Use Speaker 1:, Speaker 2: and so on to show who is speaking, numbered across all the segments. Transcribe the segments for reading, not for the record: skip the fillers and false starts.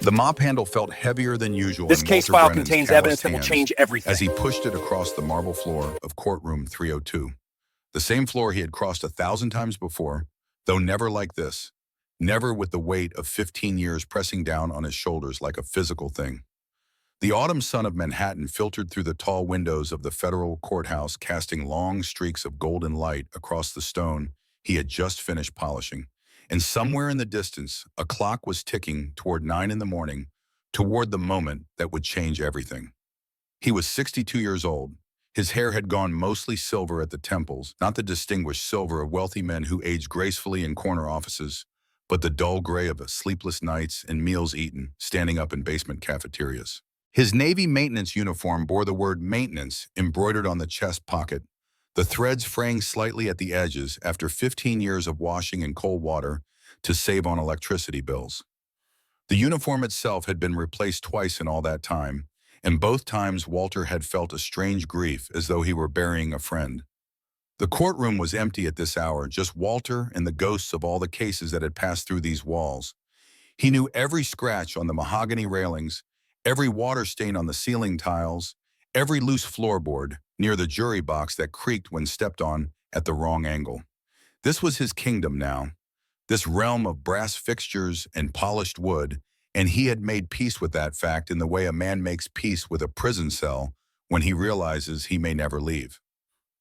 Speaker 1: The mop handle felt heavier than usual
Speaker 2: This
Speaker 1: in
Speaker 2: case
Speaker 1: Walter
Speaker 2: file
Speaker 1: Brennan's
Speaker 2: contains evidence
Speaker 1: calloused
Speaker 2: that will
Speaker 1: hands
Speaker 2: change everything.
Speaker 1: as he pushed it across the marble floor of courtroom 302. The same floor he had crossed 1,000 times before, though never like this. Never with the weight of 15 years pressing down on his shoulders like a physical thing. The autumn sun of Manhattan filtered through the tall windows of the federal courthouse, casting long streaks of golden light across the stone he had just finished polishing. And somewhere in the distance, a clock was ticking toward 9 in the morning, toward the moment that would change everything. He was 62 years old. His hair had gone mostly silver at the temples, not the distinguished silver of wealthy men who age gracefully in corner offices, but the dull gray of sleepless nights and meals eaten, standing up in basement cafeterias. His Navy maintenance uniform bore the word maintenance embroidered on the chest pocket, the threads fraying slightly at the edges after 15 years of washing in cold water to save on electricity bills. The uniform itself had been replaced twice in all that time, and both times Walter had felt a strange grief as though he were burying a friend. The courtroom was empty at this hour, just Walter and the ghosts of all the cases that had passed through these walls. He knew every scratch on the mahogany railings, every water stain on the ceiling tiles, every loose floorboard near the jury box that creaked when stepped on at the wrong angle. This was his kingdom now, this realm of brass fixtures and polished wood, and he had made peace with that fact in the way a man makes peace with a prison cell when he realizes he may never leave.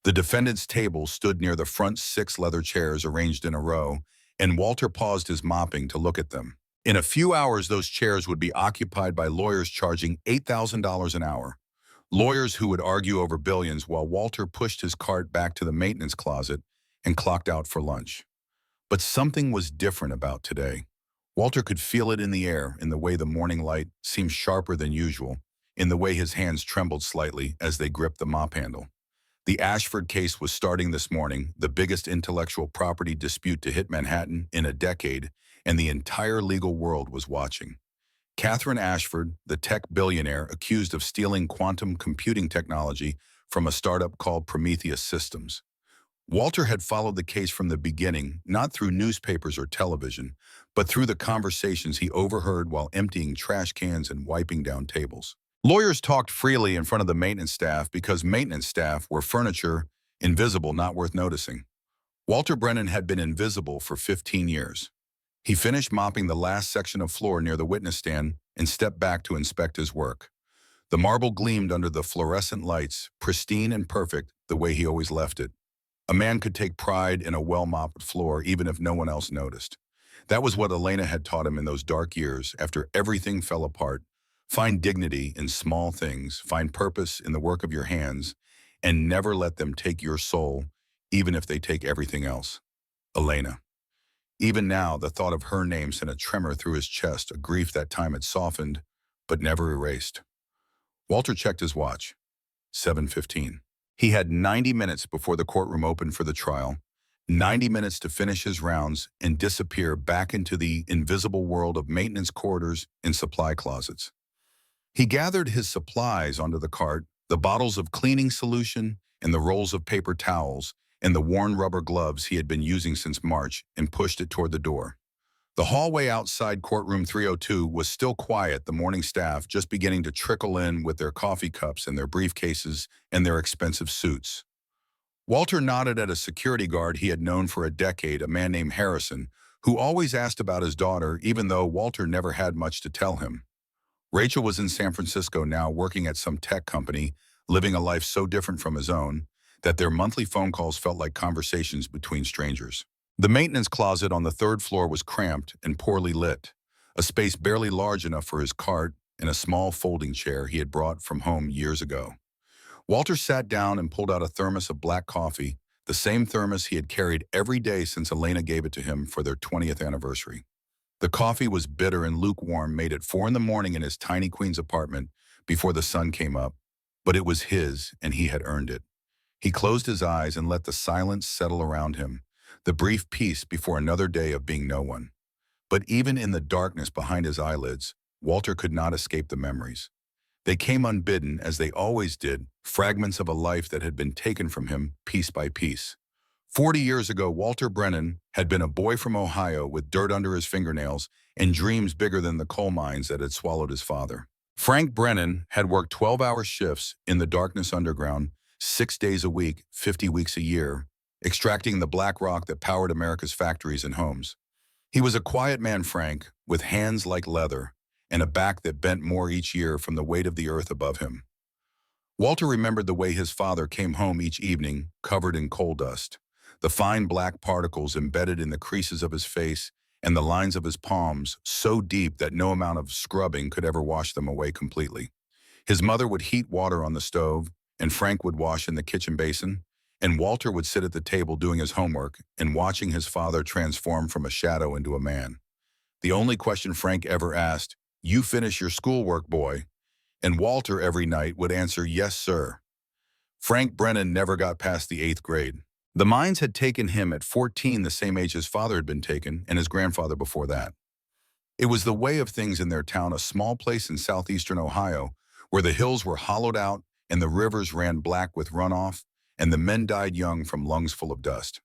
Speaker 1: The defendant's table stood near the front 6 leather chairs arranged in a row, and Walter paused his mopping to look at them. In a few hours, those chairs would be occupied by lawyers charging $8,000 an hour. Lawyers who would argue over billions while Walter pushed his cart back to the maintenance closet and clocked out for lunch. But something was different about today. Walter could feel it in the air, in the way the morning light seemed sharper than usual, in the way his hands trembled slightly as they gripped the mop handle. The Ashford case was starting this morning, the biggest intellectual property dispute to hit Manhattan in a decade, and the entire legal world was watching. Catherine Ashford, the tech billionaire accused of stealing quantum computing technology from a startup called Prometheus Systems. Walter had followed the case from the beginning, not through newspapers or television, but through the conversations he overheard while emptying trash cans and wiping down tables. Lawyers talked freely in front of the maintenance staff because maintenance staff were furniture, invisible, not worth noticing. Walter Brennan had been invisible for 15 years. He finished mopping the last section of floor near the witness stand and stepped back to inspect his work. The marble gleamed under the fluorescent lights, pristine and perfect the way he always left it. A man could take pride in a well-mopped floor even if no one else noticed. That was what Elena had taught him in those dark years after everything fell apart. Find dignity in small things, find purpose in the work of your hands, and never let them take your soul, even if they take everything else. Elena. Even now, the thought of her name sent a tremor through his chest, a grief that time had softened, but never erased. Walter checked his watch. 7:15. He had 90 minutes before the courtroom opened for the trial, 90 minutes to finish his rounds and disappear back into the invisible world of maintenance corridors and supply closets. He gathered his supplies onto the cart, the bottles of cleaning solution and the rolls of paper towels and the worn rubber gloves he had been using since March, and pushed it toward the door. The hallway outside courtroom 302 was still quiet, the morning staff just beginning to trickle in with their coffee cups and their briefcases and their expensive suits. Walter nodded at a security guard he had known for a decade, a man named Harrison, who always asked about his daughter even though Walter never had much to tell him. Rachel was in San Francisco now, working at some tech company, living a life so different from his own that their monthly phone calls felt like conversations between strangers. The maintenance closet on the 3rd floor was cramped and poorly lit, a space barely large enough for his cart and a small folding chair he had brought from home years ago. Walter sat down and pulled out a thermos of black coffee, the same thermos he had carried every day since Elena gave it to him for their 20th anniversary. The coffee was bitter and lukewarm, made at 4 in the morning in his tiny Queens apartment before the sun came up, but it was his and he had earned it. He closed his eyes and let the silence settle around him, the brief peace before another day of being no one. But even in the darkness behind his eyelids, Walter could not escape the memories. They came unbidden, as they always did, fragments of a life that had been taken from him piece by piece. 40 years ago, Walter Brennan had been a boy from Ohio with dirt under his fingernails and dreams bigger than the coal mines that had swallowed his father. Frank Brennan had worked 12-hour shifts in the darkness underground, 6 days a week, 50 weeks a year, extracting the black rock that powered America's factories and homes. He was a quiet man, Frank, with hands like leather and a back that bent more each year from the weight of the earth above him. Walter remembered the way his father came home each evening, covered in coal dust, the fine black particles embedded in the creases of his face and the lines of his palms so deep that no amount of scrubbing could ever wash them away completely. His mother would heat water on the stove, and Frank would wash in the kitchen basin, and Walter would sit at the table doing his homework and watching his father transform from a shadow into a man. The only question Frank ever asked, "You finish your schoolwork, boy?" And Walter every night would answer, "Yes, sir." Frank Brennan never got past the 8th grade. The mines had taken him at 14, the same age his father had been taken, and his grandfather before that. It was the way of things in their town, a small place in southeastern Ohio, where the hills were hollowed out and the rivers ran black with runoff, and the men died young from lungs full of dust.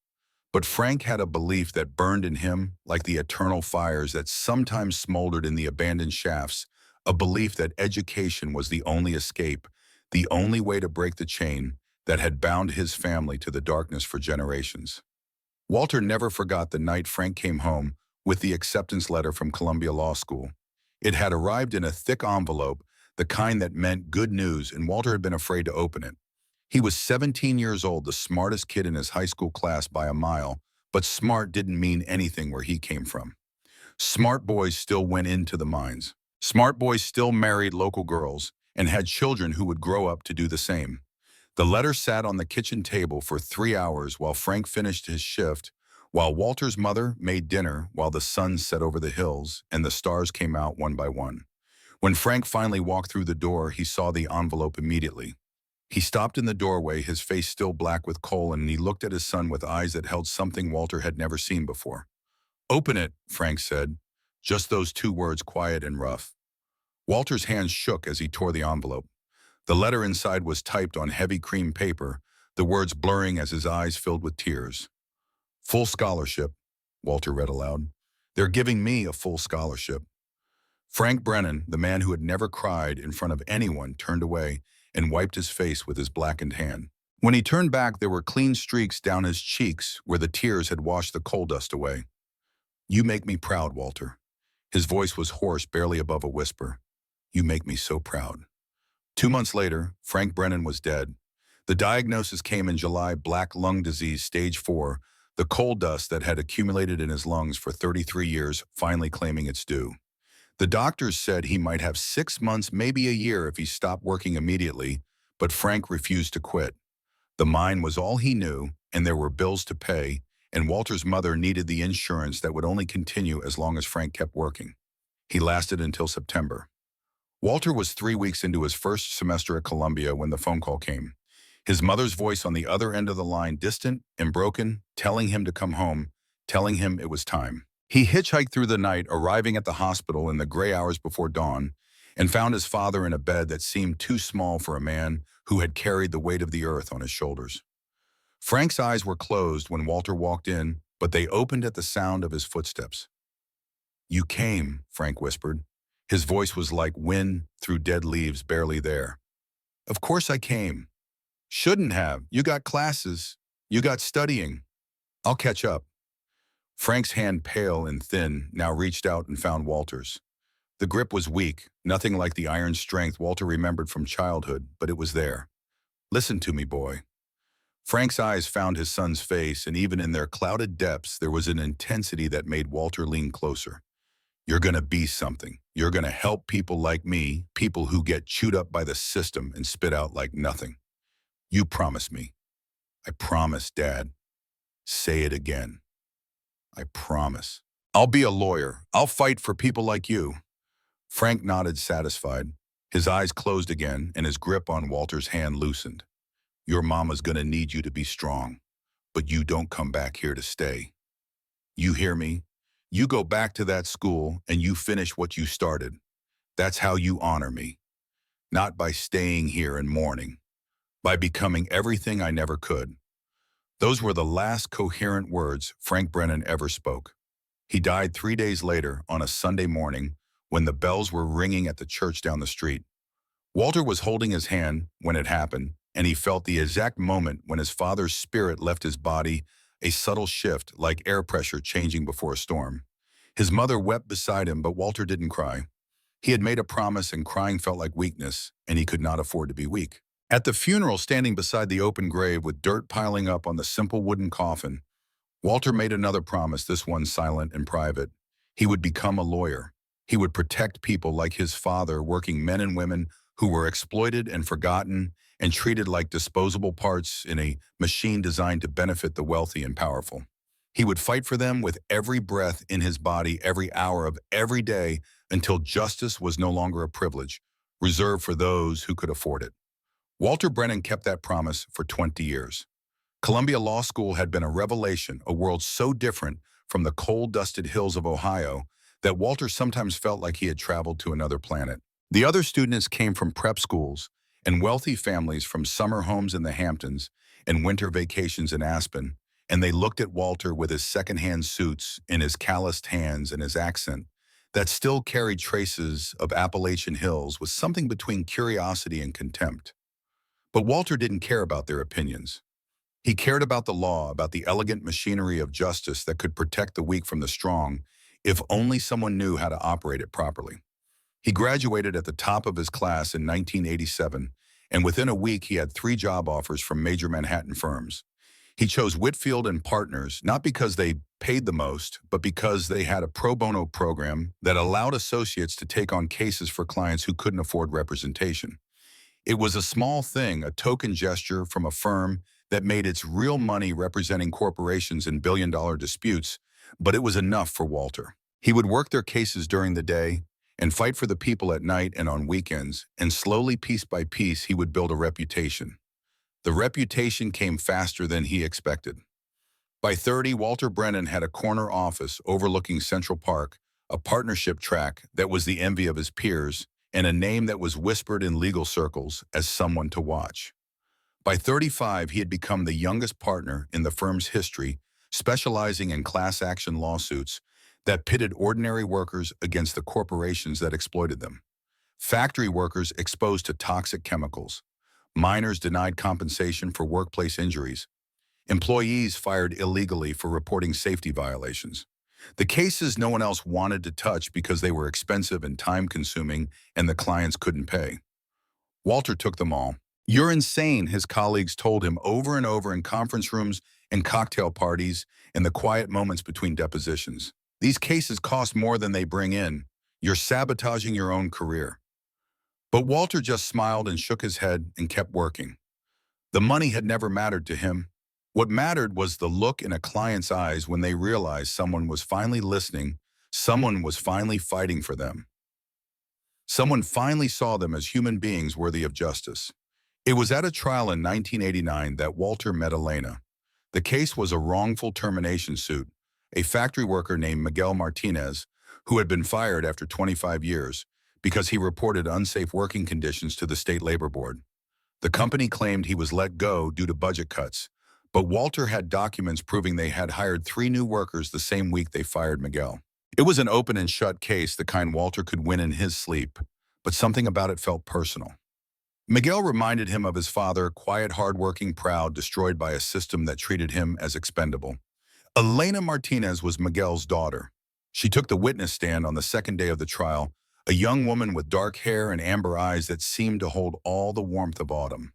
Speaker 1: But Frank had a belief that burned in him like the eternal fires that sometimes smoldered in the abandoned shafts, a belief that education was the only escape, the only way to break the chain that had bound his family to the darkness for generations. Walter never forgot the night Frank came home with the acceptance letter from Columbia Law School. It had arrived in a thick envelope, the kind that meant good news, and Walter had been afraid to open it. He was 17 years old, the smartest kid in his high school class by a mile, but smart didn't mean anything where he came from. Smart boys still went into the mines. Smart boys still married local girls and had children who would grow up to do the same. The letter sat on the kitchen table for 3 hours while Frank finished his shift, while Walter's mother made dinner, while the sun set over the hills and the stars came out one by one. When Frank finally walked through the door, he saw the envelope immediately. He stopped in the doorway, his face still black with coal, and he looked at his son with eyes that held something Walter had never seen before. "Open it," Frank said. Just those 2 words, quiet and rough. Walter's hands shook as he tore the envelope. The letter inside was typed on heavy cream paper, the words blurring as his eyes filled with tears. "Full scholarship," Walter read aloud. "They're giving me a full scholarship." Frank Brennan, the man who had never cried in front of anyone, turned away and wiped his face with his blackened hand. When he turned back, there were clean streaks down his cheeks where the tears had washed the coal dust away. "You make me proud, Walter." His voice was hoarse, barely above a whisper. "You make me so proud." 2 months later, Frank Brennan was dead. The diagnosis came in July: black lung disease, stage 4, the coal dust that had accumulated in his lungs for 33 years finally claiming its due. The doctors said he might have 6 months, maybe a year if he stopped working immediately, but Frank refused to quit. The mine was all he knew, and there were bills to pay, and Walter's mother needed the insurance that would only continue as long as Frank kept working. He lasted until September. Walter was 3 weeks into his first semester at Columbia when the phone call came. His mother's voice on the other end of the line, distant and broken, telling him to come home, telling him it was time. He hitchhiked through the night, arriving at the hospital in the gray hours before dawn, and found his father in a bed that seemed too small for a man who had carried the weight of the earth on his shoulders. Frank's eyes were closed when Walter walked in, but they opened at the sound of his footsteps. "You came," Frank whispered. His voice was like wind through dead leaves, barely there. "Of course I came." "Shouldn't have. You got classes. You got studying." "I'll catch up." Frank's hand, pale and thin, now reached out and found Walter's. The grip was weak, nothing like the iron strength Walter remembered from childhood, but it was there. "Listen to me, boy." Frank's eyes found his son's face, and even in their clouded depths, there was an intensity that made Walter lean closer. "You're gonna be something. You're gonna help people like me, people who get chewed up by the system and spit out like nothing. You promise me." "I promise, Dad." "Say it again." "I promise." "I'll be a lawyer. I'll fight for people like you." Frank nodded, satisfied. His eyes closed again, and his grip on Walter's hand loosened. "Your mama's gonna need you to be strong, but you don't come back here to stay. You hear me? You go back to that school and you finish what you started. That's how you honor me. Not by staying here and mourning. By becoming everything I never could." Those were the last coherent words Frank Brennan ever spoke. He died 3 days later on a Sunday morning when the bells were ringing at the church down the street. Walter was holding his hand when it happened, and he felt the exact moment when his father's spirit left his body, a subtle shift like air pressure changing before a storm. His mother wept beside him, but Walter didn't cry. He had made a promise, and crying felt like weakness, and he could not afford to be weak. At the funeral, standing beside the open grave with dirt piling up on the simple wooden coffin, Walter made another promise, this one silent and private. He would become a lawyer. He would protect people like his father, working men and women who were exploited and forgotten and treated like disposable parts in a machine designed to benefit the wealthy and powerful. He would fight for them with every breath in his body, every hour of every day, until justice was no longer a privilege, reserved for those who could afford it. Walter Brennan kept that promise for 20 years. Columbia Law School had been a revelation, a world so different from the coal-dusted hills of Ohio that Walter sometimes felt like he had traveled to another planet. The other students came from prep schools and wealthy families, from summer homes in the Hamptons and winter vacations in Aspen, and they looked at Walter with his secondhand suits in his calloused hands and his accent that still carried traces of Appalachian hills, with something between curiosity and contempt. But Walter didn't care about their opinions. He cared about the law, about the elegant machinery of justice that could protect the weak from the strong, if only someone knew how to operate it properly. He graduated at the top of his class in 1987, and within a week he had 3 job offers from major Manhattan firms. He chose Whitfield and Partners not because they paid the most, but because they had a pro bono program that allowed associates to take on cases for clients who couldn't afford representation. It was a small thing, a token gesture from a firm that made its real money representing corporations in billion-dollar disputes, but it was enough for Walter. He would work their cases during the day and fight for the people at night and on weekends, and slowly, piece by piece, he would build a reputation. The reputation came faster than he expected. By 30, Walter Brennan had a corner office overlooking Central Park, a partnership track that was the envy of his peers, and a name that was whispered in legal circles as someone to watch. By 35, he had become the youngest partner in the firm's history, specializing in class action lawsuits that pitted ordinary workers against the corporations that exploited them. Factory workers exposed to toxic chemicals, miners denied compensation for workplace injuries, employees fired illegally for reporting safety violations. The cases no one else wanted to touch because they were expensive and time-consuming and the clients couldn't pay. Walter took them all. "You're insane," his colleagues told him over and over in conference rooms and cocktail parties and the quiet moments between depositions. "These cases cost more than they bring in. You're sabotaging your own career." But Walter just smiled and shook his head and kept working. The money had never mattered to him. What mattered was the look in a client's eyes when they realized someone was finally listening, someone was finally fighting for them. Someone finally saw them as human beings worthy of justice. It was at a trial in 1989 that Walter met Elena. The case was a wrongful termination suit. A factory worker named Miguel Martinez, who had been fired after 25 years because he reported unsafe working conditions to the state labor board. The company claimed he was let go due to budget cuts, but Walter had documents proving they had hired 3 new workers the same week they fired Miguel. It was an open and shut case, the kind Walter could win in his sleep, but something about it felt personal. Miguel reminded him of his father, quiet, hardworking, proud, destroyed by a system that treated him as expendable. Elena Martinez was Miguel's daughter. She took the witness stand on the second day of the trial, a young woman with dark hair and amber eyes that seemed to hold all the warmth of autumn.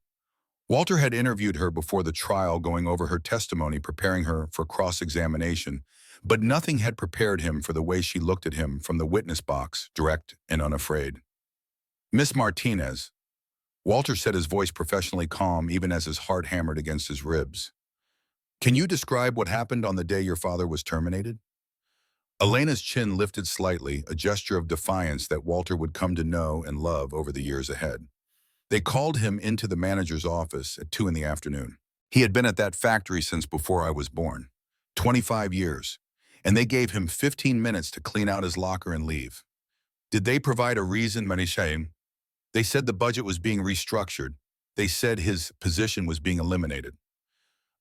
Speaker 1: Walter had interviewed her before the trial, going over her testimony, preparing her for cross-examination, but nothing had prepared him for the way she looked at him from the witness box, direct and unafraid. "Miss Martinez," Walter said, his voice professionally calm even as his heart hammered against his ribs, "can you describe what happened on the day your father was terminated?" Elena's chin lifted slightly, a gesture of defiance that Walter would come to know and love over the years ahead. They called him into the manager's office at 2 in the afternoon. He had been at that factory since before I was born, 25 years, and they gave him 15 minutes to clean out his locker and leave. "Did they provide a reason, Manishaim?" "They said the budget was being restructured. They said his position was being eliminated."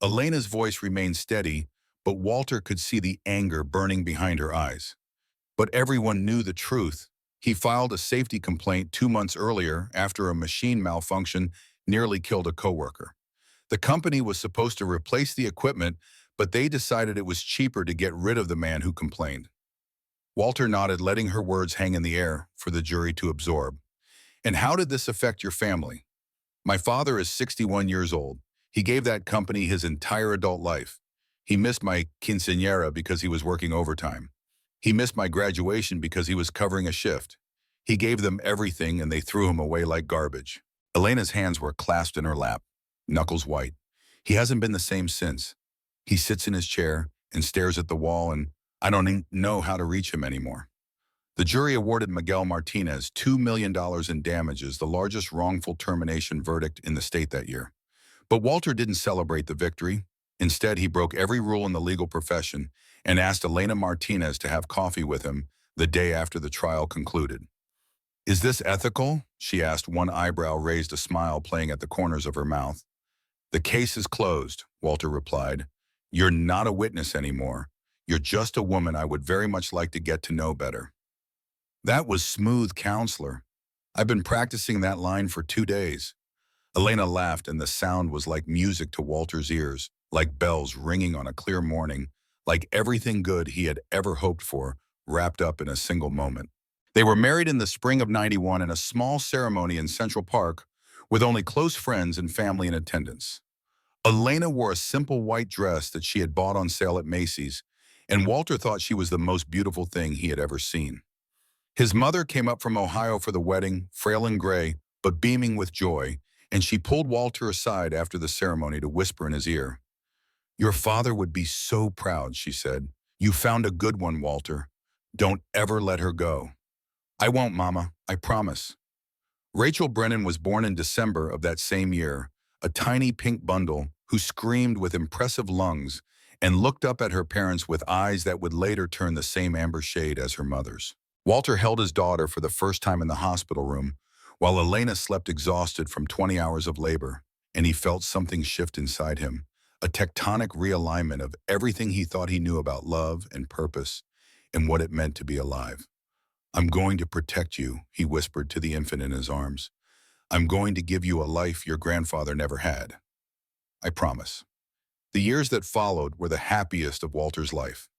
Speaker 1: Elena's voice remained steady, but Walter could see the anger burning behind her eyes. But everyone knew the truth. He filed a safety complaint 2 months earlier after a machine malfunction nearly killed a coworker. The company was supposed to replace the equipment, but they decided it was cheaper to get rid of the man who complained. Walter nodded, letting her words hang in the air for the jury to absorb. And how did this affect your family? My father is 61 years old. He gave that company his entire adult life. He missed my quinceañera because he was working overtime. He missed my graduation because he was covering a shift. He gave them everything and they threw him away like garbage. Elena's hands were clasped in her lap, knuckles white. He hasn't been the same since. He sits in his chair and stares at the wall, and I don't know how to reach him anymore. The jury awarded Miguel Martinez $2 million in damages, the largest wrongful termination verdict in the state that year. But Walter didn't celebrate the victory. Instead, he broke every rule in the legal profession and asked Elena Martinez to have coffee with him the day after the trial concluded. Is this ethical? She asked, one eyebrow raised, a smile playing at the corners of her mouth. The case is closed, Walter replied. You're not a witness anymore. You're just a woman I would very much like to get to know better. That was smooth, counselor. I've been practicing that line for 2 days. Elena laughed, and the sound was like music to Walter's ears, like bells ringing on a clear morning, like everything good he had ever hoped for, wrapped up in a single moment. They were married in the spring of '91 in a small ceremony in Central Park, with only close friends and family in attendance. Elena wore a simple white dress that she had bought on sale at Macy's, and Walter thought she was the most beautiful thing he had ever seen. His mother came up from Ohio for the wedding, frail and gray, but beaming with joy, and she pulled Walter aside after the ceremony to whisper in his ear. Your father would be so proud, she said. You found a good one, Walter. Don't ever let her go. I won't, Mama, I promise. Rachel Brennan was born in December of that same year, a tiny pink bundle who screamed with impressive lungs and looked up at her parents with eyes that would later turn the same amber shade as her mother's. Walter held his daughter for the first time in the hospital room, while Elena slept exhausted from 20 hours of labor, and he felt something shift inside him, a tectonic realignment of everything he thought he knew about love and purpose and what it meant to be alive. I'm going to protect you, he whispered to the infant in his arms. I'm going to give you a life your grandfather never had. I promise. The years that followed were the happiest of Walter's life.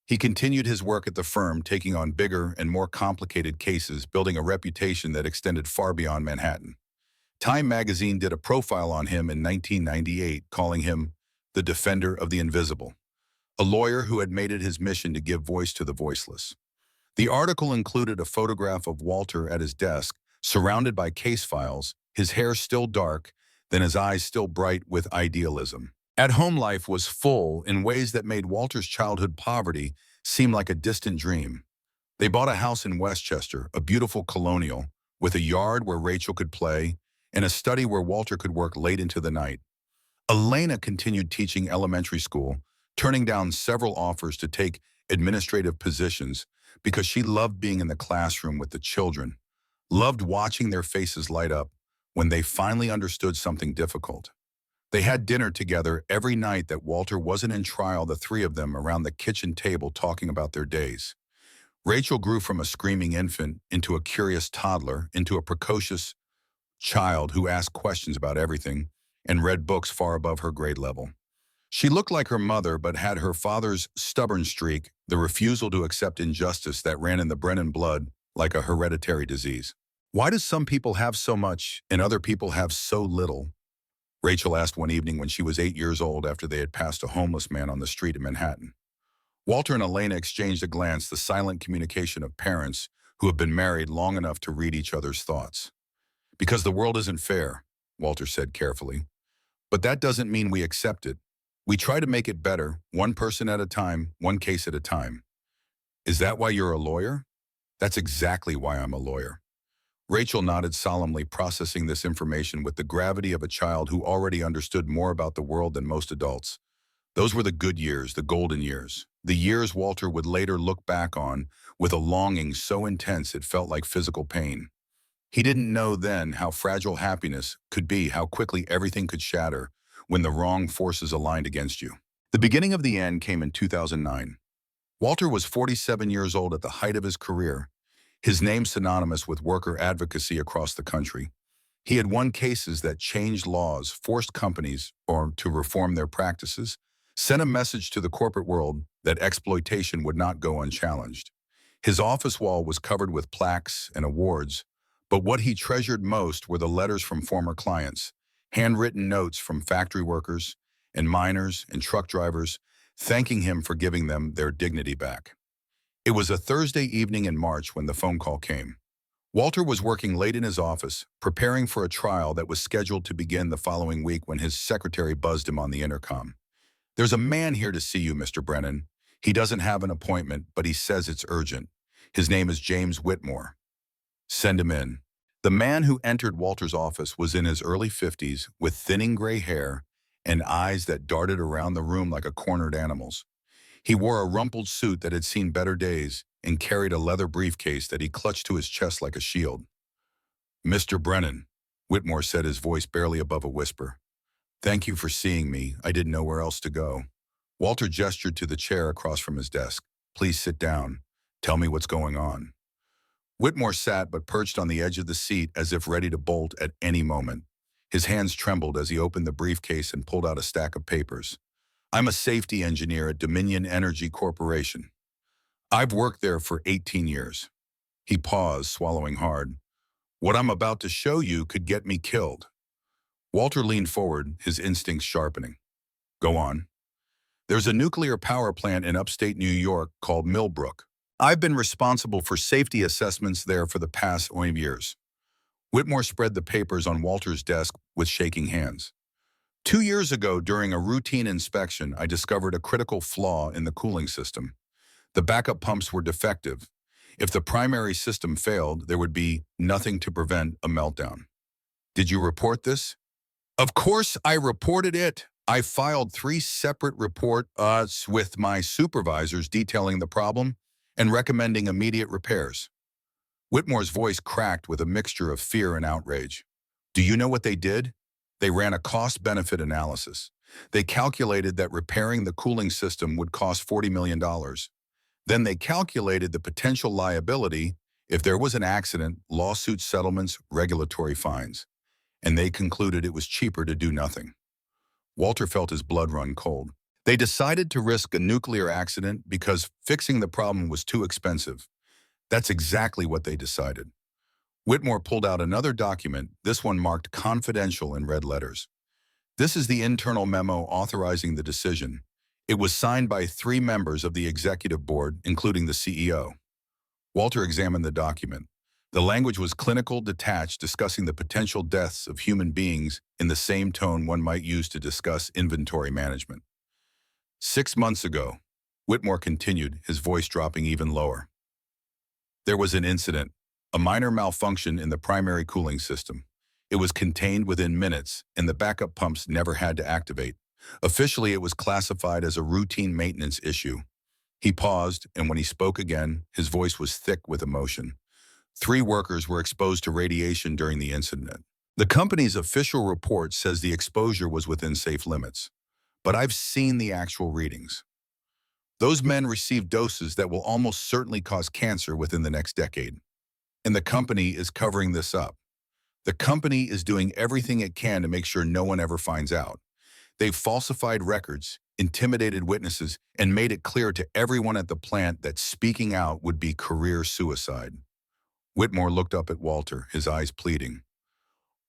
Speaker 1: He continued his work at the firm, taking on bigger and more complicated cases, building a reputation that extended far beyond Manhattan. Time magazine did a profile on him in 1998, calling him the defender of the invisible, a lawyer who had made it his mission to give voice to the voiceless. The article included a photograph of Walter at his desk, surrounded by case files, his hair still dark, then his eyes still bright with idealism. At-home life was full in ways that made Walter's childhood poverty seem like a distant dream. They bought a house in Westchester, a beautiful colonial, with a yard where Rachel could play and a study where Walter could work late into the night. Elena continued teaching elementary school, turning down several offers to take administrative positions because she loved being in the classroom with the children, loved watching their faces light up when they finally understood something difficult. They had dinner together every night that Walter wasn't in trial, the three of them around the kitchen table talking about their days. Rachel grew from a screaming infant into a curious toddler, into a precocious child who asked questions about everything and read books far above her grade level. She looked like her mother, but had her father's stubborn streak, the refusal to accept injustice that ran in the Brennan blood like a hereditary disease. Why do some people have so much and other people have so little? Rachel asked one evening when she was 8 years old after they had passed a homeless man on the street in Manhattan. Walter and Elena exchanged a glance, the silent communication of parents who have been married long enough to read each other's thoughts. Because the world isn't fair, Walter said carefully. But that doesn't mean we accept it. We try to make it better, one person at a time, one case at a time. Is that why you're a lawyer? That's exactly why I'm a lawyer. Rachel nodded solemnly, processing this information with the gravity of a child who already understood more about the world than most adults. Those were the good years, the golden years, the years Walter would later look back on with a longing so intense it felt like physical pain. He didn't know then how fragile happiness could be, how quickly everything could shatter when the wrong forces aligned against you. The beginning of the end came in 2009. Walter was 47 years old at the height of his career, his name synonymous with worker advocacy across the country. He had won cases that changed laws, forced companies to reform their practices, sent a message to the corporate world that exploitation would not go unchallenged. His office wall was covered with plaques and awards, but what he treasured most were the letters from former clients, handwritten notes from factory workers and miners and truck drivers, thanking him for giving them their dignity back. It was a Thursday evening in March when the phone call came. Walter was working late in his office, preparing for a trial that was scheduled to begin the following week when his secretary buzzed him on the intercom. "There's a man here to see you, Mr. Brennan. He doesn't have an appointment, but he says it's urgent. His name is James Whitmore. Send him in." The man who entered Walter's office was in his early 50s with thinning gray hair and eyes that darted around the room like a cornered animal's. He wore a rumpled suit that had seen better days and carried a leather briefcase that he clutched to his chest like a shield. "Mr. Brennan," Whitmore said, his voice barely above a whisper. "Thank you for seeing me. I didn't know where else to go." Walter gestured to the chair across from his desk. "Please sit down. Tell me what's going on." Whitmore sat but perched on the edge of the seat as if ready to bolt at any moment. His hands trembled as he opened the briefcase and pulled out a stack of papers. "I'm a safety engineer at Dominion Energy Corporation. I've worked there for 18 years. He paused, swallowing hard. "What I'm about to show you could get me killed." Walter leaned forward, his instincts sharpening. "Go on." "There's a nuclear power plant in upstate New York called Millbrook. I've been responsible for safety assessments there for the past 5 years. Whitmore spread the papers on Walter's desk with shaking hands. "2 years ago, during a routine inspection, I discovered a critical flaw in the cooling system. The backup pumps were defective. If the primary system failed, there would be nothing to prevent a meltdown." "Did you report this?" "Of course I reported it. I filed 3 separate reports with my supervisors detailing the problem and recommending immediate repairs." Whitmore's voice cracked with a mixture of fear and outrage. "Do you know what they did? They ran a cost-benefit analysis. They calculated that repairing the cooling system would cost $40 million. Then they calculated the potential liability if there was an accident, lawsuit settlements, regulatory fines. And they concluded it was cheaper to do nothing." Walter felt his blood run cold. They decided to risk a nuclear accident because fixing the problem was too expensive. That's exactly what they decided. Whitmore pulled out another document, this one marked confidential in red letters. "This is the internal memo authorizing the decision. It was signed by 3 members of the executive board, including the CEO." Walter examined the document. The language was clinical, detached, discussing the potential deaths of human beings in the same tone one might use to discuss inventory management. "6 months ago," Whitmore continued, his voice dropping even lower, "there was an incident, a minor malfunction in the primary cooling system. It was contained within minutes, and the backup pumps never had to activate. Officially, it was classified as a routine maintenance issue." He paused, and when he spoke again, his voice was thick with emotion. 3 workers were exposed to radiation during the incident. The company's official report says the exposure was within safe limits. But I've seen the actual readings. Those men received doses that will almost certainly cause cancer within the next decade. And the company is covering this up. The company is doing everything it can to make sure no one ever finds out. They've falsified records, intimidated witnesses, and made it clear to everyone at the plant that speaking out would be career suicide. Whitmore looked up at Walter, his eyes pleading.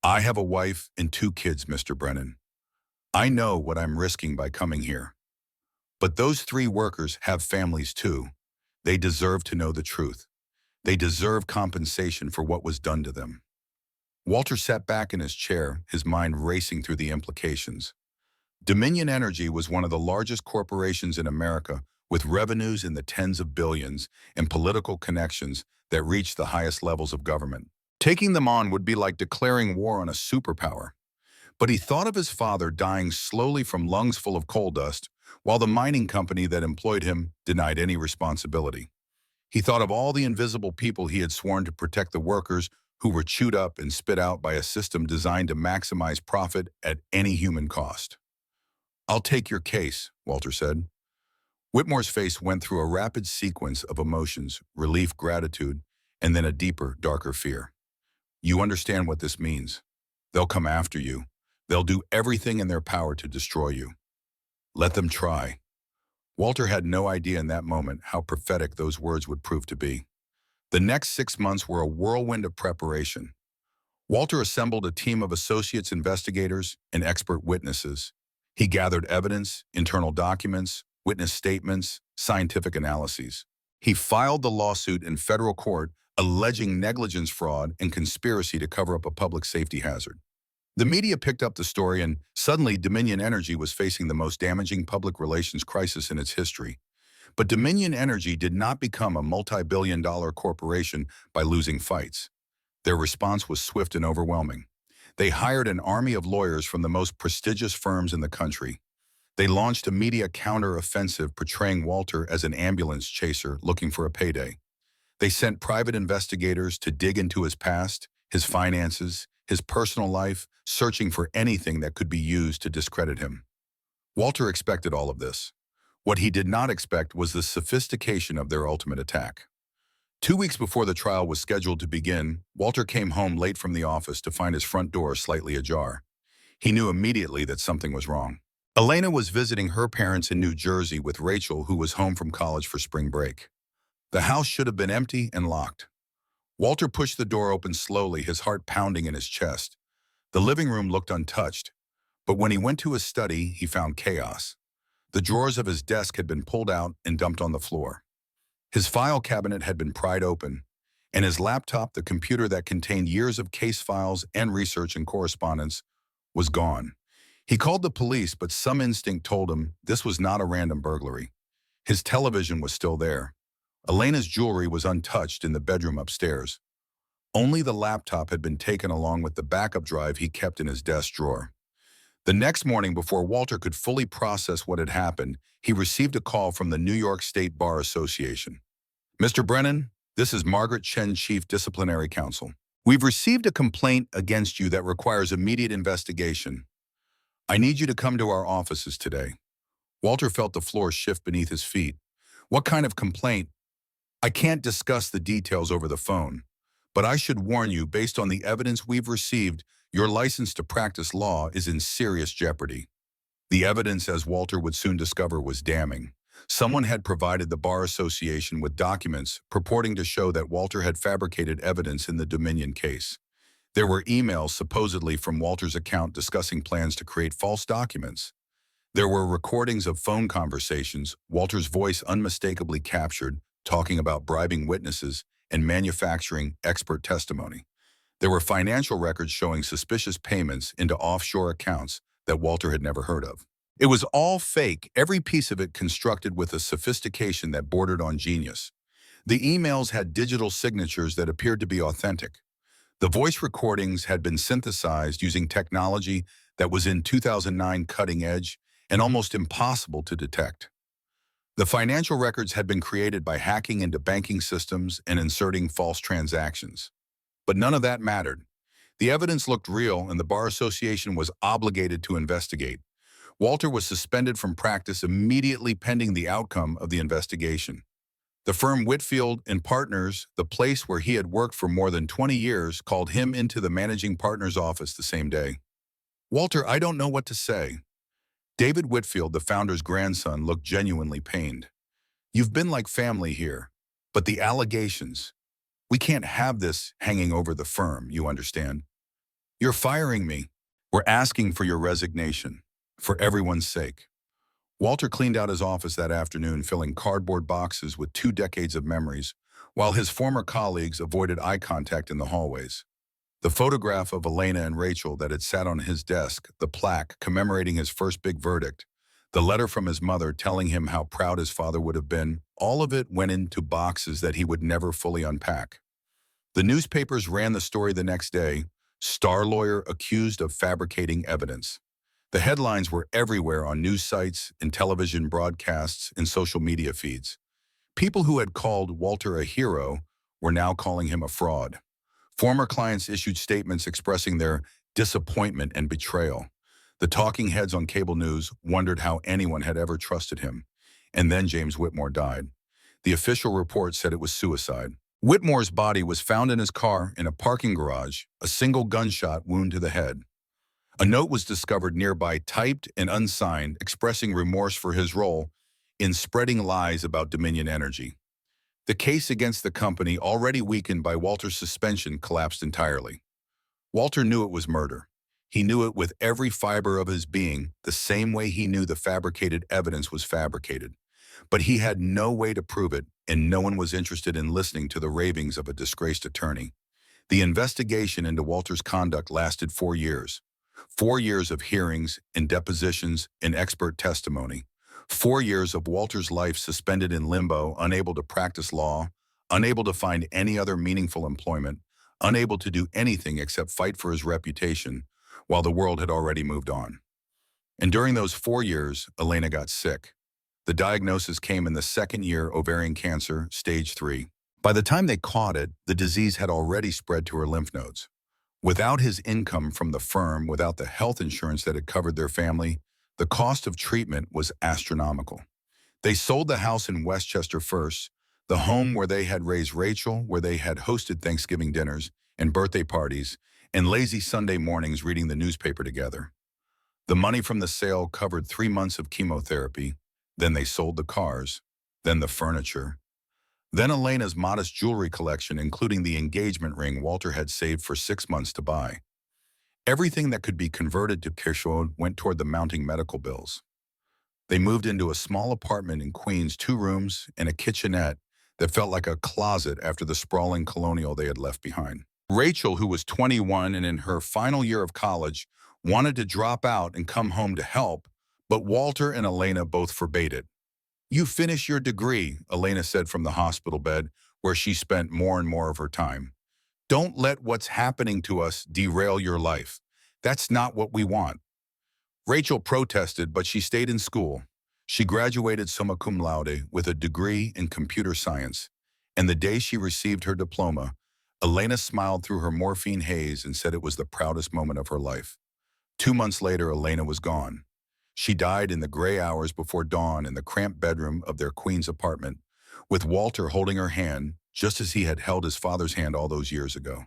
Speaker 1: "I have a wife and 2 kids, Mr. Brennan. I know what I'm risking by coming here. But those 3 workers have families too. They deserve to know the truth. They deserve compensation for what was done to them." Walter sat back in his chair, his mind racing through the implications. Dominion Energy was one of the largest corporations in America, with revenues in the tens of billions and political connections that reached the highest levels of government. Taking them on would be like declaring war on a superpower. But he thought of his father dying slowly from lungs full of coal dust, while the mining company that employed him denied any responsibility. He thought of all the invisible people he had sworn to protect the workers who were chewed up and spit out by a system designed to maximize profit at any human cost. "I'll take your case," Walter said. Whitmore's face went through a rapid sequence of emotions, relief, gratitude, and then a deeper, darker fear. "You understand what this means. They'll come after you. They'll do everything in their power to destroy you. Let them try." Walter had no idea in that moment how prophetic those words would prove to be. The next 6 months were a whirlwind of preparation. Walter assembled a team of associates investigators and expert witnesses. He gathered evidence, internal documents, witness statements, scientific analyses. He filed the lawsuit in federal court alleging negligence, fraud, and conspiracy to cover up a public safety hazard. The media picked up the story, and suddenly Dominion Energy was facing the most damaging public relations crisis in its history. But Dominion Energy did not become a multi-billion-dollar corporation by losing fights. Their response was swift and overwhelming. They hired an army of lawyers from the most prestigious firms in the country. They launched a media counter-offensive portraying Walter as an ambulance chaser looking for a payday. They sent private investigators to dig into his past, his finances, his personal life, searching for anything that could be used to discredit him. Walter expected all of this. What he did not expect was the sophistication of their ultimate attack. 2 weeks before the trial was scheduled to begin, Walter came home late from the office to find his front door slightly ajar. He knew immediately that something was wrong. Elena was visiting her parents in New Jersey with Rachel, who was home from college for spring break. The house should have been empty and locked. Walter pushed the door open slowly, his heart pounding in his chest. The living room looked untouched, but when he went to his study, he found chaos. The drawers of his desk had been pulled out and dumped on the floor. His file cabinet had been pried open, and his laptop, the computer that contained years of case files and research and correspondence, was gone. He called the police, but some instinct told him this was not a random burglary. His television was still there. Elena's jewelry was untouched in the bedroom upstairs. Only the laptop had been taken along with the backup drive he kept in his desk drawer. The next morning, before Walter could fully process what had happened, he received a call from the New York State Bar Association. "Mr. Brennan, this is Margaret Chen, Chief Disciplinary Counsel. We've received a complaint against you that requires immediate investigation. I need you to come to our offices today." Walter felt the floor shift beneath his feet. "What kind of complaint?" "I can't discuss the details over the phone, but I should warn you, based on the evidence we've received, your license to practice law is in serious jeopardy." The evidence, as Walter would soon discover, was damning. Someone had provided the Bar Association with documents purporting to show that Walter had fabricated evidence in the Dominion case. There were emails supposedly from Walter's account discussing plans to create false documents. There were recordings of phone conversations, Walter's voice unmistakably captured, talking about bribing witnesses and manufacturing expert testimony. There were financial records showing suspicious payments into offshore accounts that Walter had never heard of. It was all fake, every piece of it constructed with a sophistication that bordered on genius. The emails had digital signatures that appeared to be authentic. The voice recordings had been synthesized using technology that was in 2009 cutting edge and almost impossible to detect. The financial records had been created by hacking into banking systems and inserting false transactions. But none of that mattered. The evidence looked real, and the Bar Association was obligated to investigate. Walter was suspended from practice immediately pending the outcome of the investigation. The firm Whitfield and Partners, the place where he had worked for more than 20 years, called him into the managing partner's office the same day. "Walter, I don't know what to say." David Whitfield, the founder's grandson, looked genuinely pained. "You've been like family here, but the allegations, we can't have this hanging over the firm, you understand? You're firing me. We're asking for your resignation, for everyone's sake." Walter cleaned out his office that afternoon, filling cardboard boxes with 2 decades of memories, while his former colleagues avoided eye contact in the hallways. The photograph of Elena and Rachel that had sat on his desk, the plaque commemorating his first big verdict, the letter from his mother telling him how proud his father would have been, all of it went into boxes that he would never fully unpack. The newspapers ran the story the next day: "Star lawyer accused of fabricating evidence." The headlines were everywhere on news sites, in television broadcasts, and social media feeds. People who had called Walter a hero were now calling him a fraud. Former clients issued statements expressing their disappointment and betrayal. The talking heads on cable news wondered how anyone had ever trusted him. And then James Whitmore died. The official report said it was suicide. Whitmore's body was found in his car in a parking garage, a single gunshot wound to the head. A note was discovered nearby, typed and unsigned, expressing remorse for his role in spreading lies about Dominion Energy. The case against the company, already weakened by Walter's suspension, collapsed entirely. Walter knew it was murder. He knew it with every fiber of his being, the same way he knew the fabricated evidence was fabricated. But he had no way to prove it, and no one was interested in listening to the ravings of a disgraced attorney. The investigation into Walter's conduct lasted 4 years. 4 years of hearings and depositions and expert testimony. 4 years of Walter's life suspended in limbo, unable to practice law, unable to find any other meaningful employment, unable to do anything except fight for his reputation, while the world had already moved on. And during those 4 years, Elena got sick. The diagnosis came in the second year: ovarian cancer, stage 3. By the time they caught it, the disease had already spread to her lymph nodes. Without his income from the firm, without the health insurance that had covered their family, the cost of treatment was astronomical. They sold the house in Westchester first, the home where they had raised Rachel, where they had hosted Thanksgiving dinners and birthday parties and lazy Sunday mornings reading the newspaper together. The money from the sale covered 3 months of chemotherapy. Then they sold the cars, then the furniture. Then Elena's modest jewelry collection, including the engagement ring Walter had saved for 6 months to buy. Everything that could be converted to cash went toward the mounting medical bills. They moved into a small apartment in Queens, 2 rooms and a kitchenette that felt like a closet after the sprawling colonial they had left behind. Rachel, who was 21 and in her final year of college, wanted to drop out and come home to help, but Walter and Elena both forbade it. "You finish your degree," Elena said from the hospital bed, where she spent more and more of her time. "Don't let what's happening to us derail your life. That's not what we want." Rachel protested, but she stayed in school. She graduated summa cum laude with a degree in computer science, and the day she received her diploma, Elena smiled through her morphine haze and said it was the proudest moment of her life. 2 months later, Elena was gone. She died in the gray hours before dawn in the cramped bedroom of their Queens apartment, with Walter holding her hand, just as he had held his father's hand all those years ago.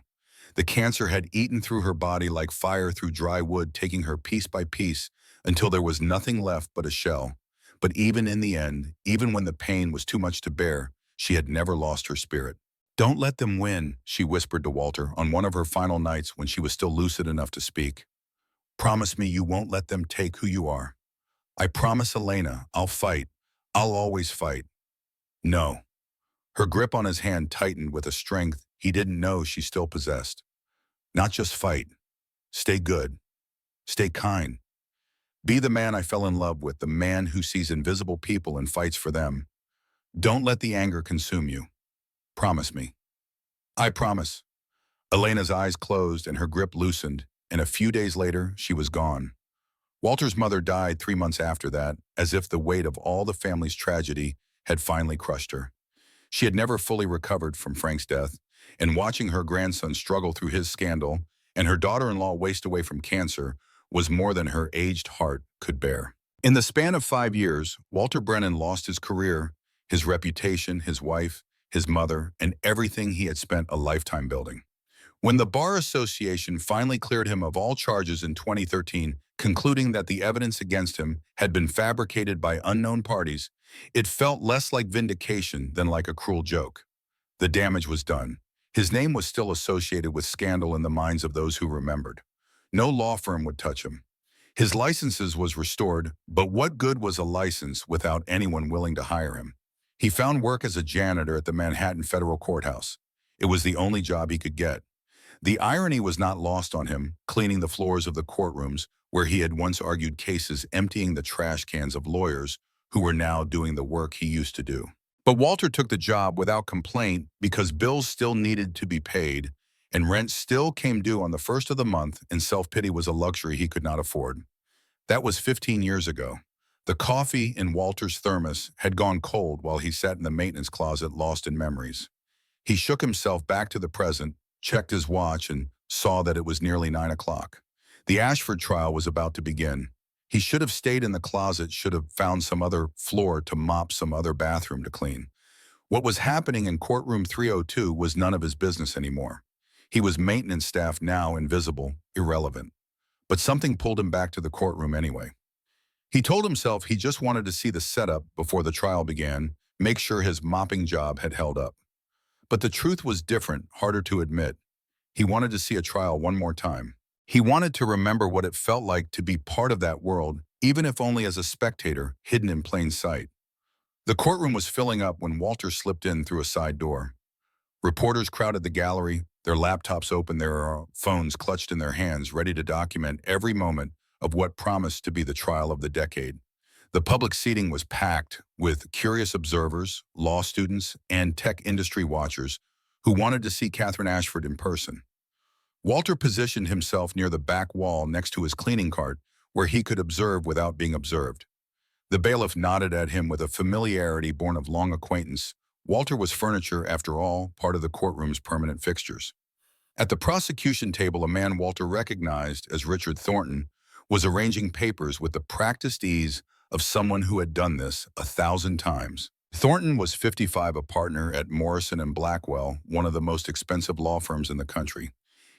Speaker 1: The cancer had eaten through her body like fire through dry wood, taking her piece by piece until there was nothing left but a shell. But even in the end, even when the pain was too much to bear, she had never lost her spirit. "Don't let them win," she whispered to Walter on one of her final nights when she was still lucid enough to speak. "Promise me you won't let them take who you are." "I promise, Elena, I'll fight. I'll always fight." "No." Her grip on his hand tightened with a strength he didn't know she still possessed. "Not just fight. Stay good. Stay kind. Be the man I fell in love with, the man who sees invisible people and fights for them. Don't let the anger consume you. Promise me." "I promise." Elena's eyes closed and her grip loosened, and a few days later, she was gone. Walter's mother died 3 months after that, as if the weight of all the family's tragedy had finally crushed her. She had never fully recovered from Frank's death, and watching her grandson struggle through his scandal and her daughter-in-law waste away from cancer was more than her aged heart could bear. In the span of 5 years, Walter Brennan lost his career, his reputation, his wife, his mother, and everything he had spent a lifetime building. When the Bar Association finally cleared him of all charges in 2013, concluding that the evidence against him had been fabricated by unknown parties, it felt less like vindication than like a cruel joke. The damage was done. His name was still associated with scandal in the minds of those who remembered. No law firm would touch him. His licenses was restored, but what good was a license without anyone willing to hire him? He found work as a janitor at the Manhattan Federal Courthouse. It was the only job he could get. The irony was not lost on him, cleaning the floors of the courtrooms where he had once argued cases, emptying the trash cans of lawyers who were now doing the work he used to do. But Walter took the job without complaint because bills still needed to be paid, and rent still came due on the first of the month, and self-pity was a luxury he could not afford. That was 15 years ago. The coffee in Walter's thermos had gone cold while he sat in the maintenance closet, lost in memories. He shook himself back to the present, checked his watch, and saw that it was nearly 9 o'clock. The Ashford trial was about to begin. He should have stayed in the closet, should have found some other floor to mop, some other bathroom to clean. What was happening in courtroom 302 was none of his business anymore. He was maintenance staff now, invisible, irrelevant. But something pulled him back to the courtroom anyway. He told himself he just wanted to see the setup before the trial began, make sure his mopping job had held up. But the truth was different, harder to admit. He wanted to see a trial one more time. He wanted to remember what it felt like to be part of that world, even if only as a spectator, hidden in plain sight. The courtroom was filling up when Walter slipped in through a side door. Reporters crowded the gallery, their laptops open, their phones clutched in their hands, ready to document every moment of what promised to be the trial of the decade. The public seating was packed with curious observers, law students, and tech industry watchers who wanted to see Catherine Ashford in person. Walter positioned himself near the back wall next to his cleaning cart, where he could observe without being observed. The bailiff nodded at him with a familiarity born of long acquaintance. Walter was furniture, after all, part of the courtroom's permanent fixtures. At the prosecution table, a man Walter recognized as Richard Thornton was arranging papers with the practiced ease of someone who had done this 1,000 times. Thornton was 55, a partner at Morrison & Blackwell, one of the most expensive law firms in the country.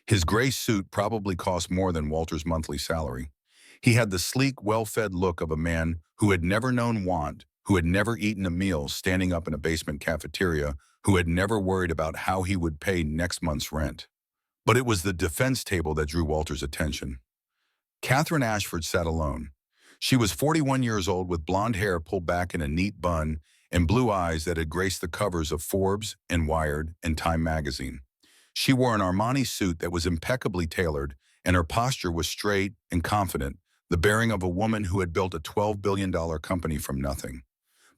Speaker 1: His gray suit probably cost more than Walter's monthly salary. He had the sleek, well-fed look of a man who had never known want, who had never eaten a meal standing up in a basement cafeteria, who had never worried about how he would pay next month's rent. But it was the defense table that drew Walter's attention. Catherine Ashford sat alone. She was 41 years old with blonde hair pulled back in a neat bun and blue eyes that had graced the covers of Forbes and Wired and Time magazine. She wore an Armani suit that was impeccably tailored, and her posture was straight and confident, the bearing of a woman who had built a $12 billion company from nothing.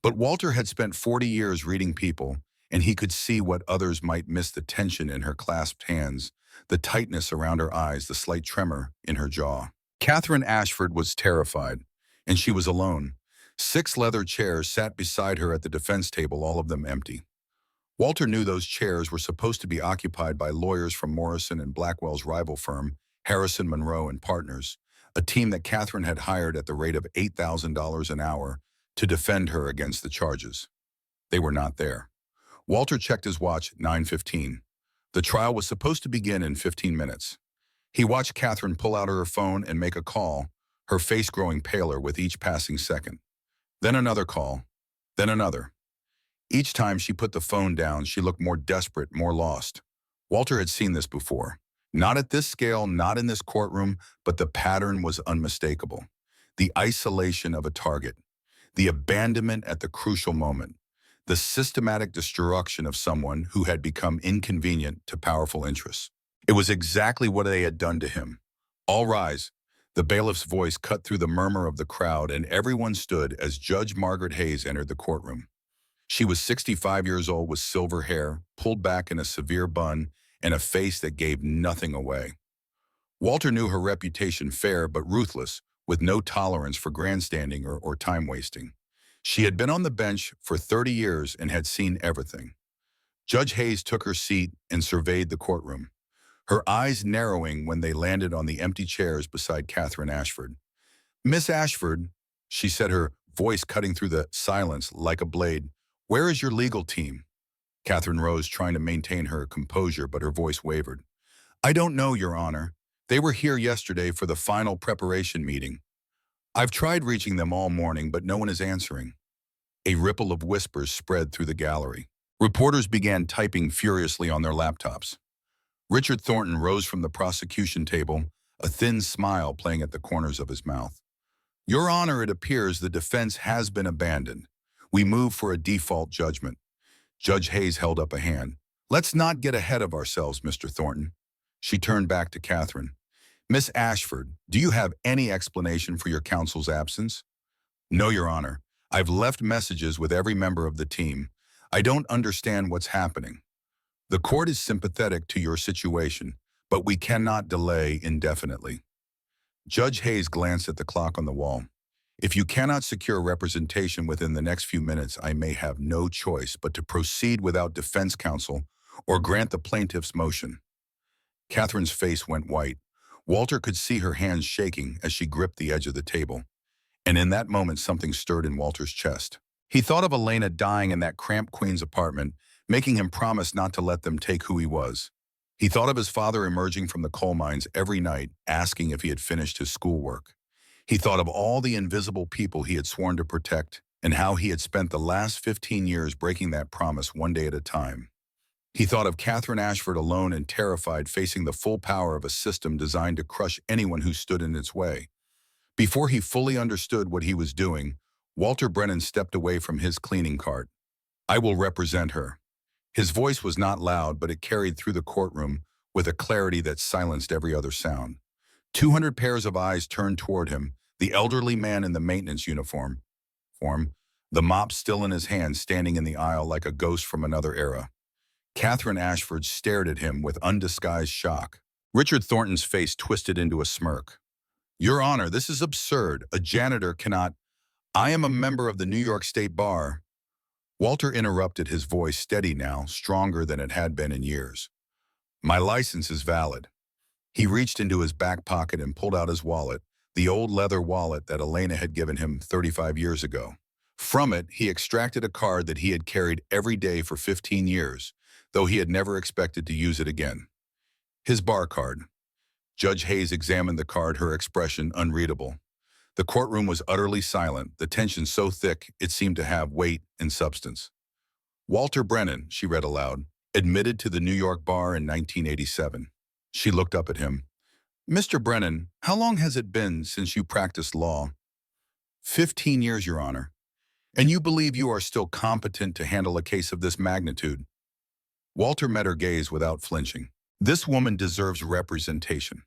Speaker 1: But Walter had spent 40 years reading people, and he could see what others might miss: the tension in her clasped hands, the tightness around her eyes, the slight tremor in her jaw. Catherine Ashford was terrified, and she was alone. 6 leather chairs sat beside her at the defense table, all of them empty. Walter knew those chairs were supposed to be occupied by lawyers from Morrison & Blackwell's rival firm, Harrison, Monroe & Partners, a team that Catherine had hired at the rate of $8,000 an hour to defend her against the charges. They were not there. Walter checked his watch at 9:15. The trial was supposed to begin in 15 minutes. He watched Catherine pull out her phone and make a call, her face growing paler with each passing second. Then another call, then another. Each time she put the phone down, she looked more desperate, more lost. Walter had seen this before. Not at this scale, not in this courtroom, but the pattern was unmistakable. The isolation of a target, the abandonment at the crucial moment, the systematic destruction of someone who had become inconvenient to powerful interests. It was exactly what they had done to him. All rise. The bailiff's voice cut through the murmur of the crowd, and everyone stood as Judge Margaret Hayes entered the courtroom. She was 65 years old with silver hair, pulled back in a severe bun, and a face that gave nothing away. Walter knew her reputation: fair but ruthless, with no tolerance for grandstanding or time wasting. She had been on the bench for 30 years and had seen everything. Judge Hayes took her seat and surveyed the courtroom, her eyes narrowing when they landed on the empty chairs beside Catherine Ashford. "Miss Ashford," she said, her voice cutting through the silence like a blade, "where is your legal team?" Catherine rose, trying to maintain her composure, but her voice wavered. "I don't know, Your Honor. They were here yesterday for the final preparation meeting. I've tried reaching them all morning, but no one is answering." A ripple of whispers spread through the gallery. Reporters began typing furiously on their laptops. Richard Thornton rose from the prosecution table, a thin smile playing at the corners of his mouth. "Your Honor, it appears the defense has been abandoned. We move for a default judgment." Judge Hayes held up a hand. "Let's not get ahead of ourselves, Mr. Thornton." She turned back to Catherine. "Miss Ashford, do you have any explanation for your counsel's absence?" "No, Your Honor. I've left messages with every member of the team. I don't understand what's happening. The court is sympathetic to your situation, but we cannot delay indefinitely." Judge Hayes glanced at the clock on the wall. "If you cannot secure representation within the next few minutes, I may have no choice but to proceed without defense counsel or grant the plaintiff's motion." Catherine's face went white. Walter could see her hands shaking as she gripped the edge of the table. And in that moment, something stirred in Walter's chest. He thought of Elena dying in that cramped Queen's apartment, making him promise not to let them take who he was. He thought of his father emerging from the coal mines every night, asking if he had finished his schoolwork. He thought of all the invisible people he had sworn to protect, and how he had spent the last 15 years breaking that promise one day at a time. He thought of Catherine Ashford alone and terrified, facing the full power of a system designed to crush anyone who stood in its way. Before he fully understood what he was doing, Walter Brennan stepped away from his cleaning cart. "I will represent her." His voice was not loud, but it carried through the courtroom with a clarity that silenced every other sound. 200 pairs of eyes turned toward him, the elderly man in the maintenance uniform, the mop still in his hand, standing in the aisle like a ghost from another era. Catherine Ashford stared at him with undisguised shock. Richard Thornton's face twisted into a smirk. "Your Honor, this is absurd. A janitor cannot—" "I am a member of the New York State Bar." Walter interrupted, his voice steady now, stronger than it had been in years. "My license is valid." He reached into his back pocket and pulled out his wallet, the old leather wallet that Elena had given him 35 years ago. From it, he extracted a card that he had carried every day for 15 years, though he had never expected to use it again. His bar card. Judge Hayes examined the card, her expression unreadable. The courtroom was utterly silent, the tension so thick it seemed to have weight and substance. "Walter Brennan," she read aloud, "admitted to the New York Bar in 1987. She looked up at him. "Mr. Brennan, how long has it been since you practiced law?" 15 years, Your Honor. "And you believe you are still competent to handle a case of this magnitude?" Walter met her gaze without flinching. "This woman deserves representation.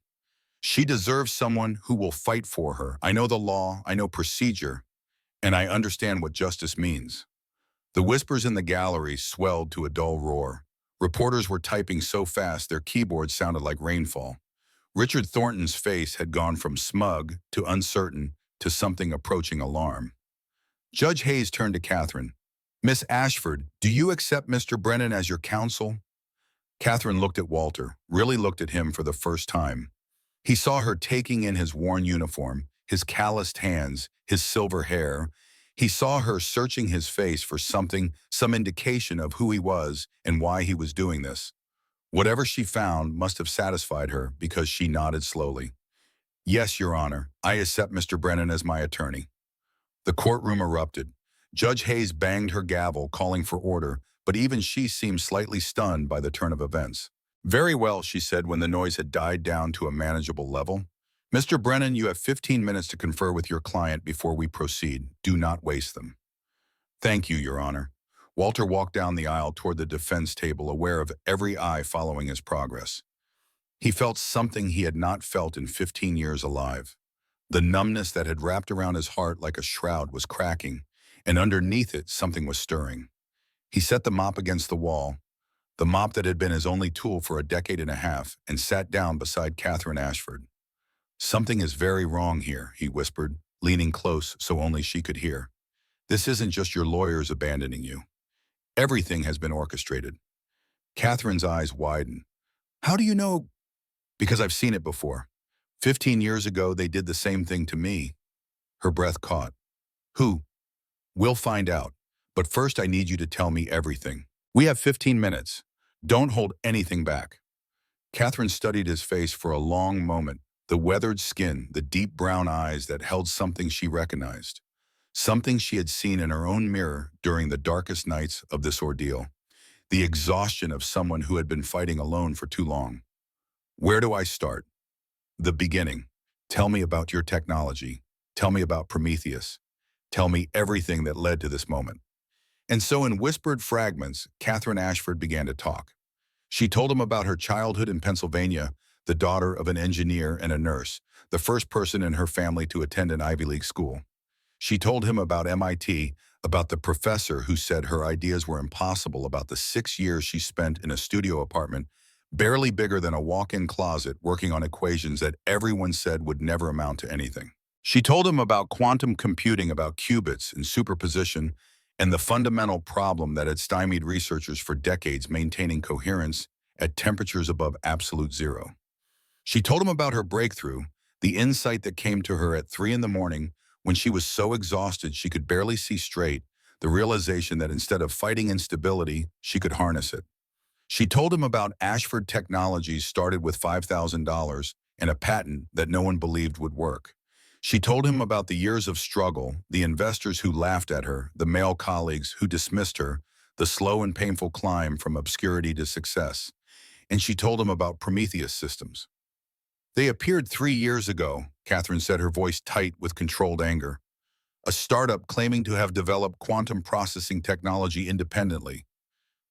Speaker 1: She deserves someone who will fight for her. I know the law, I know procedure, and I understand what justice means." The whispers in the gallery swelled to a dull roar. Reporters were typing so fast their keyboards sounded like rainfall. Richard Thornton's face had gone from smug to uncertain to something approaching alarm. Judge Hayes turned to Catherine. "Miss Ashford, do you accept Mr. Brennan as your counsel?" Catherine looked at Walter, really looked at him for the first time. He saw her taking in his worn uniform, his calloused hands, his silver hair. He saw her searching his face for something, some indication of who he was and why he was doing this. Whatever she found must have satisfied her, because she nodded slowly. "Yes, Your Honor, I accept Mr. Brennan as my attorney." The courtroom erupted. Judge Hayes banged her gavel, calling for order, but even she seemed slightly stunned by the turn of events. "Very well," she said when the noise had died down to a manageable level. "Mr. Brennan, you have 15 minutes to confer with your client before we proceed. Do not waste them." "Thank you, Your Honor." Walter walked down the aisle toward the defense table, aware of every eye following his progress. He felt something he had not felt in 15 years alive. The numbness that had wrapped around his heart like a shroud was cracking, and underneath it something was stirring. He set the mop against the wall, the mop that had been his only tool for a decade and a half, and sat down beside Catherine Ashford. "Something is very wrong here," he whispered, leaning close so only she could hear. "This isn't just your lawyers abandoning you. Everything has been orchestrated." Catherine's eyes widened. "How do you know?" "Because I've seen it before. 15 years ago, they did the same thing to me." Her breath caught. "Who?" "We'll find out. But first I need you to tell me everything. We have 15 minutes. Don't hold anything back." Catherine studied his face for a long moment, the weathered skin, the deep brown eyes that held something she recognized. Something she had seen in her own mirror during the darkest nights of this ordeal. The exhaustion of someone who had been fighting alone for too long. "Where do I start?" "The beginning. Tell me about your technology. Tell me about Prometheus. Tell me everything that led to this moment." And so in whispered fragments, Catherine Ashford began to talk. She told him about her childhood in Pennsylvania, the daughter of an engineer and a nurse, the first person in her family to attend an Ivy League school. She told him about MIT, about the professor who said her ideas were impossible, about the 6 years she spent in a studio apartment, barely bigger than a walk-in closet, working on equations that everyone said would never amount to anything. She told him about quantum computing, about qubits and superposition, and the fundamental problem that had stymied researchers for decades, maintaining coherence at temperatures above absolute zero. She told him about her breakthrough, the insight that came to her at 3 in the morning when she was so exhausted she could barely see straight, the realization that instead of fighting instability, she could harness it. She told him about Ashford Technologies started with $5,000 and a patent that no one believed would work. She told him about the years of struggle, the investors who laughed at her, the male colleagues who dismissed her, the slow and painful climb from obscurity to success. And she told him about Prometheus systems. They appeared 3 years ago, Catherine said, her voice tight with controlled anger. A startup claiming to have developed quantum processing technology independently.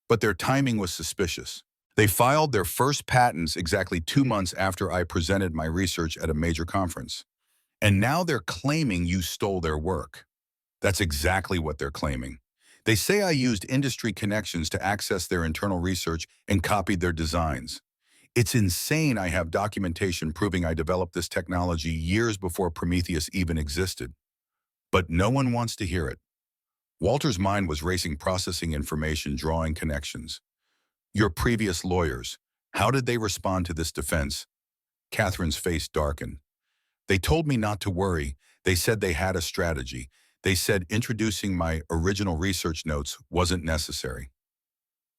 Speaker 1: But their timing was suspicious. They filed their first patents exactly 2 months after I presented my research at a major conference. And now they're claiming you stole their work. That's exactly what they're claiming. They say I used industry connections to access their internal research and copied their designs. It's insane. I have documentation proving I developed this technology years before Prometheus even existed. But no one wants to hear it. Walter's mind was racing, processing information, drawing connections. Your previous lawyers, how did they respond to this defense? Catherine's face darkened. They told me not to worry. They said they had a strategy. They said introducing my original research notes wasn't necessary.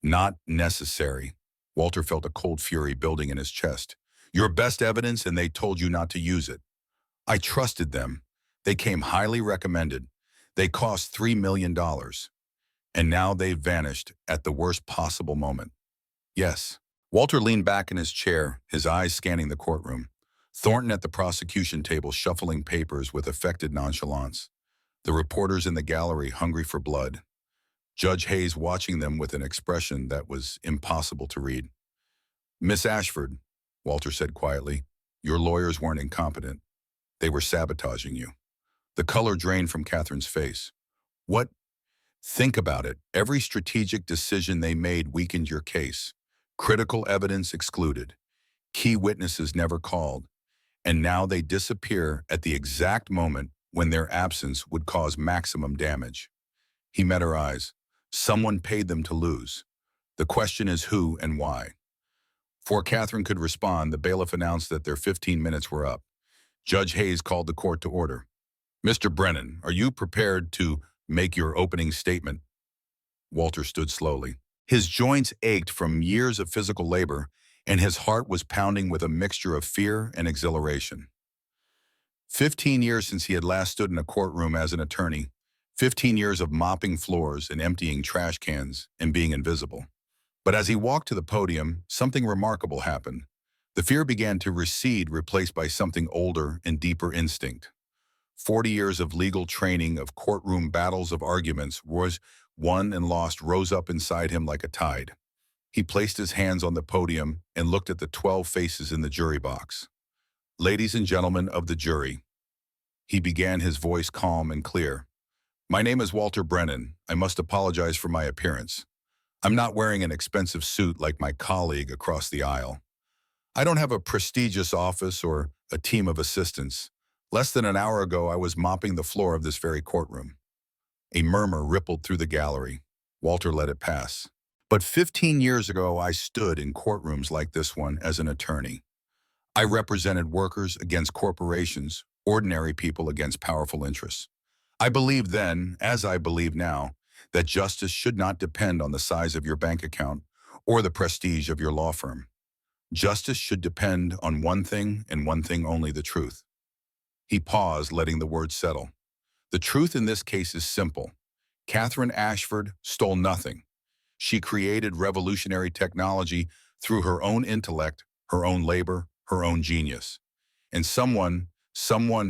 Speaker 1: Not necessary. Walter felt a cold fury building in his chest. Your best evidence, and they told you not to use it. I trusted them. They came highly recommended. They cost $3 million. And now they've vanished at the worst possible moment. Yes. Walter leaned back in his chair, his eyes scanning the courtroom. Thornton at the prosecution table shuffling papers with affected nonchalance. The reporters in the gallery hungry for blood. Judge Hayes watching them with an expression that was impossible to read. Miss Ashford, Walter said quietly, your lawyers weren't incompetent. They were sabotaging you. The color drained from Catherine's face. What? Think about it. Every strategic decision they made weakened your case. Critical evidence excluded. Key witnesses never called. And now they disappear at the exact moment when their absence would cause maximum damage. He met her eyes. Someone paid them to lose. The question is who and why. Before Catherine could respond, the bailiff announced that their 15 minutes were up. Judge Hayes called the court to order. Mr. Brennan, are you prepared to make your opening statement? Walter stood slowly. His joints ached from years of physical labor, and his heart was pounding with a mixture of fear and exhilaration. 15 years since he had last stood in a courtroom as an attorney. 15 years of mopping floors and emptying trash cans and being invisible. But as he walked to the podium, something remarkable happened. The fear began to recede, replaced by something older and deeper instinct. 40 years of legal training, of courtroom battles, of arguments, was won and lost, rose up inside him like a tide. He placed his hands on the podium and looked at the 12 faces in the jury box. Ladies and gentlemen of the jury, he began, his voice calm and clear. My name is Walter Brennan. I must apologize for my appearance. I'm not wearing an expensive suit like my colleague across the aisle. I don't have a prestigious office or a team of assistants. Less than an hour ago, I was mopping the floor of this very courtroom. A murmur rippled through the gallery. Walter let it pass. But 15 years ago, I stood in courtrooms like this one as an attorney. I represented workers against corporations, ordinary people against powerful interests. I believed then, as I believe now, that justice should not depend on the size of your bank account or the prestige of your law firm. Justice should depend on one thing and one thing only, the truth. He paused, letting the words settle. The truth in this case is simple. Catherine Ashford stole nothing. She created revolutionary technology through her own intellect, her own labor, her own genius. And someone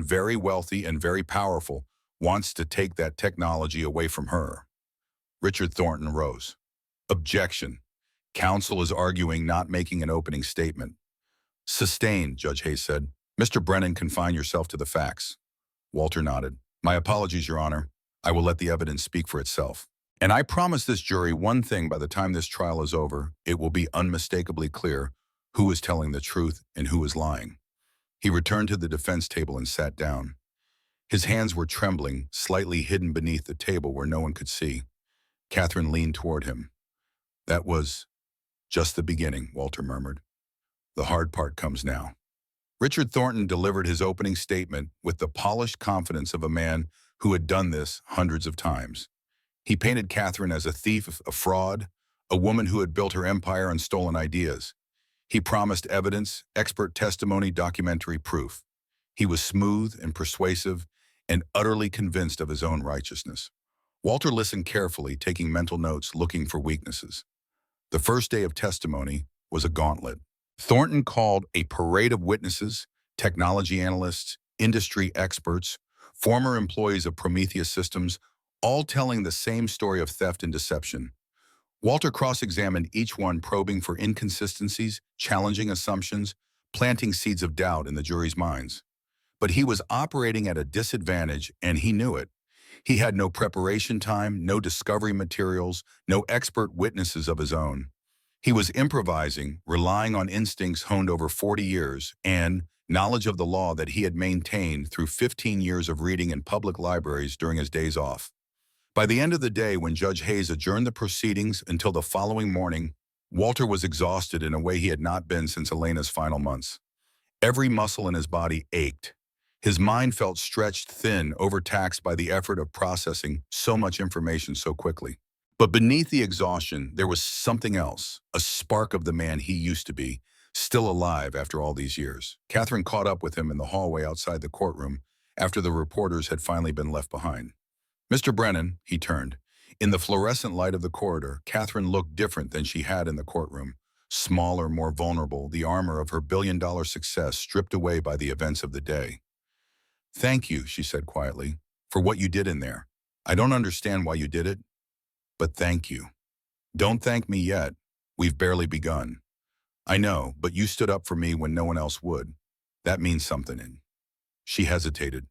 Speaker 1: very wealthy and very powerful wants to take that technology away from her. Richard Thornton rose. Objection. Counsel is arguing not making an opening statement. Sustained, Judge Hayes said. Mr. Brennan, confine yourself to the facts. Walter nodded. My apologies, Your Honor. I will let the evidence speak for itself. And I promise this jury one thing: by the time this trial is over, it will be unmistakably clear who is telling the truth and who is lying. He returned to the defense table and sat down. His hands were trembling, slightly hidden beneath the table where no one could see. Catherine leaned toward him. That was just the beginning, Walter murmured. The hard part comes now. Richard Thornton delivered his opening statement with the polished confidence of a man who had done this hundreds of times. He painted Catherine as a thief, a fraud, a woman who had built her empire on stolen ideas. He promised evidence, expert testimony, documentary proof. He was smooth and persuasive and utterly convinced of his own righteousness. Walter listened carefully, taking mental notes, looking for weaknesses. The first day of testimony was a gauntlet. Thornton called a parade of witnesses, technology analysts, industry experts, former employees of Prometheus Systems, all telling the same story of theft and deception. Walter cross-examined each one, probing for inconsistencies, challenging assumptions, planting seeds of doubt in the jury's minds. But he was operating at a disadvantage, and he knew it. He had no preparation time, no discovery materials, no expert witnesses of his own. He was improvising, relying on instincts honed over 40 years and knowledge of the law that he had maintained through 15 years of reading in public libraries during his days off. By the end of the day, when Judge Hayes adjourned the proceedings until the following morning, Walter was exhausted in a way he had not been since Elena's final months. Every muscle in his body ached. His mind felt stretched thin, overtaxed by the effort of processing so much information so quickly. But beneath the exhaustion, there was something else, a spark of the man he used to be, still alive after all these years. Catherine caught up with him in the hallway outside the courtroom after the reporters had finally been left behind. "Mr. Brennan," he turned. In the fluorescent light of the corridor, Catherine looked different than she had in the courtroom. Smaller, more vulnerable, the armor of her billion-dollar success stripped away by the events of the day. "Thank you," she said quietly, "for what you did in there. I don't understand why you did it, but thank you. Don't thank me yet. We've barely begun. I know, but you stood up for me when no one else would. That means something." And she hesitated.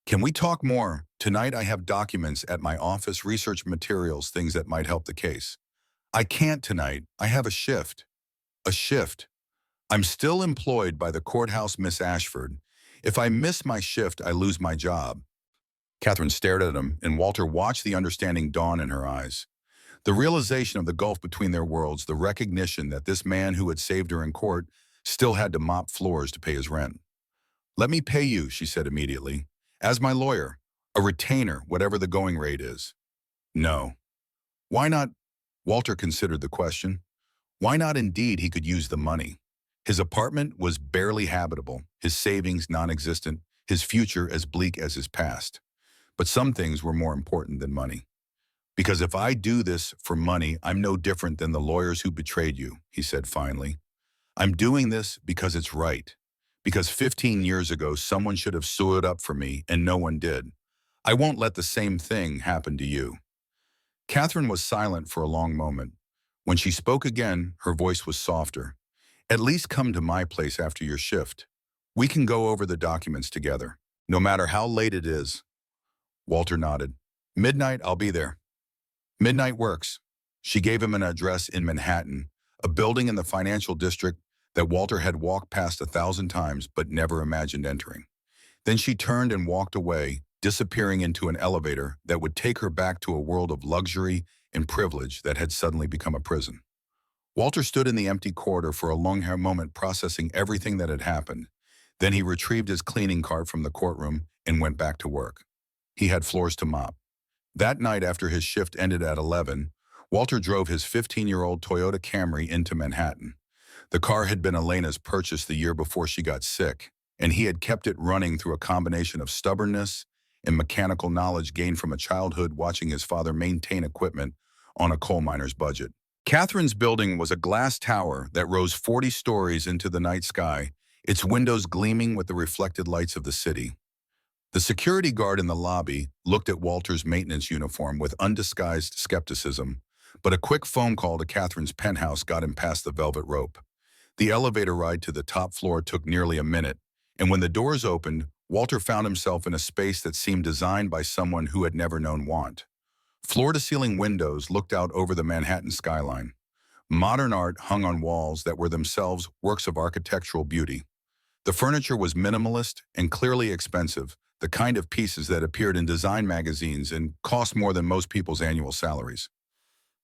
Speaker 1: "Can we talk more? Tonight I have documents at my office, research materials, things that might help the case." "I can't tonight. I have a shift." "A shift? I'm still employed by the courthouse, Miss Ashford. If I miss my shift, I lose my job." Catherine stared at him, and Walter watched the understanding dawn in her eyes. The realization of the gulf between their worlds, the recognition that this man who had saved her in court still had to mop floors to pay his rent. "Let me pay you," she said immediately. "As my lawyer, a retainer, whatever the going rate is." "No." "Why not?" Walter considered the question. Why not indeed? He could use the money. His apartment was barely habitable, his savings non-existent, his future as bleak as his past. But some things were more important than money. "Because if I do this for money, I'm no different than the lawyers who betrayed you," he said finally. "I'm doing this because it's right. Because 15 years ago, someone should have stood up for me, and no one did. I won't let the same thing happen to you." Catherine was silent for a long moment. When she spoke again, her voice was softer. "At least come to my place after your shift. We can go over the documents together, no matter how late it is." Walter nodded. "Midnight, I'll be there." "Midnight works." She gave him an address in Manhattan, a building in the financial district that Walter had walked past 1,000 times but never imagined entering. Then she turned and walked away, disappearing into an elevator that would take her back to a world of luxury and privilege that had suddenly become a prison. Walter stood in the empty corridor for a long moment, processing everything that had happened. Then he retrieved his cleaning cart from the courtroom and went back to work. He had floors to mop. That night, after his shift ended at 11, Walter drove his 15-year-old Toyota Camry into Manhattan. The car had been Elena's purchase the year before she got sick, and he had kept it running through a combination of stubbornness and mechanical knowledge gained from a childhood watching his father maintain equipment on a coal miner's budget. Catherine's building was a glass tower that rose 40 stories into the night sky, its windows gleaming with the reflected lights of the city. The security guard in the lobby looked at Walter's maintenance uniform with undisguised skepticism, but a quick phone call to Catherine's penthouse got him past the velvet rope. The elevator ride to the top floor took nearly a minute, and when the doors opened, Walter found himself in a space that seemed designed by someone who had never known want. Floor-to-ceiling windows looked out over the Manhattan skyline. Modern art hung on walls that were themselves works of architectural beauty. The furniture was minimalist and clearly expensive, the kind of pieces that appeared in design magazines and cost more than most people's annual salaries.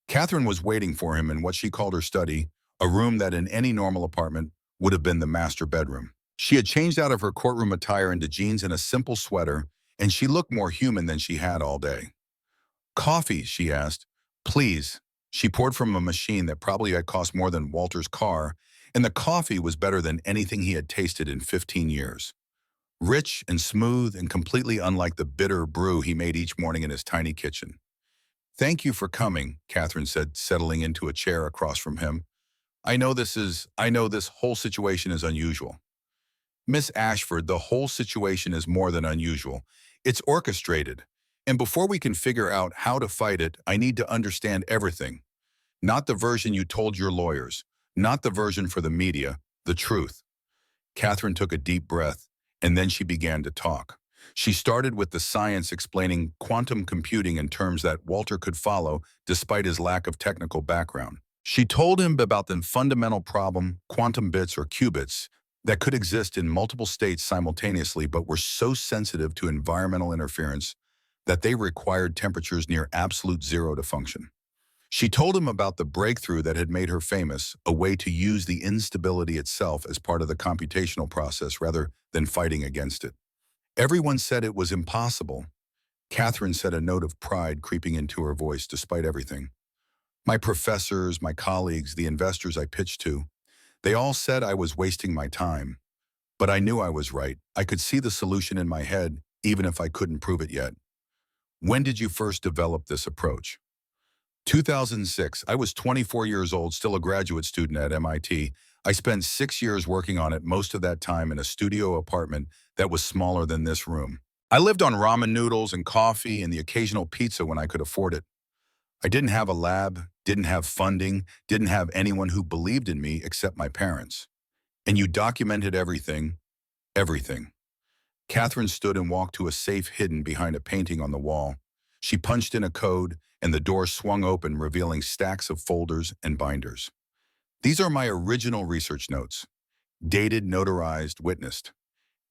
Speaker 1: Catherine was waiting for him in what she called her study, a room that in any normal apartment would have been the master bedroom. She had changed out of her courtroom attire into jeans and a simple sweater, and she looked more human than she had all day. "Coffee?" she asked. "Please." She poured from a machine that probably had cost more than Walter's car, and the coffee was better than anything he had tasted in 15 years. Rich and smooth and completely unlike the bitter brew he made each morning in his tiny kitchen. "Thank you for coming," Catherine said, settling into a chair across from him. I know this whole situation is unusual." "Miss Ashford, the whole situation is more than unusual. It's orchestrated. And before we can figure out how to fight it, I need to understand everything. Not the version you told your lawyers, not the version for the media, the truth." Catherine took a deep breath, and then she began to talk. She started with the science, explaining quantum computing in terms that Walter could follow despite his lack of technical background. She told him about the fundamental problem, quantum bits or qubits, that could exist in multiple states simultaneously but were so sensitive to environmental interference that they required temperatures near absolute zero to function. She told him about the breakthrough that had made her famous, a way to use the instability itself as part of the computational process rather than fighting against it. Everyone said it was impossible. Catherine said, a note of pride creeping into her voice despite everything. "My professors, my colleagues, the investors I pitched to, they all said I was wasting my time. But I knew I was right. I could see the solution in my head, even if I couldn't prove it yet." "When did you first develop this approach?" 2006. I was 24 years old, still a graduate student at MIT. I spent 6 years working on it, most of that time in a studio apartment that was smaller than this room. I lived on ramen noodles and coffee and the occasional pizza when I could afford it. I didn't have a lab, didn't have funding, didn't have anyone who believed in me except my parents. And you documented everything, everything. Catherine stood and walked to a safe hidden behind a painting on the wall. She punched in a code, and the door swung open, revealing stacks of folders and binders. "These are my original research notes. Dated, notarized, witnessed.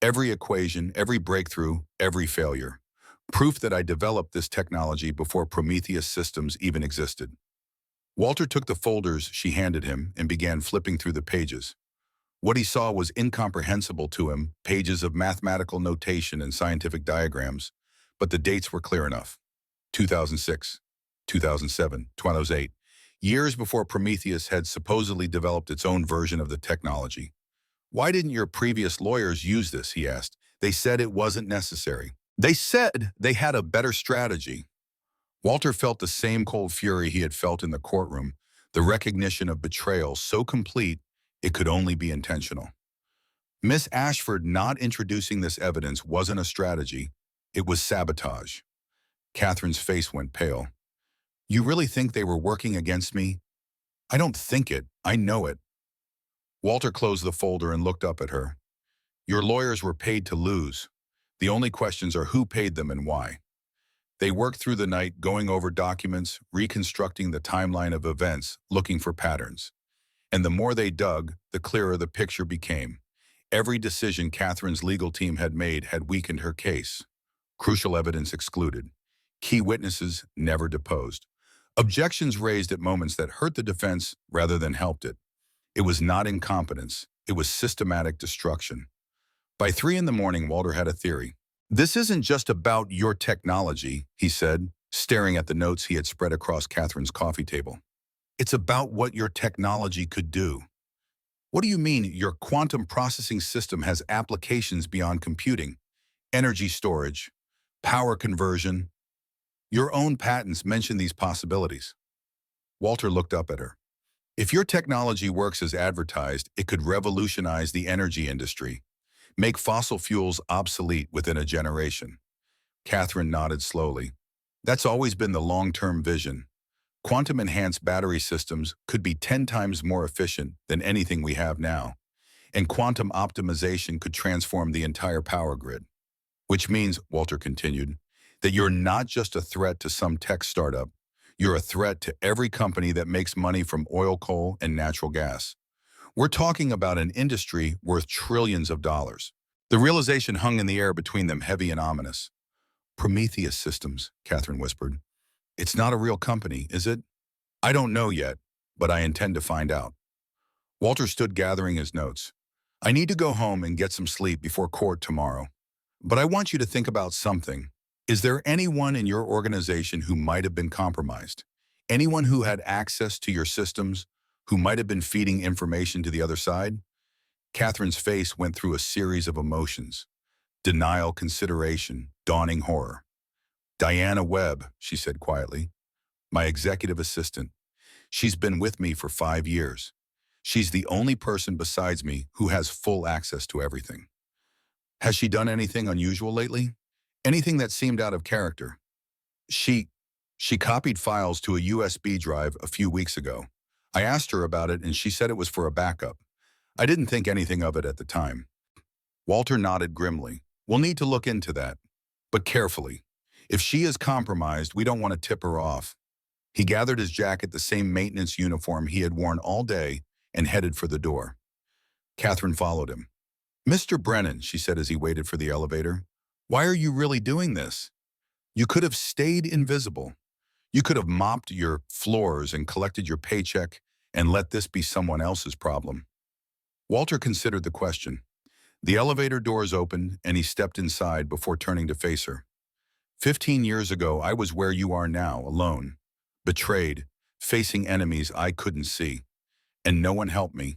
Speaker 1: Every equation, every breakthrough, every failure. Proof that I developed this technology before Prometheus systems even existed." Walter took the folders she handed him and began flipping through the pages. What he saw was incomprehensible to him, pages of mathematical notation and scientific diagrams, but the dates were clear enough. 2006, 2007, 2008, years before Prometheus had supposedly developed its own version of the technology. "Why didn't your previous lawyers use this?" he asked. "They said it wasn't necessary. They said they had a better strategy." Walter felt the same cold fury he had felt in the courtroom, the recognition of betrayal so complete it could only be intentional. Miss Ashford not introducing this evidence wasn't a strategy, it was sabotage. Catherine's face went pale. "You really think they were working against me?" "I don't think it, I know it." Walter closed the folder and looked up at her. "Your lawyers were paid to lose. The only questions are who paid them and why. They worked through the night going over documents, reconstructing the timeline of events, looking for patterns. And the more they dug, the clearer the picture became. Every decision Catherine's legal team had made had weakened her case. Crucial evidence excluded. Key witnesses never deposed. Objections raised at moments that hurt the defense rather than helped it. It was not incompetence. It was systematic destruction. By 3 in the morning, Walter had a theory. "This isn't just about your technology," he said, staring at the notes he had spread across Catherine's coffee table. "It's about what your technology could do." "What do you mean your quantum processing system has applications beyond computing? Energy storage, power conversion. Your own patents mention these possibilities." Walter looked up at her. "If your technology works as advertised, it could revolutionize the energy industry, make fossil fuels obsolete within a generation." Catherine nodded slowly. "That's always been the long-term vision. Quantum-enhanced battery systems could be 10 times more efficient than anything we have now, and quantum optimization could transform the entire power grid. Which means," Walter continued, "that you're not just a threat to some tech startup. You're a threat to every company that makes money from oil, coal, and natural gas. We're talking about an industry worth trillions of dollars." The realization hung in the air between them, heavy and ominous. "Prometheus Systems," Catherine whispered. "It's not a real company, is it?" "I don't know yet, but I intend to find out." Walter stood gathering his notes. I need to go home and get some sleep before court tomorrow. But I want you to think about something. Is there anyone in your organization who might have been compromised? Anyone who had access to your systems, who might have been feeding information to the other side? Catherine's face went through a series of emotions. Denial, consideration, dawning horror. Diana Webb, she said quietly, my executive assistant. She's been with me for 5 years. She's the only person besides me who has full access to everything. Has she done anything unusual lately? Anything that seemed out of character? She copied files to a USB drive a few weeks ago. I asked her about it and she said it was for a backup. I didn't think anything of it at the time. Walter nodded grimly. We'll need to look into that, but carefully. If she is compromised, we don't want to tip her off. He gathered his jacket, the same maintenance uniform he had worn all day, and headed for the door. Catherine followed him. Mr. Brennan, she said as he waited for the elevator, why are you really doing this? You could have stayed invisible. You could have mopped your floors and collected your paycheck and let this be someone else's problem. Walter considered the question. The elevator doors opened and he stepped inside before turning to face her. 15 years ago, I was where you are now, alone, betrayed, facing enemies I couldn't see. And no one helped me.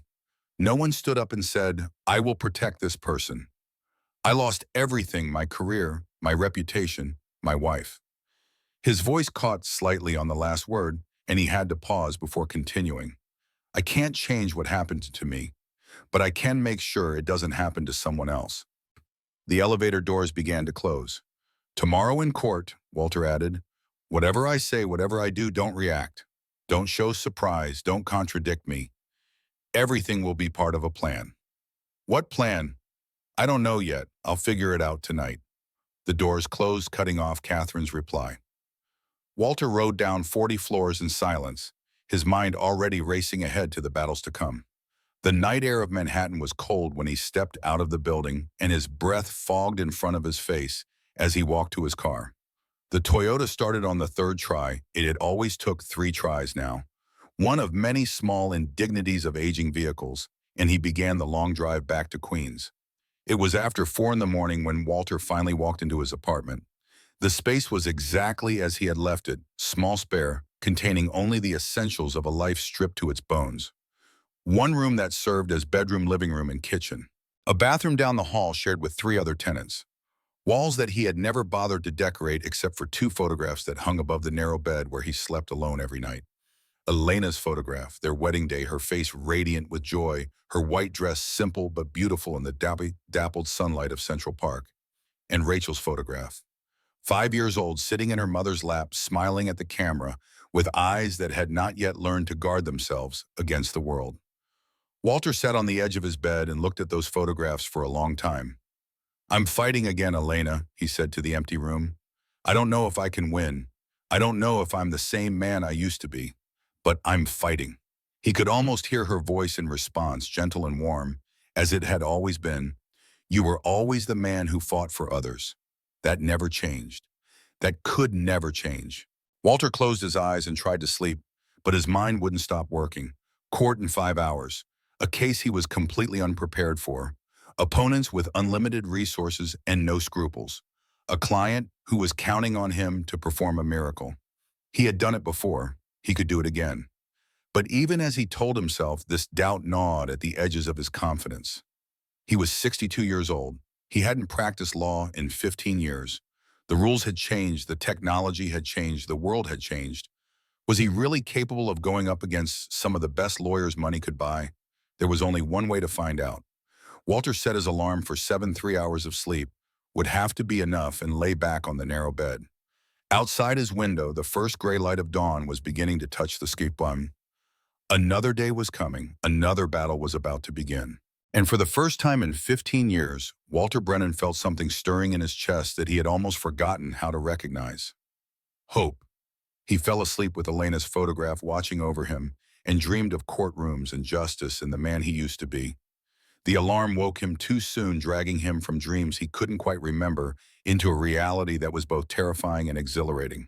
Speaker 1: No one stood up and said, I will protect this person. I lost everything, my career, my reputation, my wife. His voice caught slightly on the last word, and he had to pause before continuing. I can't change what happened to me, but I can make sure it doesn't happen to someone else. The elevator doors began to close. Tomorrow in court, Walter added, whatever I say, whatever I do, don't react. Don't show surprise, don't contradict me. Everything will be part of a plan. What plan? I don't know yet. I'll figure it out tonight. The doors closed, cutting off Catherine's reply. Walter rode down 40 floors in silence, his mind already racing ahead to the battles to come. The night air of Manhattan was cold when he stepped out of the building, and his breath fogged in front of his face as he walked to his car. The Toyota started on the third try. It had always took 3 tries now. One of many small indignities of aging vehicles, and he began the long drive back to Queens. It was after 4 in the morning when Walter finally walked into his apartment. The space was exactly as he had left it, small, spare, containing only the essentials of a life stripped to its bones. One room that served as bedroom, living room, and kitchen. A bathroom down the hall shared with 3 other tenants. Walls that he had never bothered to decorate except for 2 photographs that hung above the narrow bed where he slept alone every night. Elena's photograph, their wedding day, her face radiant with joy, her white dress simple but beautiful in the dappled sunlight of Central Park. And Rachel's photograph. 5 years old, sitting in her mother's lap, smiling at the camera, with eyes that had not yet learned to guard themselves against the world. Walter sat on the edge of his bed and looked at those photographs for a long time. I'm fighting again, Elena, he said to the empty room. I don't know if I can win. I don't know if I'm the same man I used to be. But I'm fighting. He could almost hear her voice in response, gentle and warm, as it had always been. You were always the man who fought for others. That never changed. That could never change. Walter closed his eyes and tried to sleep, but his mind wouldn't stop working. Court in 5 hours. A case he was completely unprepared for. Opponents with unlimited resources and no scruples. A client who was counting on him to perform a miracle. He had done it before. He could do it again. But even as he told himself, this doubt gnawed at the edges of his confidence. He was 62 years old. He hadn't practiced law in 15 years. The rules had changed, the technology had changed, the world had changed. Was he really capable of going up against some of the best lawyers money could buy? There was only one way to find out. Walter set his alarm for 7 3-hours of sleep, would have to be enough, and lay back on the narrow bed. Outside his window, the first gray light of dawn was beginning to touch the skyline. Another day was coming, another battle was about to begin. And for the first time in 15 years, Walter Brennan felt something stirring in his chest that he had almost forgotten how to recognize. Hope. He fell asleep with Elena's photograph watching over him and dreamed of courtrooms and justice and the man he used to be. The alarm woke him too soon, dragging him from dreams he couldn't quite remember into a reality that was both terrifying and exhilarating.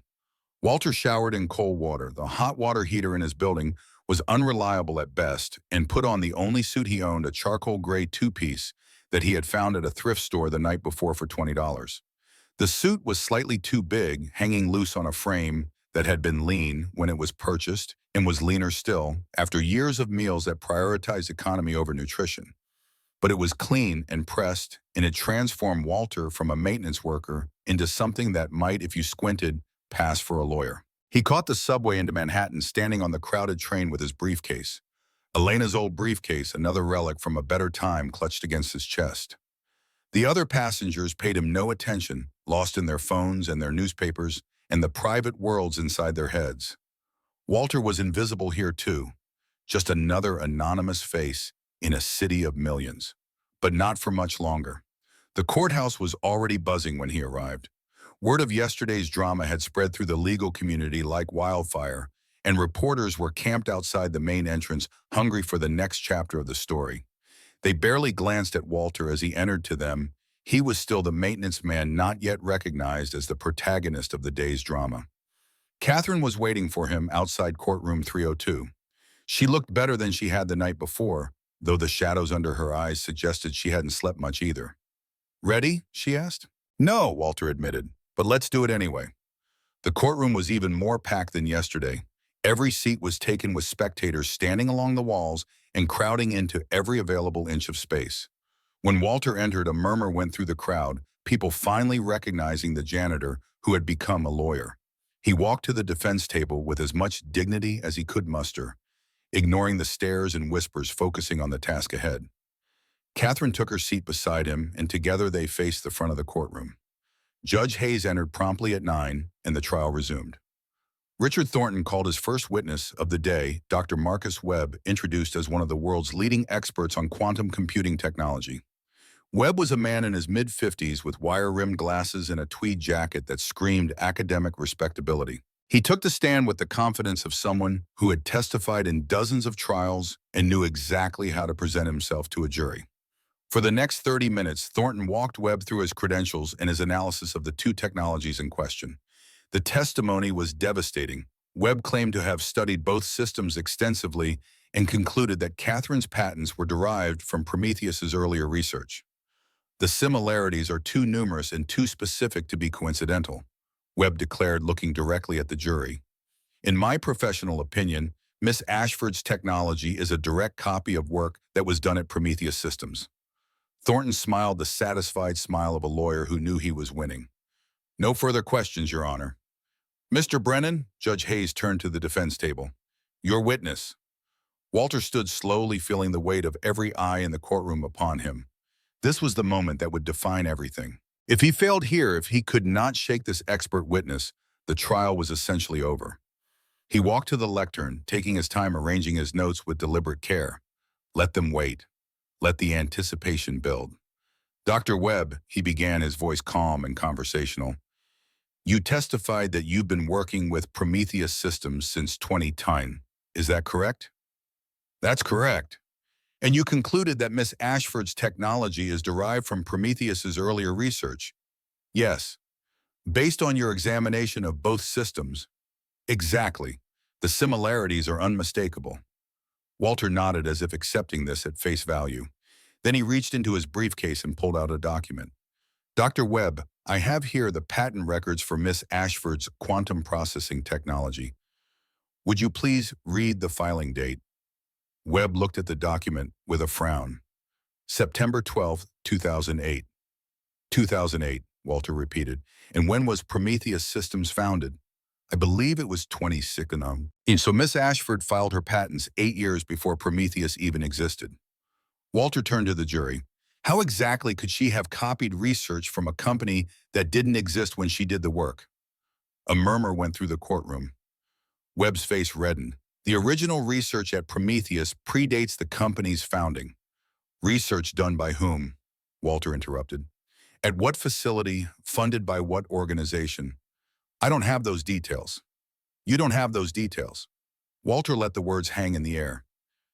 Speaker 1: Walter showered in cold water. The hot water heater in his building was unreliable at best, and put on the only suit he owned, a charcoal gray two-piece that he had found at a thrift store the night before for $20. The suit was slightly too big, hanging loose on a frame that had been lean when it was purchased and was leaner still after years of meals that prioritized economy over nutrition. But it was clean and pressed, and it transformed Walter from a maintenance worker into something that might, if you squinted, pass for a lawyer. He caught the subway into Manhattan, standing on the crowded train with his briefcase. Elena's old briefcase, another relic from a better time, clutched against his chest. The other passengers paid him no attention, lost in their phones and their newspapers and the private worlds inside their heads. Walter was invisible here too, just another anonymous face in a city of millions. But not for much longer. The courthouse was already buzzing when he arrived. Word of yesterday's drama had spread through the legal community like wildfire, and reporters were camped outside the main entrance, hungry for the next chapter of the story. They barely glanced at Walter as he entered. To them, he was still the maintenance man, not yet recognized as the protagonist of the day's drama. Catherine was waiting for him outside courtroom 302. She looked better than she had the night before, though the shadows under her eyes suggested she hadn't slept much either. "Ready?" she asked. "No," Walter admitted, "but let's do it anyway." The courtroom was even more packed than yesterday. Every seat was taken with spectators standing along the walls and crowding into every available inch of space. When Walter entered, a murmur went through the crowd, people finally recognizing the janitor who had become a lawyer. He walked to the defense table with as much dignity as he could muster, ignoring the stares and whispers, focusing on the task ahead. Catherine took her seat beside him, and together they faced the front of the courtroom. Judge Hayes entered promptly at 9, and the trial resumed. Richard Thornton called his first witness of the day, Dr. Marcus Webb, introduced as one of the world's leading experts on quantum computing technology. Webb was a man in his mid-50s with wire-rimmed glasses and a tweed jacket that screamed academic respectability. He took the stand with the confidence of someone who had testified in dozens of trials and knew exactly how to present himself to a jury. For the next 30 minutes, Thornton walked Webb through his credentials and his analysis of the two technologies in question. The testimony was devastating. Webb claimed to have studied both systems extensively and concluded that Catherine's patents were derived from Prometheus's earlier research. "The similarities are too numerous and too specific to be coincidental," Webb declared, looking directly at the jury. "In my professional opinion, Miss Ashford's technology is a direct copy of work that was done at Prometheus Systems." Thornton smiled, the satisfied smile of a lawyer who knew he was winning. "No further questions, Your Honor." "Mr. Brennan," Judge Hayes turned to the defense table. "Your witness." Walter stood slowly, feeling the weight of every eye in the courtroom upon him. This was the moment that would define everything. If he failed here, if he could not shake this expert witness, the trial was essentially over. He walked to the lectern, taking his time arranging his notes with deliberate care. Let them wait. Let the anticipation build. "Dr. Webb," he began, his voice calm and conversational, "you testified that you've been working with Prometheus Systems since 2010. Is that correct?" "That's correct." "And you concluded that Miss Ashford's technology is derived from Prometheus's earlier research?" "Yes." "Based on your examination of both systems?" "Exactly. The similarities are unmistakable." Walter nodded as if accepting this at face value. Then he reached into his briefcase and pulled out a document. "Dr. Webb, I have here the patent records for Miss Ashford's quantum processing technology. Would you please read the filing date?" Webb looked at the document with a frown. "September 12, 2008. 2008, Walter repeated. "And when was Prometheus Systems founded?" "I believe it was 26. So Miss Ashford filed her patents 8 years before Prometheus even existed." Walter turned to the jury. How exactly could she have copied research from a company that didn't exist when she did the work? A murmur went through the courtroom. Webb's face reddened. "The original research at Prometheus predates the company's founding." "Research done by whom?" Walter interrupted. "At what facility, funded by what organization?" "I don't have those details." "You don't have those details." Walter let the words hang in the air.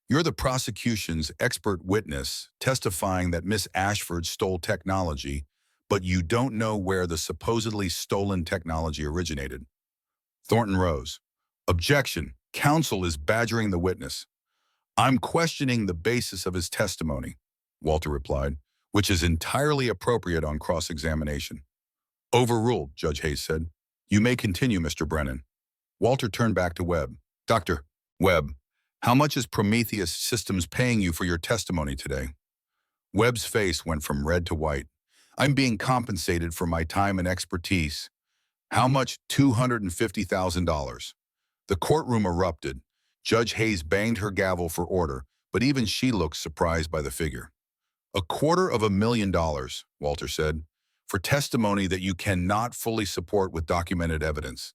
Speaker 1: "You're the prosecution's expert witness, testifying that Miss Ashford stole technology, but you don't know where the supposedly stolen technology originated." Thornton rose. "Objection. Counsel is badgering the witness. I'm questioning the basis of his testimony, Walter replied, which is entirely appropriate on cross-examination. Overruled, Judge Hayes said. You may continue, Mr. Brennan. Walter turned back to Webb. Dr. Webb, how much is Prometheus Systems paying you for your testimony today? Webb's face went from red to white. I'm being compensated for my time and expertise. How much? $250,000. The courtroom erupted. Judge Hayes banged her gavel for order, but even she looked surprised by the figure. $250,000, Walter said, for testimony that you cannot fully support with documented evidence.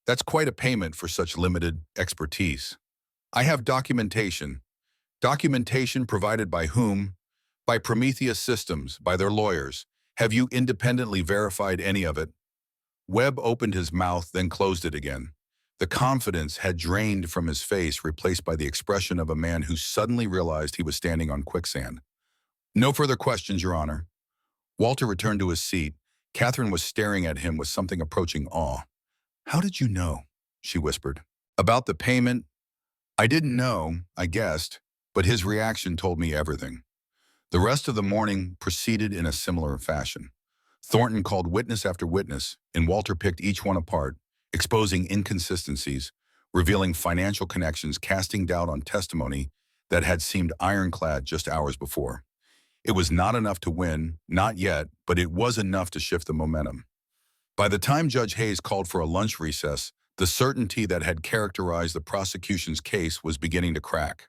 Speaker 1: That's quite a payment for such limited expertise. I have documentation. Documentation provided by whom? By Prometheus Systems, by their lawyers. Have you independently verified any of it? Webb opened his mouth, then closed it again. The confidence had drained from his face, replaced by the expression of a man who suddenly realized he was standing on quicksand. No further questions, Your Honor. Walter returned to his seat. Catherine was staring at him with something approaching awe. How did you know? She whispered. About the payment? I didn't know, I guessed, but his reaction told me everything. The rest of the morning proceeded in a similar fashion. Thornton called witness after witness, and Walter picked each one apart, exposing inconsistencies, revealing financial connections, casting doubt on testimony that had seemed ironclad just hours before. It was not enough to win, not yet, but it was enough to shift the momentum. By the time Judge Hayes called for a lunch recess, the certainty that had characterized the prosecution's case was beginning to crack.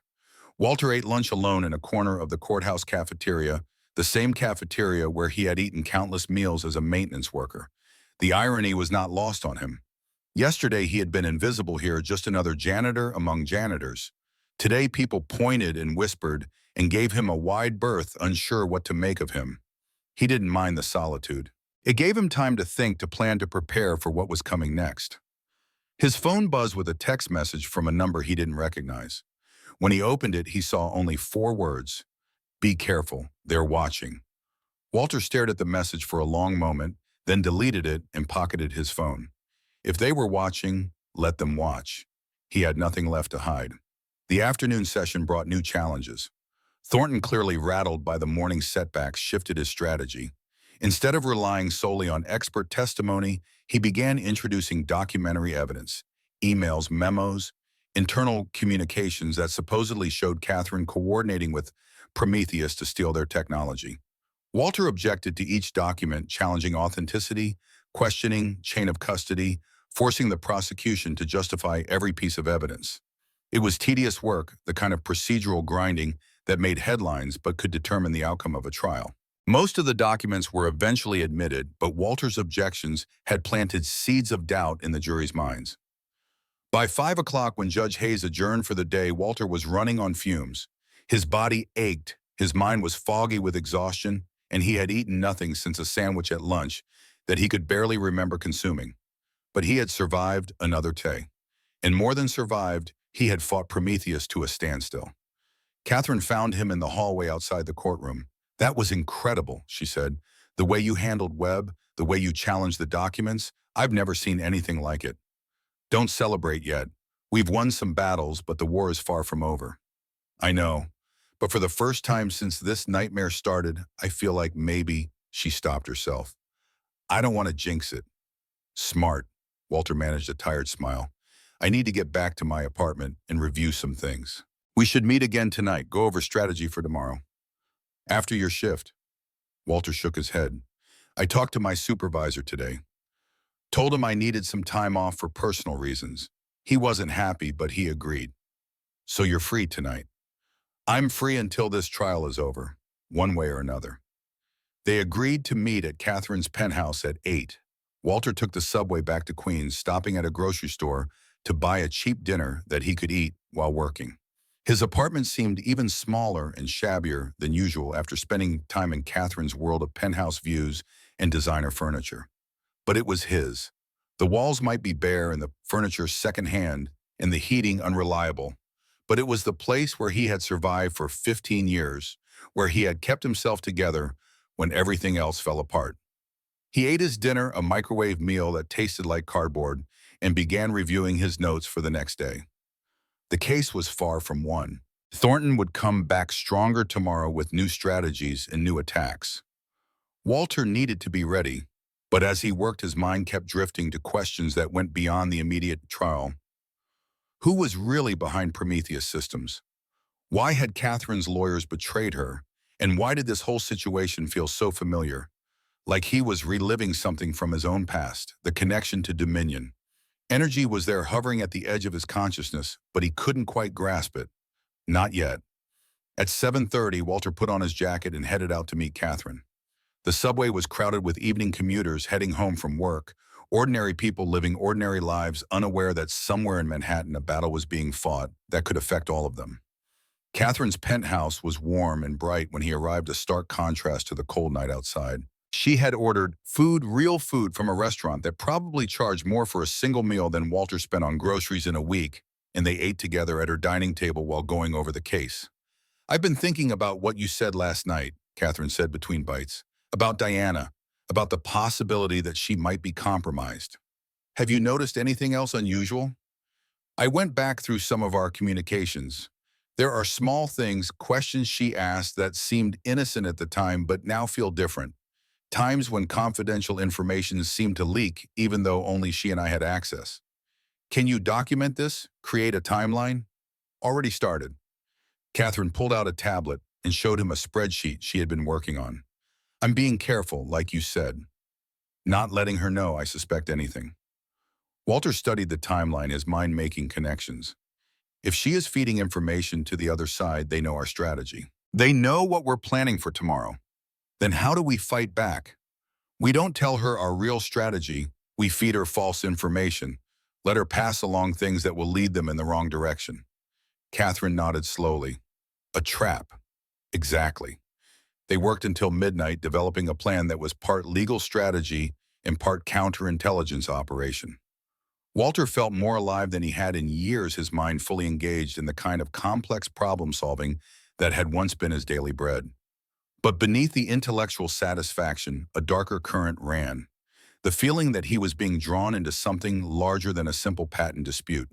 Speaker 1: Walter ate lunch alone in a corner of the courthouse cafeteria, the same cafeteria where he had eaten countless meals as a maintenance worker. The irony was not lost on him. Yesterday he had been invisible here, just another janitor among janitors. Today people pointed and whispered and gave him a wide berth, unsure what to make of him. He didn't mind the solitude. It gave him time to think, to plan, to prepare for what was coming next. His phone buzzed with a text message from a number he didn't recognize. When he opened it, he saw only 4 words. Be careful, they're watching. Walter stared at the message for a long moment, then deleted it and pocketed his phone. If they were watching, let them watch. He had nothing left to hide. The afternoon session brought new challenges. Thornton, clearly rattled by the morning's setbacks, shifted his strategy. Instead of relying solely on expert testimony, he began introducing documentary evidence, emails, memos, internal communications that supposedly showed Catherine coordinating with Prometheus to steal their technology. Walter objected to each document, challenging authenticity, questioning chain of custody, forcing the prosecution to justify every piece of evidence. It was tedious work, the kind of procedural grinding that made headlines but could determine the outcome of a trial. Most of the documents were eventually admitted, but Walter's objections had planted seeds of doubt in the jury's minds. By 5 o'clock, when Judge Hayes adjourned for the day, Walter was running on fumes. His body ached, his mind was foggy with exhaustion, and he had eaten nothing since a sandwich at lunch that he could barely remember consuming. But he had survived another day. And more than survived, he had fought Prometheus to a standstill. Catherine found him in the hallway outside the courtroom. That was incredible, she said. The way you handled Webb, the way you challenged the documents, I've never seen anything like it. Don't celebrate yet. We've won some battles, but the war is far from over. I know, but for the first time since this nightmare started, I feel like maybe she stopped herself. I don't want to jinx it. Smart. Walter managed a tired smile. I need to get back to my apartment and review some things. We should meet again tonight, go over strategy for tomorrow. After your shift. Walter shook his head. I talked to my supervisor today. Told him I needed some time off for personal reasons. He wasn't happy, but he agreed. So you're free tonight. I'm free until this trial is over, one way or another. They agreed to meet at Catherine's penthouse at 8. Walter took the subway back to Queens, stopping at a grocery store to buy a cheap dinner that he could eat while working. His apartment seemed even smaller and shabbier than usual after spending time in Catherine's world of penthouse views and designer furniture. But it was his. The walls might be bare and the furniture secondhand and the heating unreliable, but it was the place where he had survived for 15 years, where he had kept himself together when everything else fell apart. He ate his dinner, a microwave meal that tasted like cardboard, and began reviewing his notes for the next day. The case was far from won. Thornton would come back stronger tomorrow with new strategies and new attacks. Walter needed to be ready, but as he worked, his mind kept drifting to questions that went beyond the immediate trial. Who was really behind Prometheus Systems? Why had Catherine's lawyers betrayed her? And why did this whole situation feel so familiar? Like he was reliving something from his own past, the connection to Dominion. Energy was there hovering at the edge of his consciousness, but he couldn't quite grasp it. Not yet. At 7:30, Walter put on his jacket and headed out to meet Catherine. The subway was crowded with evening commuters heading home from work, ordinary people living ordinary lives, unaware that somewhere in Manhattan a battle was being fought that could affect all of them. Catherine's penthouse was warm and bright when he arrived, a stark contrast to the cold night outside. She had ordered food, real food, from a restaurant that probably charged more for a single meal than Walter spent on groceries in a week, and they ate together at her dining table while going over the case. "I've been thinking about what you said last night," Catherine said between bites. "About Diana, about the possibility that she might be compromised. Have you noticed anything else unusual?" I went back through some of our communications. There are small things, questions she asked that seemed innocent at the time but now feel different. Times when confidential information seemed to leak even though only she and I had access. "Can you document this? Create a timeline?" "Already started." Catherine pulled out a tablet and showed him a spreadsheet she had been working on. "I'm being careful, like you said. Not letting her know I suspect anything." Walter studied the timeline, his mind making connections. If she is feeding information to the other side, they know our strategy. They know what we're planning for tomorrow. Then how do we fight back? We don't tell her our real strategy. We feed her false information. Let her pass along things that will lead them in the wrong direction. Catherine nodded slowly. A trap. Exactly. They worked until midnight, developing a plan that was part legal strategy and part counterintelligence operation. Walter felt more alive than he had in years, his mind fully engaged in the kind of complex problem-solving that had once been his daily bread. But beneath the intellectual satisfaction, a darker current ran. The feeling that he was being drawn into something larger than a simple patent dispute.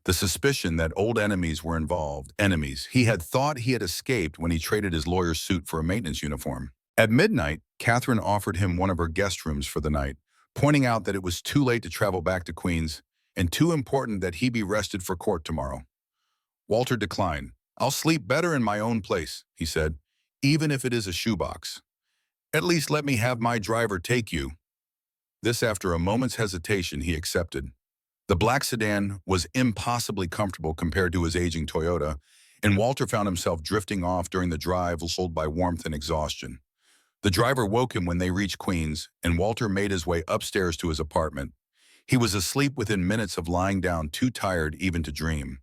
Speaker 1: The suspicion that old enemies were involved, enemies he had thought he had escaped when he traded his lawyer's suit for a maintenance uniform. At midnight, Catherine offered him one of her guest rooms for the night, pointing out that it was too late to travel back to Queens and too important that he be rested for court tomorrow. Walter declined. "I'll sleep better in my own place," he said, "even if it is a shoebox. At least let me have my driver take you." This, after a moment's hesitation, he accepted. The black sedan was impossibly comfortable compared to his aging Toyota, and Walter found himself drifting off during the drive, lulled by warmth and exhaustion. The driver woke him when they reached Queens, and Walter made his way upstairs to his apartment. He was asleep within minutes of lying down, too tired even to dream.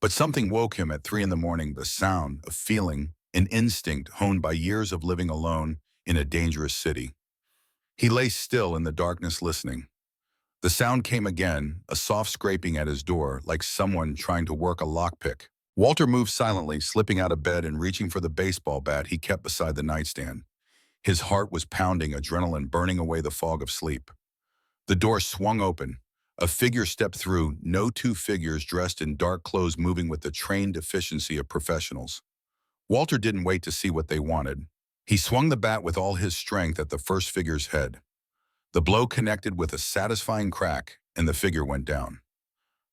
Speaker 1: But something woke him at 3 in the morning, the sound, a feeling, an instinct honed by years of living alone in a dangerous city. He lay still in the darkness, listening. The sound came again, a soft scraping at his door, like someone trying to work a lockpick. Walter moved silently, slipping out of bed and reaching for the baseball bat he kept beside the nightstand. His heart was pounding, adrenaline burning away the fog of sleep. The door swung open. A figure stepped through, no two figures dressed in dark clothes moving with the trained efficiency of professionals. Walter didn't wait to see what they wanted. He swung the bat with all his strength at the first figure's head. The blow connected with a satisfying crack, and the figure went down.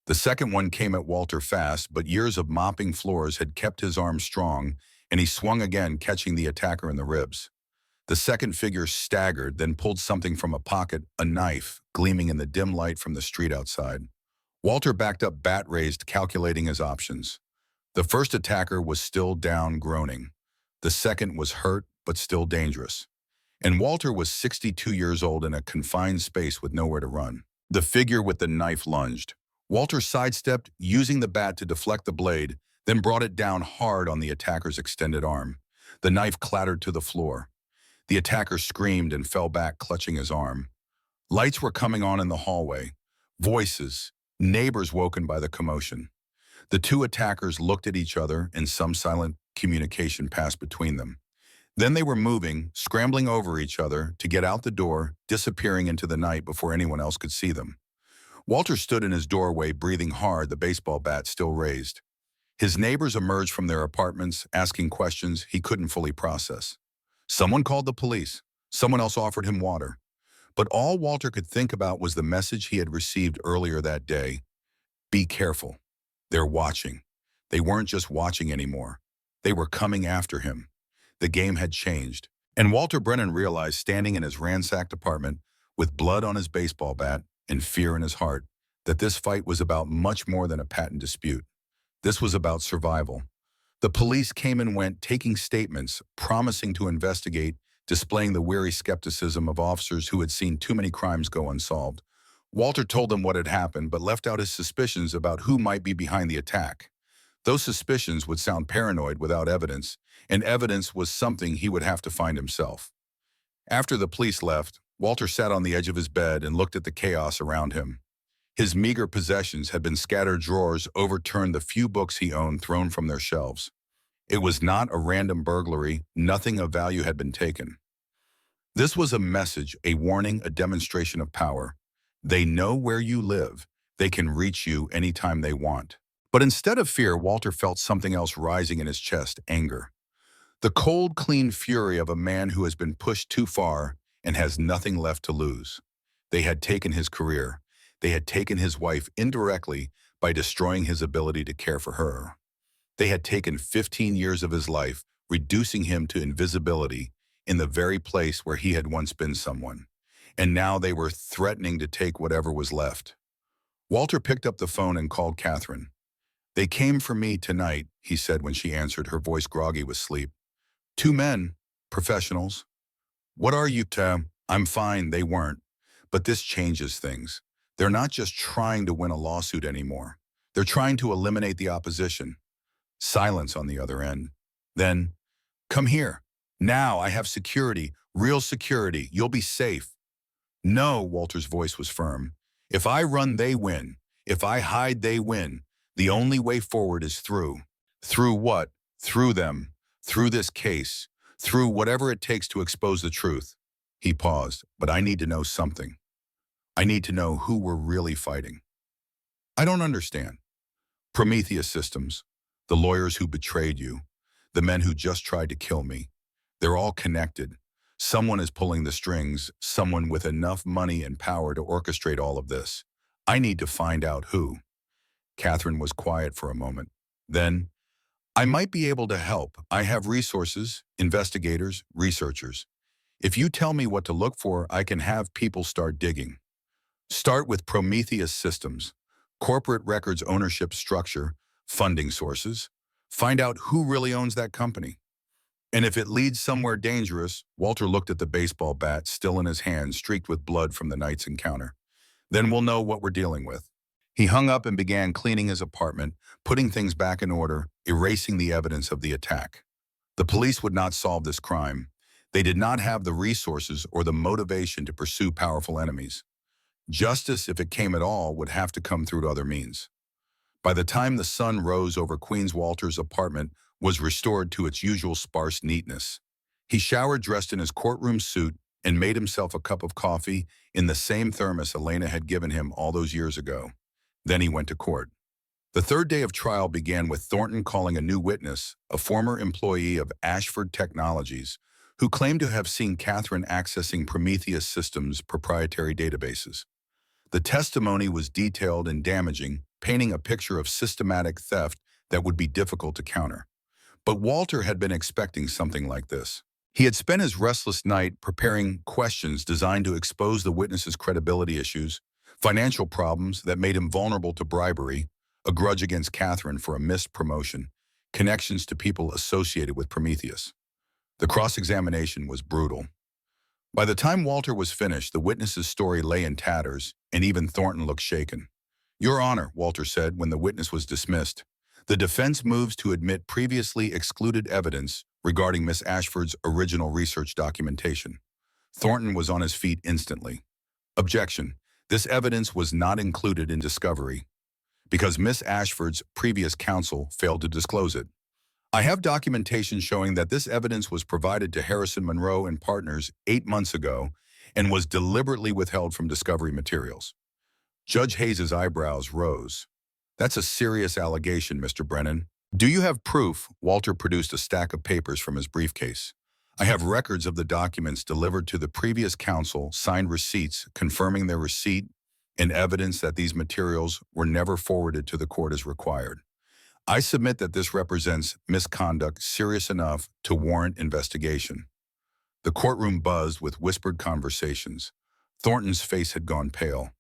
Speaker 1: The second one came at Walter fast, but years of mopping floors had kept his arm strong, and he swung again, catching the attacker in the ribs. The second figure staggered, then pulled something from a pocket, a knife, gleaming in the dim light from the street outside. Walter backed up, bat raised, calculating his options. The first attacker was still down, groaning. The second was hurt, but still dangerous. And Walter was 62 years old in a confined space with nowhere to run. The figure with the knife lunged. Walter sidestepped, using the bat to deflect the blade, then brought it down hard on the attacker's extended arm. The knife clattered to the floor. The attacker screamed and fell back, clutching his arm. Lights were coming on in the hallway. Voices, neighbors woken by the commotion. The two attackers looked at each other, and some silent communication passed between them. Then they were moving, scrambling over each other to get out the door, disappearing into the night before anyone else could see them. Walter stood in his doorway, breathing hard, the baseball bat still raised. His neighbors emerged from their apartments, asking questions he couldn't fully process. Someone called the police. Someone else offered him water. But all Walter could think about was the message he had received earlier that day. Be careful. They're watching. They weren't just watching anymore. They were coming after him. The game had changed. And Walter Brennan realized, standing in his ransacked apartment, with blood on his baseball bat and fear in his heart, that this fight was about much more than a patent dispute. This was about survival. The police came and went, taking statements, promising to investigate, displaying the weary skepticism of officers who had seen too many crimes go unsolved. Walter told them what had happened, but left out his suspicions about who might be behind the attack. Those suspicions would sound paranoid without evidence, and evidence was something he would have to find himself. After the police left, Walter sat on the edge of his bed and looked at the chaos around him. His meager possessions had been scattered, drawers overturned, the few books he owned thrown from their shelves. It was not a random burglary. Nothing of value had been taken. This was a message, a warning, a demonstration of power. They know where you live. They can reach you anytime they want. But instead of fear, Walter felt something else rising in his chest: anger. The cold, clean fury of a man who has been pushed too far and has nothing left to lose. They had taken his career. They had taken his wife indirectly by destroying his ability to care for her. They had taken 15 years of his life, reducing him to invisibility in the very place where he had once been someone. And now they were threatening to take whatever was left. Walter picked up the phone and called Catherine. "They came for me tonight," he said when she answered, her voice groggy with sleep. "Two men, professionals." "What are you to?" "I'm fine," they weren't. But this changes things. They're not just trying to win a lawsuit anymore. They're trying to eliminate the opposition. Silence on the other end. Then, "Come here. Now I have security, real security. You'll be safe." "No," Walter's voice was firm. "If I run, they win. If I hide, they win. The only way forward is through." "Through what?" "Through them. Through this case. Through whatever it takes to expose the truth." He paused. "But I need to know something. I need to know who we're really fighting." "I don't understand." "Prometheus Systems. The lawyers who betrayed you. The men who just tried to kill me. They're all connected. Someone is pulling the strings, someone with enough money and power to orchestrate all of this. I need to find out who." Catherine was quiet for a moment. Then, "I might be able to help. I have resources, investigators, researchers. If you tell me what to look for, I can have people start digging. Start with Prometheus Systems, corporate records, ownership structure, funding sources. Find out who really owns that company. And if it leads somewhere dangerous," Walter looked at the baseball bat still in his hand, streaked with blood from the night's encounter, "then we'll know what we're dealing with." He hung up and began cleaning his apartment, putting things back in order, erasing the evidence of the attack. The police would not solve this crime. They did not have the resources or the motivation to pursue powerful enemies. Justice, if it came at all, would have to come through other means. By the time the sun rose over Queens, Walter's apartment was restored to its usual sparse neatness. He showered, dressed in his courtroom suit, and made himself a cup of coffee in the same thermos Elena had given him all those years ago. Then he went to court. The third day of trial began with Thornton calling a new witness, a former employee of Ashford Technologies, who claimed to have seen Catherine accessing Prometheus Systems' proprietary databases. The testimony was detailed and damaging, painting a picture of systematic theft that would be difficult to counter. But Walter had been expecting something like this. He had spent his restless night preparing questions designed to expose the witness's credibility issues, financial problems that made him vulnerable to bribery, a grudge against Catherine for a missed promotion, connections to people associated with Prometheus. The cross-examination was brutal. By the time Walter was finished, the witness's story lay in tatters, and even Thornton looked shaken. "Your Honor," Walter said when the witness was dismissed, "the defense moves to admit previously excluded evidence regarding Miss Ashford's original research documentation." Thornton was on his feet instantly. "Objection. This evidence was not included in discovery because Miss Ashford's previous counsel failed to disclose it. I have documentation showing that this evidence was provided to Harrison Monroe and Partners 8 months ago and was deliberately withheld from discovery materials." Judge Hayes's eyebrows rose. That's a serious allegation, Mr. Brennan. Do you have proof? Walter produced a stack of papers from his briefcase. I have records of the documents delivered to the previous counsel, signed receipts confirming their receipt, and evidence that these materials were never forwarded to the court as required. I submit that this represents misconduct serious enough to warrant investigation. The courtroom buzzed with whispered conversations. Thornton's face had gone pale.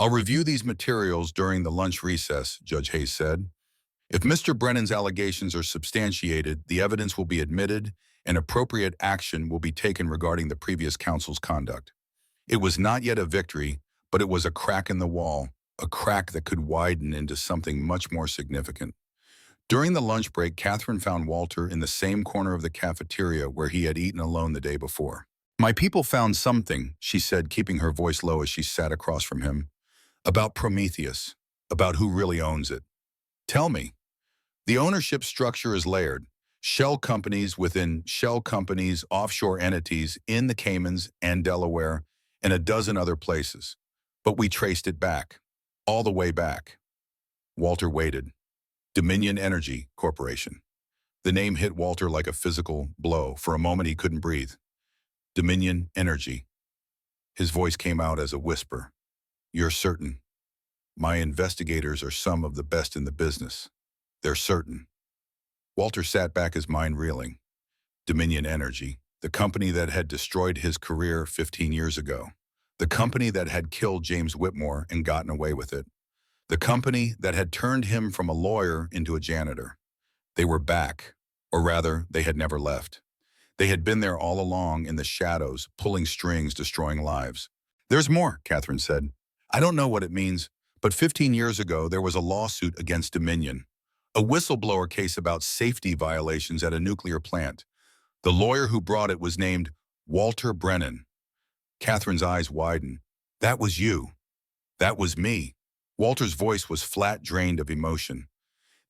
Speaker 1: I'll review these materials during the lunch recess, Judge Hayes said. If Mr. Brennan's allegations are substantiated, the evidence will be admitted and appropriate action will be taken regarding the previous counsel's conduct. It was not yet a victory, but it was a crack in the wall, a crack that could widen into something much more significant. During the lunch break, Catherine found Walter in the same corner of the cafeteria where he had eaten alone the day before. My people found something, she said, keeping her voice low as she sat across from him, about Prometheus, about who really owns it. Tell me. The ownership structure is layered. Shell companies within shell companies, offshore entities in the Caymans and Delaware, and a dozen other places. But we traced it back, all the way back. Walter waited. Dominion Energy Corporation. The name hit Walter like a physical blow. For a moment he couldn't breathe. Dominion Energy. His voice came out as a whisper. You're certain. My investigators are some of the best in the business. They're certain. Walter sat back, his mind reeling. Dominion Energy, the company that had destroyed his career 15 years ago. The company that had killed James Whitmore and gotten away with it. The company that had turned him from a lawyer into a janitor. They were back, or rather, they had never left. They had been there all along in the shadows, pulling strings, destroying lives. There's more, Catherine said. I don't know what it means, but 15 years ago there was a lawsuit against Dominion. A whistleblower case about safety violations at a nuclear plant. The lawyer who brought it was named Walter Brennan. Catherine's eyes widened. That was you. That was me. Walter's voice was flat, drained of emotion.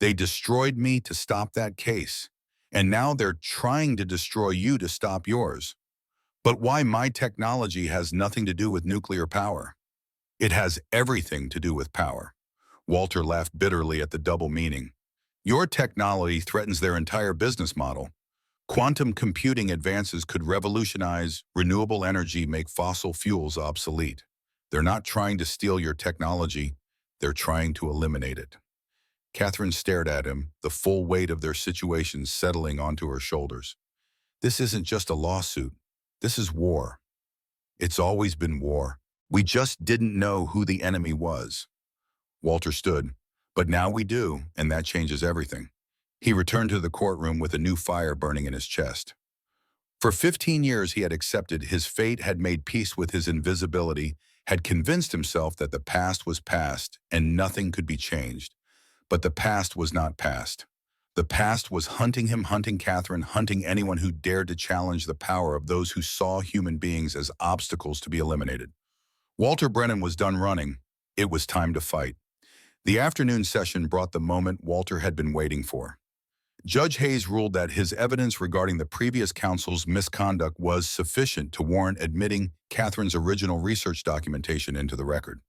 Speaker 1: They destroyed me to stop that case, and now they're trying to destroy you to stop yours. But why my technology has nothing to do with nuclear power? It has everything to do with power. Walter laughed bitterly at the double meaning. Your technology threatens their entire business model. Quantum computing advances could revolutionize renewable energy, make fossil fuels obsolete. They're not trying to steal your technology. They're trying to eliminate it. Catherine stared at him, the full weight of their situation settling onto her shoulders. This isn't just a lawsuit. This is war. It's always been war. We just didn't know who the enemy was. Walter stood. But now we do, and that changes everything. He returned to the courtroom with a new fire burning in his chest. For 15 years he had accepted his fate, had made peace with his invisibility, had convinced himself that the past was past and nothing could be changed. But the past was not past. The past was hunting him, hunting Catherine, hunting anyone who dared to challenge the power of those who saw human beings as obstacles to be eliminated. Walter Brennan was done running. It was time to fight. The afternoon session brought the moment Walter had been waiting for. Judge Hayes ruled that his evidence regarding the previous counsel's misconduct was sufficient to warrant admitting Catherine's original research documentation into the record.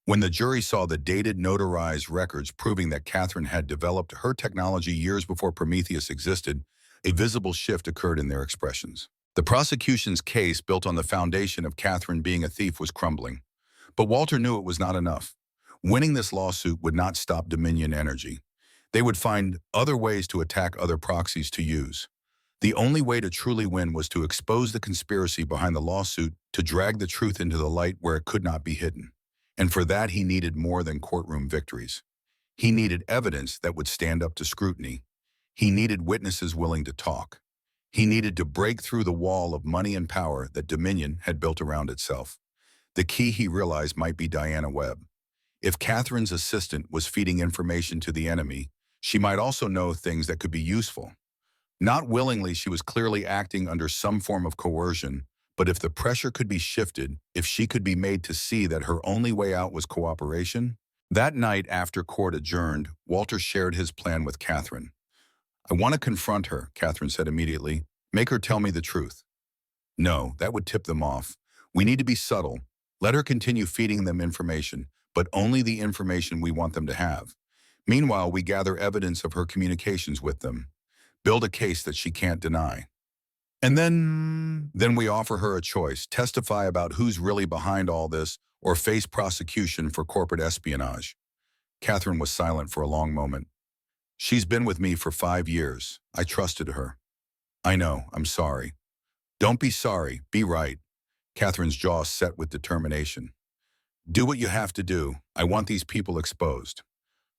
Speaker 1: When the jury saw the dated, notarized records proving that Catherine had developed her technology years before Prometheus existed, a visible shift occurred in their expressions. The prosecution's case, built on the foundation of Catherine being a thief, was crumbling. But Walter knew it was not enough. Winning this lawsuit would not stop Dominion Energy. They would find other ways to attack, other proxies to use. The only way to truly win was to expose the conspiracy behind the lawsuit, to drag the truth into the light where it could not be hidden. And for that he needed more than courtroom victories. He needed evidence that would stand up to scrutiny. He needed witnesses willing to talk. He needed to break through the wall of money and power that Dominion had built around itself. The key, he realized, might be Diana Webb. If Catherine's assistant was feeding information to the enemy, she might also know things that could be useful. Not willingly, she was clearly acting under some form of coercion, but if the pressure could be shifted, if she could be made to see that her only way out was cooperation. That night, after court adjourned, Walter shared his plan with Catherine. I want to confront her, Catherine said immediately. Make her tell me the truth. No, that would tip them off. We need to be subtle. Let her continue feeding them information, but only the information we want them to have. Meanwhile, we gather evidence of her communications with them, build a case that she can't deny. And then we offer her a choice, testify about who's really behind all this or face prosecution for corporate espionage. Catherine was silent for a long moment. She's been with me for 5 years. I trusted her. I know, I'm sorry. Don't be sorry, be right. Catherine's jaw set with determination. Do what you have to do. I want these people exposed.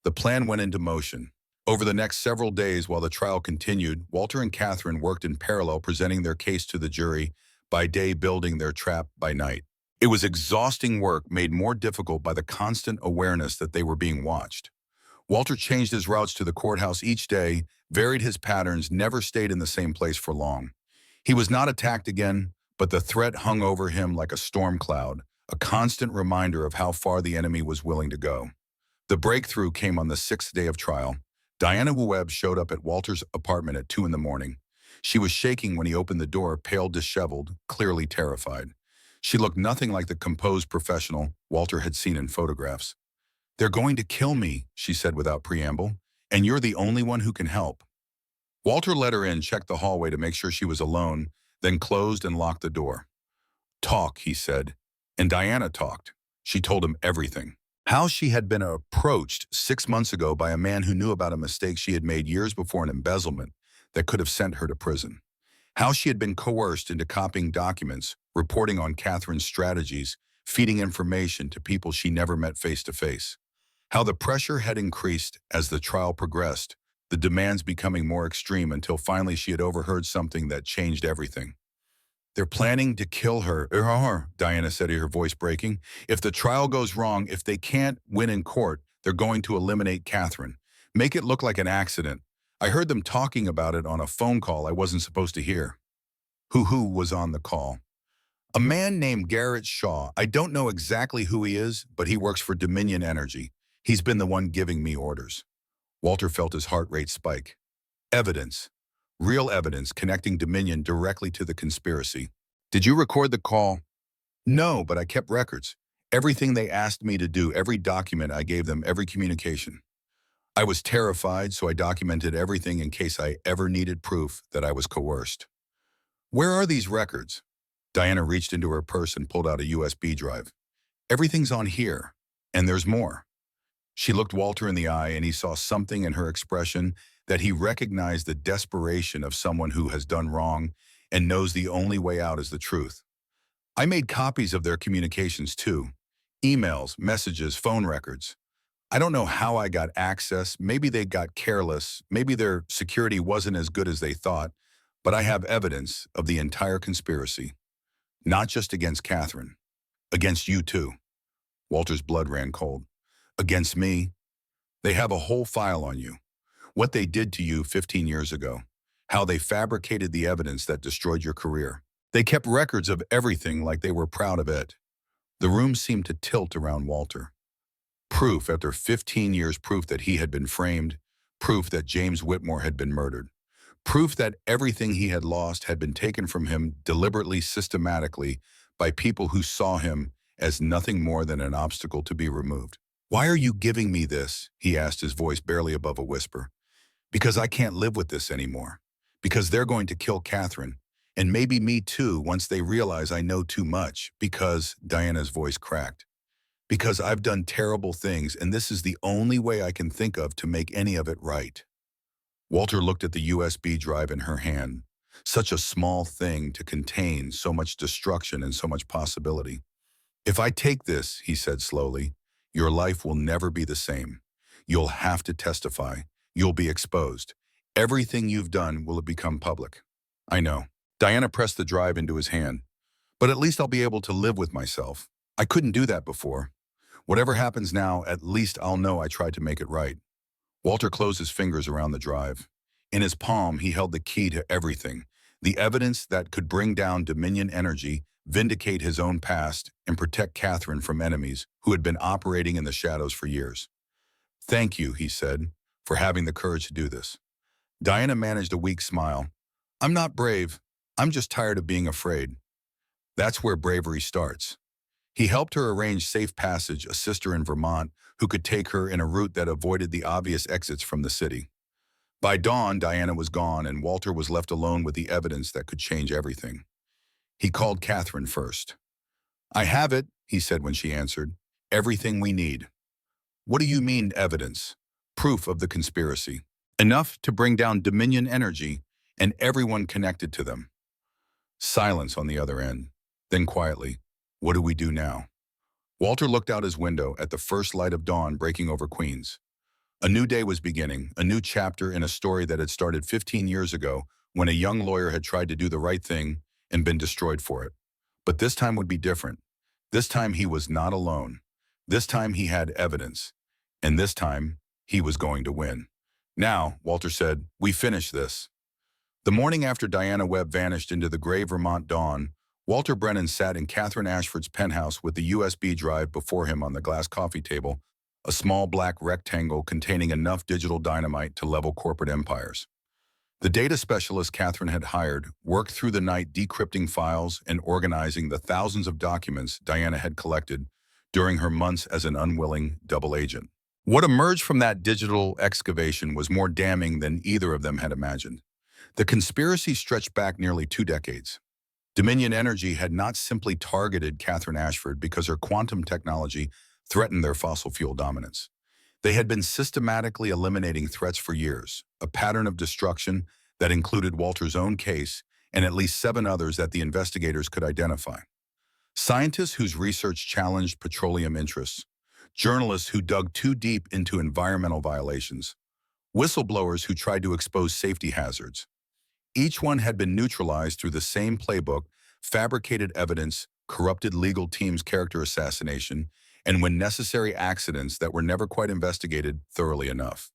Speaker 1: The plan went into motion. Over the next several days while the trial continued, Walter and Catherine worked in parallel presenting their case to the jury, by day building their trap by night. It was exhausting work made more difficult by the constant awareness that they were being watched. Walter changed his routes to the courthouse each day, varied his patterns, never stayed in the same place for long. He was not attacked again, but the threat hung over him like a storm cloud, a constant reminder of how far the enemy was willing to go. The breakthrough came on the 6th day of trial. Diana Webb showed up at Walter's apartment at 2 in the morning. She was shaking when he opened the door, pale, disheveled, clearly terrified. She looked nothing like the composed professional Walter had seen in photographs. "They're going to kill me," she said without preamble, "and you're the only one who can help." Walter let her in, checked the hallway to make sure she was alone, then closed and locked the door. "Talk," he said. And Diana talked. She told him everything. How she had been approached 6 months ago by a man who knew about a mistake she had made years before, an embezzlement that could have sent her to prison. How she had been coerced into copying documents, reporting on Catherine's strategies, feeding information to people she never met face to face. How the pressure had increased as the trial progressed, the demands becoming more extreme until finally she had overheard something that changed everything. "They're planning to kill her," Diana said, her voice breaking. "If the trial goes wrong, if they can't win in court, they're going to eliminate Catherine. Make it look like an accident. I heard them talking about it on a phone call I wasn't supposed to hear." Who was on the call? "A man named Garrett Shaw. I don't know exactly who he is, but he works for Dominion Energy. He's been the one giving me orders." Walter felt his heart rate spike. Evidence. Real evidence connecting Dominion directly to the conspiracy. "Did you record the call?" "No, but I kept records. Everything they asked me to do, every document I gave them, every communication. I was terrified, so I documented everything in case I ever needed proof that I was coerced." "Where are these records?" Diana reached into her purse and pulled out a USB drive. "Everything's on here, and there's more." She looked Walter in the eye, and he saw something in her expression that he recognized, the desperation of someone who has done wrong and knows the only way out is the truth. "I made copies of their communications too. Emails, messages, phone records. I don't know how I got access. Maybe they got careless. Maybe their security wasn't as good as they thought. But I have evidence of the entire conspiracy. Not just against Catherine. Against you too." Walter's blood ran cold. "Against me? They have a whole file on you. What they did to you 15 years ago. How they fabricated the evidence that destroyed your career. They kept records of everything like they were proud of it." The room seemed to tilt around Walter. Proof after 15 years, proof that he had been framed, proof that James Whitmore had been murdered, proof that everything he had lost had been taken from him deliberately, systematically, by people who saw him as nothing more than an obstacle to be removed. "Why are you giving me this?" he asked, his voice barely above a whisper. "Because I can't live with this anymore. Because they're going to kill Catherine. And maybe me too once they realize I know too much. Because," Diana's voice cracked, "because I've done terrible things, and this is the only way I can think of to make any of it right." Walter looked at the USB drive in her hand. Such a small thing to contain so much destruction and so much possibility. "If I take this," he said slowly, "your life will never be the same. You'll have to testify. You'll be exposed. Everything you've done will become public." "I know." Diana pressed the drive into his hand. "But at least I'll be able to live with myself. I couldn't do that before. Whatever happens now, at least I'll know I tried to make it right." Walter closed his fingers around the drive. In his palm, he held the key to everything, the evidence that could bring down Dominion Energy, vindicate his own past, and protect Catherine from enemies who had been operating in the shadows for years. "Thank you," he said, "for having the courage to do this." Diana managed a weak smile. "I'm not brave. I'm just tired of being afraid." "That's where bravery starts." He helped her arrange safe passage, a sister in Vermont who could take her in a route that avoided the obvious exits from the city. By dawn, Diana was gone, and Walter was left alone with the evidence that could change everything. He called Catherine first. "I have it," he said when she answered. "Everything we need." "What do you mean, evidence?" "Proof of the conspiracy. Enough to bring down Dominion Energy and everyone connected to them." Silence on the other end. Then quietly, "What do we do now?" Walter looked out his window at the first light of dawn breaking over Queens. A new day was beginning, a new chapter in a story that had started 15 years ago when a young lawyer had tried to do the right thing and been destroyed for it. But this time would be different. This time he was not alone. This time he had evidence. And this time he was going to win. "Now," Walter said, "we finish this." The morning after Diana Webb vanished into the gray Vermont dawn, Walter Brennan sat in Catherine Ashford's penthouse with the USB drive before him on the glass coffee table, a small black rectangle containing enough digital dynamite to level corporate empires. The data specialist Catherine had hired worked through the night decrypting files and organizing the thousands of documents Diana had collected during her months as an unwilling double agent. What emerged from that digital excavation was more damning than either of them had imagined. The conspiracy stretched back nearly 2 decades. Dominion Energy had not simply targeted Catherine Ashford because her quantum technology threatened their fossil fuel dominance. They had been systematically eliminating threats for years, a pattern of destruction that included Walter's own case and at least 7 others that the investigators could identify. Scientists whose research challenged petroleum interests, journalists who dug too deep into environmental violations, whistleblowers who tried to expose safety hazards. Each one had been neutralized through the same playbook: fabricated evidence, corrupted legal teams' character assassination, and when necessary, accidents that were never quite investigated thoroughly enough.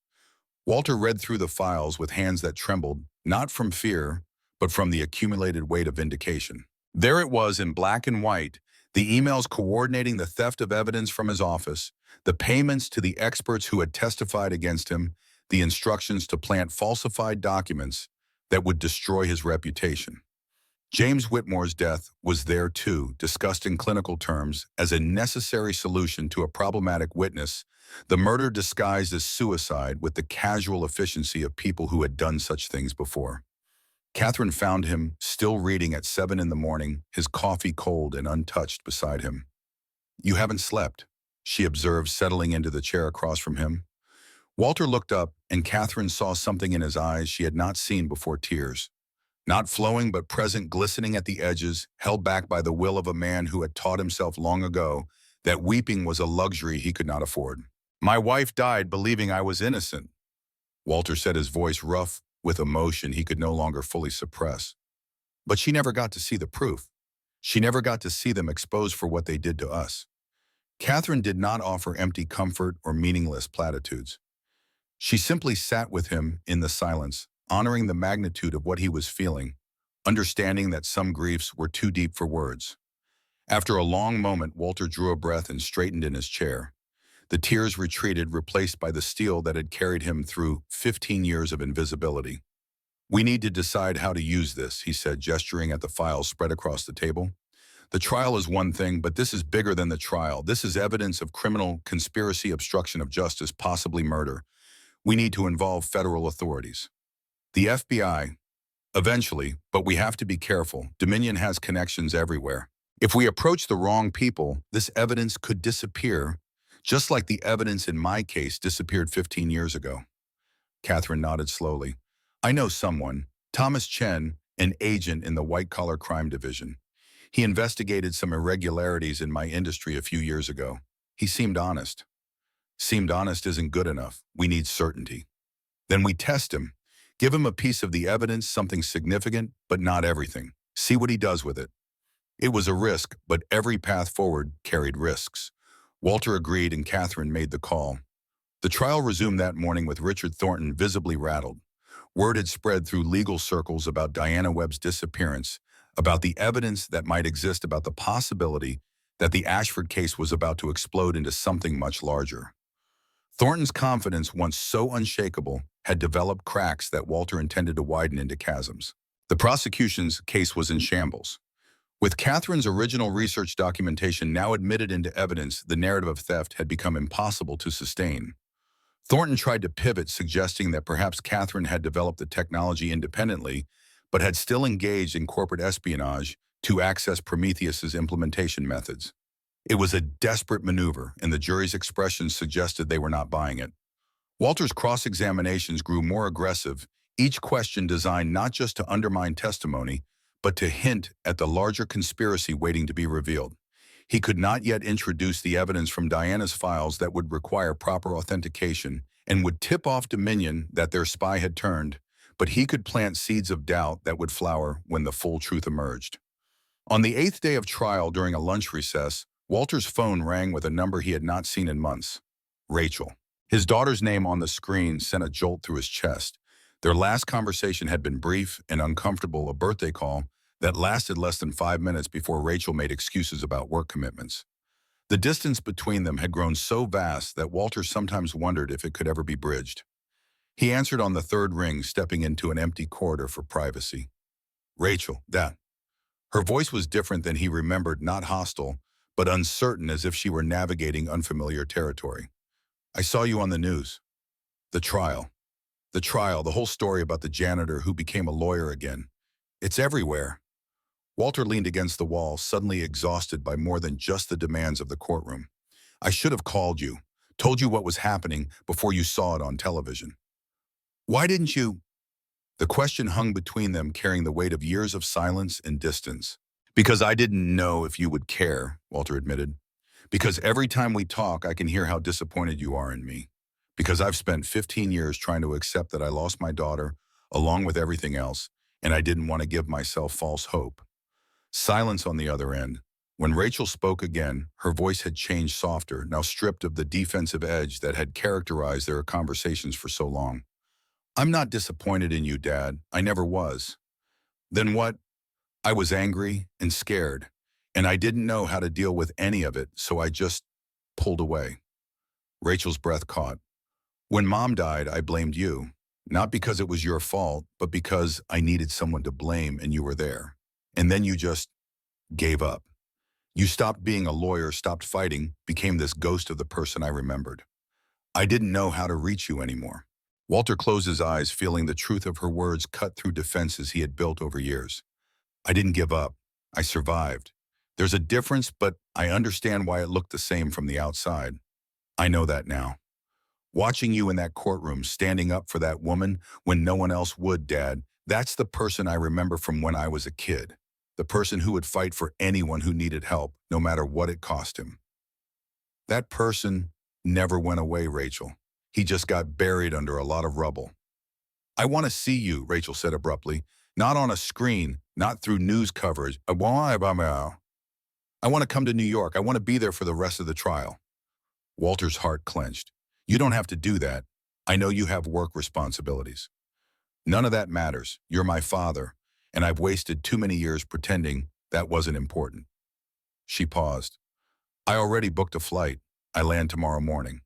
Speaker 1: Walter read through the files with hands that trembled, not from fear, but from the accumulated weight of vindication. There it was in black and white, the emails coordinating the theft of evidence from his office, the payments to the experts who had testified against him, the instructions to plant falsified documents that would destroy his reputation. James Whitmore's death was there too, discussed in clinical terms as a necessary solution to a problematic witness, the murder disguised as suicide with the casual efficiency of people who had done such things before. Catherine found him still reading at 7 in the morning, his coffee cold and untouched beside him. "You haven't slept," she observed, settling into the chair across from him. Walter looked up, and Catherine saw something in his eyes she had not seen before: tears. Not flowing but present, glistening at the edges, held back by the will of a man who had taught himself long ago that weeping was a luxury he could not afford. "My wife died believing I was innocent," Walter said, his voice rough with emotion he could no longer fully suppress. "But she never got to see the proof. She never got to see them exposed for what they did to us." Catherine did not offer empty comfort or meaningless platitudes. She simply sat with him in the silence, honoring the magnitude of what he was feeling, understanding that some griefs were too deep for words. After a long moment, Walter drew a breath and straightened in his chair. The tears retreated, replaced by the steel that had carried him through 15 years of invisibility. "We need to decide how to use this," he said, gesturing at the files spread across the table. "The trial is one thing, but this is bigger than the trial. This is evidence of criminal conspiracy, obstruction of justice, possibly murder. We need to involve federal authorities. The FBI, eventually, but we have to be careful. Dominion has connections everywhere. If we approach the wrong people, this evidence could disappear, just like the evidence in my case disappeared 15 years ago." Catherine nodded slowly. "I know someone, Thomas Chen, an agent in the white-collar crime division. He investigated some irregularities in my industry a few years ago. He seemed honest." "Seemed honest isn't good enough. We need certainty." "Then we test him. Give him a piece of the evidence, something significant, but not everything. See what he does with it." It was a risk, but every path forward carried risks. Walter agreed, and Catherine made the call. The trial resumed that morning with Richard Thornton visibly rattled. Word had spread through legal circles about Diana Webb's disappearance, about the evidence that might exist, about the possibility that the Ashford case was about to explode into something much larger. Thornton's confidence, once so unshakable, had developed cracks that Walter intended to widen into chasms. The prosecution's case was in shambles. With Catherine's original research documentation now admitted into evidence, the narrative of theft had become impossible to sustain. Thornton tried to pivot, suggesting that perhaps Catherine had developed the technology independently, but had still engaged in corporate espionage to access Prometheus's implementation methods. It was a desperate maneuver, and the jury's expressions suggested they were not buying it. Walter's cross-examinations grew more aggressive, each question designed not just to undermine testimony, but to hint at the larger conspiracy waiting to be revealed. He could not yet introduce the evidence from Diana's files that would require proper authentication and would tip off Dominion that their spy had turned, but he could plant seeds of doubt that would flower when the full truth emerged. On the 8th day of trial, during a lunch recess, Walter's phone rang with a number he had not seen in months. Rachel. His daughter's name on the screen sent a jolt through his chest. Their last conversation had been brief and uncomfortable, a birthday call that lasted less than 5 minutes before Rachel made excuses about work commitments. The distance between them had grown so vast that Walter sometimes wondered if it could ever be bridged. He answered on the third ring, stepping into an empty corridor for privacy. Rachel, Dad. Her voice was different than he remembered, not hostile, but uncertain, as if she were navigating unfamiliar territory. I saw you on the news. The trial. The whole story about the janitor who became a lawyer again. It's everywhere. Walter leaned against the wall, suddenly exhausted by more than just the demands of the courtroom. I should have called you, told you what was happening before you saw it on television. Why didn't you? The question hung between them, carrying the weight of years of silence and distance. Because I didn't know if you would care, Walter admitted. Because every time we talk, I can hear how disappointed you are in me. Because I've spent 15 years trying to accept that I lost my daughter, along with everything else, and I didn't want to give myself false hope. Silence on the other end. When Rachel spoke again, her voice had changed, softer, now stripped of the defensive edge that had characterized their conversations for so long. I'm not disappointed in you, Dad. I never was. Then what? I was angry and scared, and I didn't know how to deal with any of it, so I just pulled away. Rachel's breath caught. When Mom died, I blamed you. Not because it was your fault, but because I needed someone to blame and you were there. And then you just gave up. You stopped being a lawyer, stopped fighting, became this ghost of the person I remembered. I didn't know how to reach you anymore. Walter closed his eyes, feeling the truth of her words cut through defenses he had built over years. I didn't give up. I survived. There's a difference, but I understand why it looked the same from the outside. I know that now. Watching you in that courtroom, standing up for that woman when no one else would, Dad, that's the person I remember from when I was a kid. The person who would fight for anyone who needed help, no matter what it cost him. That person never went away, Rachel. He just got buried under a lot of rubble. I want to see you, Rachel said abruptly. Not on a screen, not through news coverage. I want to come to New York. I want to be there for the rest of the trial. Walter's heart clenched. You don't have to do that. I know you have work responsibilities. None of that matters. You're my father, and I've wasted too many years pretending that wasn't important. She paused. I already booked a flight. I land tomorrow morning.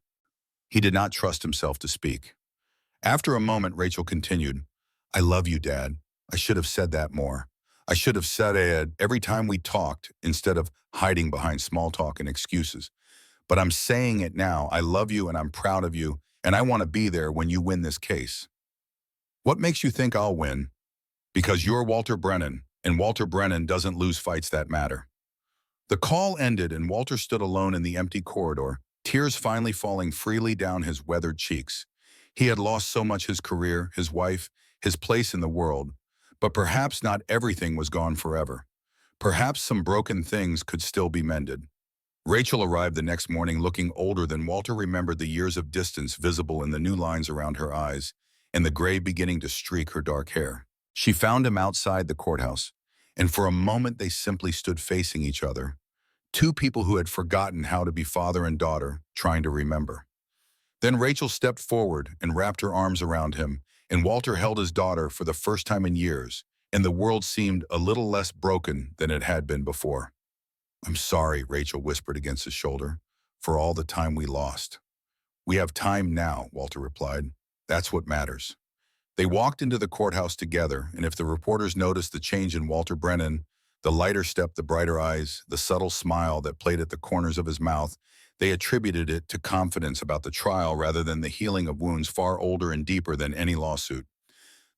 Speaker 1: He did not trust himself to speak. After a moment, Rachel continued, I love you, Dad. I should have said that more. I should have said it every time we talked instead of hiding behind small talk and excuses. But I'm saying it now. I love you and I'm proud of you, and I want to be there when you win this case. What makes you think I'll win? Because you're Walter Brennan, and Walter Brennan doesn't lose fights that matter. The call ended and Walter stood alone in the empty corridor, tears finally falling freely down his weathered cheeks. He had lost so much: his career, his wife, his place in the world. But perhaps not everything was gone forever. Perhaps some broken things could still be mended. Rachel arrived the next morning looking older than Walter remembered, the years of distance visible in the new lines around her eyes and the gray beginning to streak her dark hair. She found him outside the courthouse, and for a moment they simply stood facing each other. Two people who had forgotten how to be father and daughter, trying to remember. Then Rachel stepped forward and wrapped her arms around him, and Walter held his daughter for the first time in years, and the world seemed a little less broken than it had been before. I'm sorry, Rachel whispered against his shoulder, for all the time we lost. We have time now, Walter replied. That's what matters. They walked into the courthouse together, and if the reporters noticed the change in Walter Brennan, The lighter step, the brighter eyes, the subtle smile that played at the corners of his mouth, they attributed it to confidence about the trial rather than the healing of wounds far older and deeper than any lawsuit.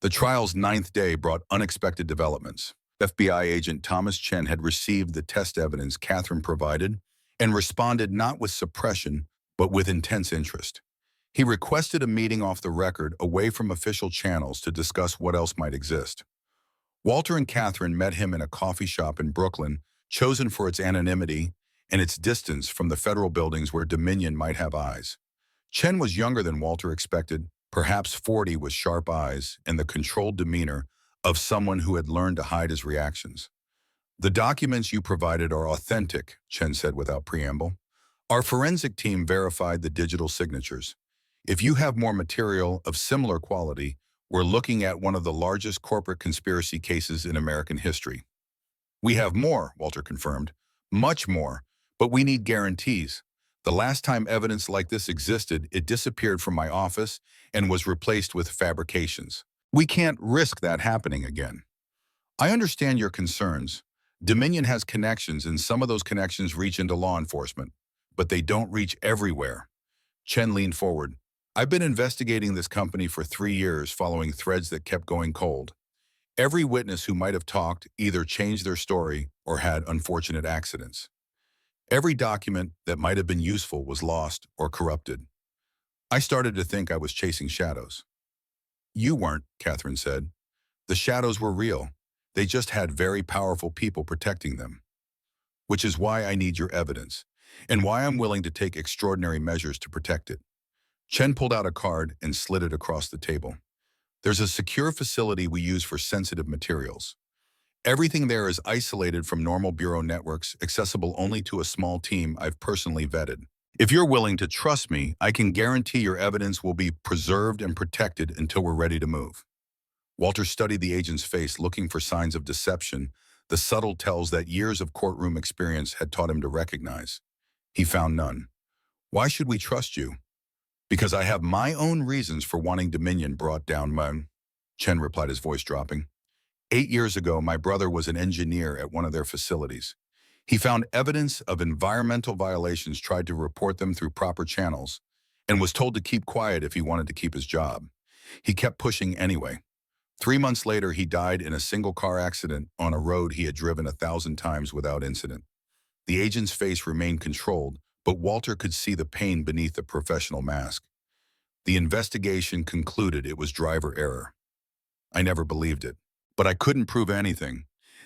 Speaker 1: The trial's ninth day brought unexpected developments. FBI agent Thomas Chen had received the test evidence Catherine provided and responded not with suppression, but with intense interest. He requested a meeting off the record, away from official channels, to discuss what else might exist. Walter and Catherine met him in a coffee shop in Brooklyn, chosen for its anonymity and its distance from the federal buildings where Dominion might have eyes. Chen was younger than Walter expected, perhaps 40, with sharp eyes and the controlled demeanor of someone who had learned to hide his reactions. "The documents you provided are authentic," Chen said without preamble. "Our forensic team verified the digital signatures. If you have more material of similar quality, we're looking at one of the largest corporate conspiracy cases in American history." "We have more," Walter confirmed. "Much more. But we need guarantees. The last time evidence like this existed, it disappeared from my office and was replaced with fabrications. We can't risk that happening again." "I understand your concerns. Dominion has connections, and some of those connections reach into law enforcement, but they don't reach everywhere." Chen leaned forward. "I've been investigating this company for 3 years, following threads that kept going cold. Every witness who might have talked either changed their story or had unfortunate accidents. Every document that might have been useful was lost or corrupted. I started to think I was chasing shadows." "You weren't," Catherine said. "The shadows were real. They just had very powerful people protecting them. Which is why I need your evidence, and why I'm willing to take extraordinary measures to protect it." Chen pulled out a card and slid it across the table. "There's a secure facility we use for sensitive materials. Everything there is isolated from normal bureau networks, accessible only to a small team I've personally vetted. If you're willing to trust me, I can guarantee your evidence will be preserved and protected until we're ready to move." Walter studied the agent's face, looking for signs of deception, the subtle tells that years of courtroom experience had taught him to recognize. He found none. "Why should we trust you?" "Because I have my own reasons for wanting Dominion brought down, Chen replied, his voice dropping. 8 years ago, my brother was an engineer at one of their facilities. He found evidence of environmental violations, tried to report them through proper channels, and was told to keep quiet if he wanted to keep his job. He kept pushing anyway. 3 months later, he died in a single-car accident on a road he had driven 1,000 times without incident. The agent's face remained controlled, but Walter could see the pain beneath the professional mask. The investigation concluded it was driver error. I never believed it, but I couldn't prove anything.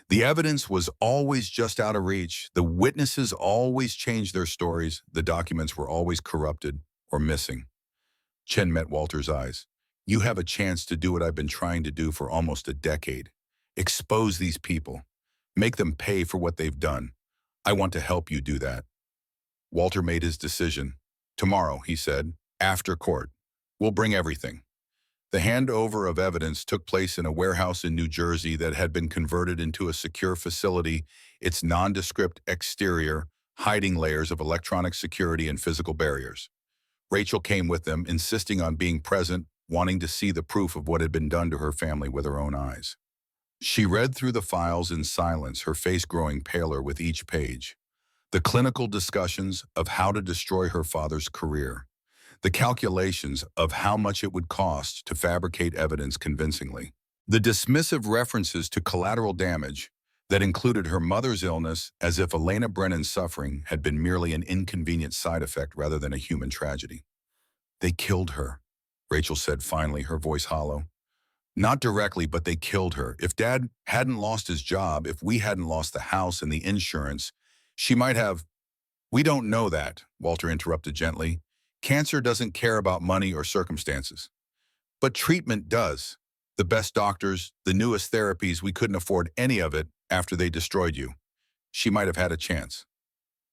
Speaker 1: The evidence was always just out of reach. The witnesses always changed their stories. The documents were always corrupted or missing. Chen met Walter's eyes. You have a chance to do what I've been trying to do for almost a decade. Expose these people. Make them pay for what they've done. I want to help you do that. Walter made his decision. Tomorrow, he said, after court. We'll bring everything. The handover of evidence took place in a warehouse in New Jersey that had been converted into a secure facility, its nondescript exterior hiding layers of electronic security and physical barriers. Rachel came with them, insisting on being present, wanting to see the proof of what had been done to her family with her own eyes. She read through the files in silence, her face growing paler with each page. The clinical discussions of how to destroy her father's career. The calculations of how much it would cost to fabricate evidence convincingly. The dismissive references to collateral damage that included her mother's illness, as if Elena Brennan's suffering had been merely an inconvenient side effect rather than a human tragedy. They killed her, Rachel said finally, her voice hollow. Not directly, but they killed her. If Dad hadn't lost his job, if we hadn't lost the house and the insurance, she might have... We don't know that, Walter interrupted gently. Cancer doesn't care about money or circumstances. But treatment does. The best doctors, the newest therapies, we couldn't afford any of it after they destroyed you. She might have had a chance.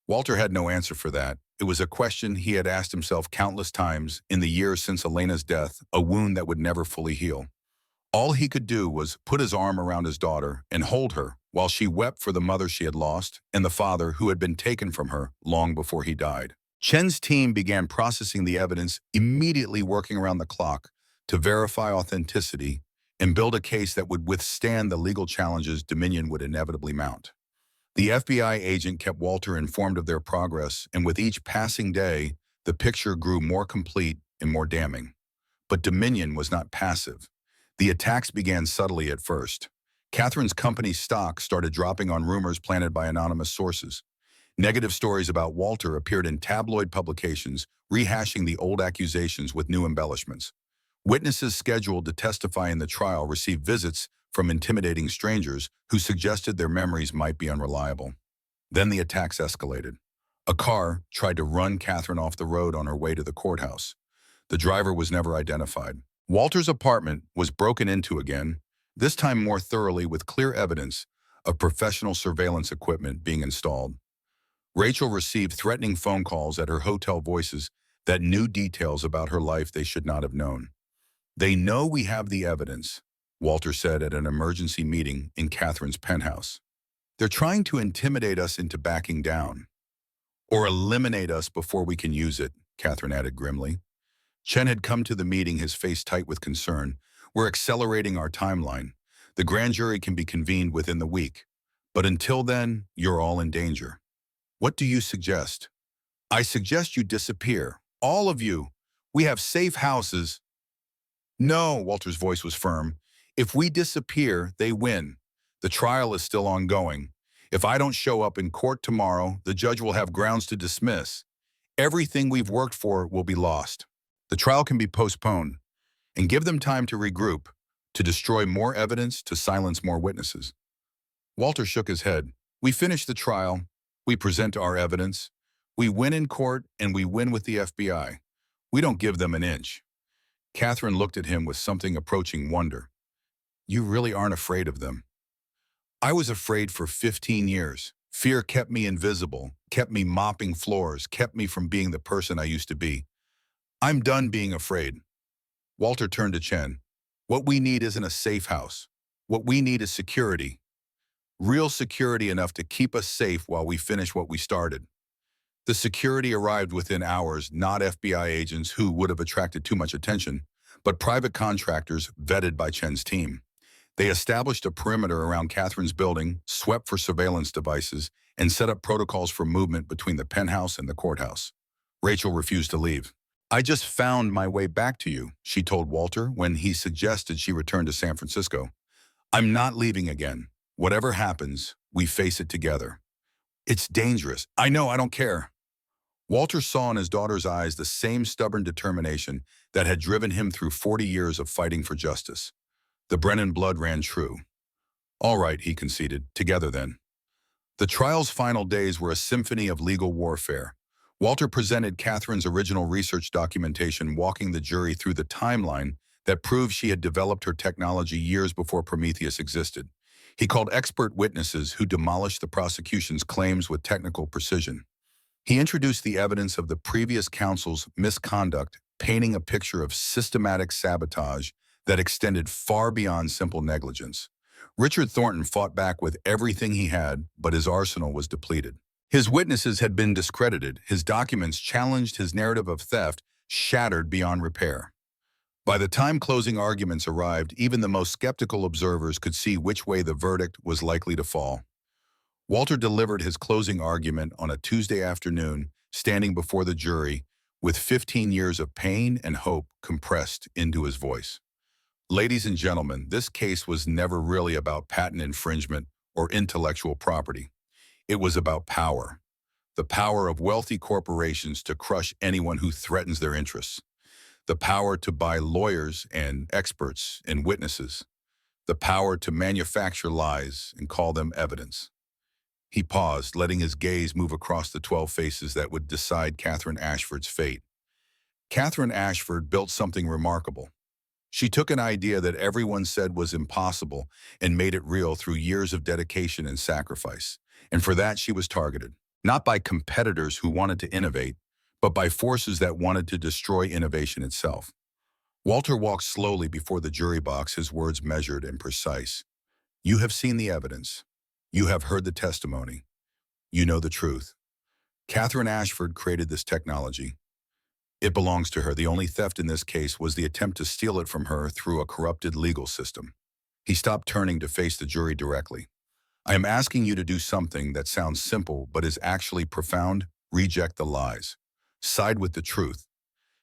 Speaker 1: Walter had no answer for that. It was a question he had asked himself countless times in the years since Elena's death, a wound that would never fully heal. All he could do was put his arm around his daughter and hold her while she wept for the mother she had lost and the father who had been taken from her long before he died. Chen's team began processing the evidence, immediately working around the clock to verify authenticity and build a case that would withstand the legal challenges Dominion would inevitably mount. The FBI agent kept Walter informed of their progress, and with each passing day, the picture grew more complete and more damning. But Dominion was not passive. The attacks began subtly at first. Catherine's company's stock started dropping on rumors planted by anonymous sources. Negative stories about Walter appeared in tabloid publications, rehashing the old accusations with new embellishments. Witnesses scheduled to testify in the trial received visits from intimidating strangers who suggested their memories might be unreliable. Then the attacks escalated. A car tried to run Catherine off the road on her way to the courthouse. The driver was never identified. Walter's apartment was broken into again, this time more thoroughly with clear evidence of professional surveillance equipment being installed. Rachel received threatening phone calls at her hotel voices that knew details about her life they should not have known. "They know we have the evidence," Walter said at an emergency meeting in Catherine's penthouse. "They're trying to intimidate us into backing down. Or eliminate us before we can use it," Catherine added grimly. Chen had come to the meeting, his face tight with concern. "We're accelerating our timeline. The grand jury can be convened within the week. But until then, you're all in danger." "What do you suggest?" "I suggest you disappear. All of you. We have safe houses." "No," Walter's voice was firm. "If we disappear, they win. The trial is still ongoing. If I don't show up in court tomorrow, the judge will have grounds to dismiss. Everything we've worked for will be lost. The trial can be postponed, and give them time to regroup, to destroy more evidence, to silence more witnesses." Walter shook his head. "We finish the trial. We present our evidence. We win in court, and we win with the FBI. We don't give them an inch." Catherine looked at him with something approaching wonder. "You really aren't afraid of them?" "I was afraid for 15 years. Fear kept me invisible, kept me mopping floors, kept me from being the person I used to be. I'm done being afraid." Walter turned to Chen. "What we need isn't a safe house. What we need is security. Real security enough to keep us safe while we finish what we started." The security arrived within hours, not FBI agents who would have attracted too much attention, but private contractors vetted by Chen's team. They established a perimeter around Catherine's building, swept for surveillance devices, and set up protocols for movement between the penthouse and the courthouse. Rachel refused to leave. "I just found my way back to you," she told Walter when he suggested she return to San Francisco. "I'm not leaving again. Whatever happens, we face it together." "It's dangerous." "I know, I don't care." Walter saw in his daughter's eyes the same stubborn determination that had driven him through 40 years of fighting for justice. The Brennan blood ran true. "All right," he conceded. "Together then." The trial's final days were a symphony of legal warfare. Walter presented Catherine's original research documentation, walking the jury through the timeline that proved she had developed her technology years before Prometheus existed. He called expert witnesses who demolished the prosecution's claims with technical precision. He introduced the evidence of the previous counsel's misconduct, painting a picture of systematic sabotage that extended far beyond simple negligence. Richard Thornton fought back with everything he had, but his arsenal was depleted. His witnesses had been discredited, his documents challenged, his narrative of theft shattered beyond repair. By the time closing arguments arrived, even the most skeptical observers could see which way the verdict was likely to fall. Walter delivered his closing argument on a Tuesday afternoon, standing before the jury, with 15 years of pain and hope compressed into his voice. "Ladies and gentlemen, this case was never really about patent infringement or intellectual property. It was about power. The power of wealthy corporations to crush anyone who threatens their interests. The power to buy lawyers and experts and witnesses. The power to manufacture lies and call them evidence." He paused, letting his gaze move across the 12 faces that would decide Catherine Ashford's fate. Catherine Ashford built something remarkable. She took an idea that everyone said was impossible and made it real through years of dedication and sacrifice. And for that, she was targeted, not by competitors who wanted to innovate, but by forces that wanted to destroy innovation itself. Walter walked slowly before the jury box, his words measured and precise. "You have seen the evidence. You have heard the testimony. You know the truth. Catherine Ashford created this technology. It belongs to her. The only theft in this case was the attempt to steal it from her through a corrupted legal system. He stopped turning to face the jury directly. I am asking you to do something that sounds simple but is actually profound. Reject the lies. Side with the truth.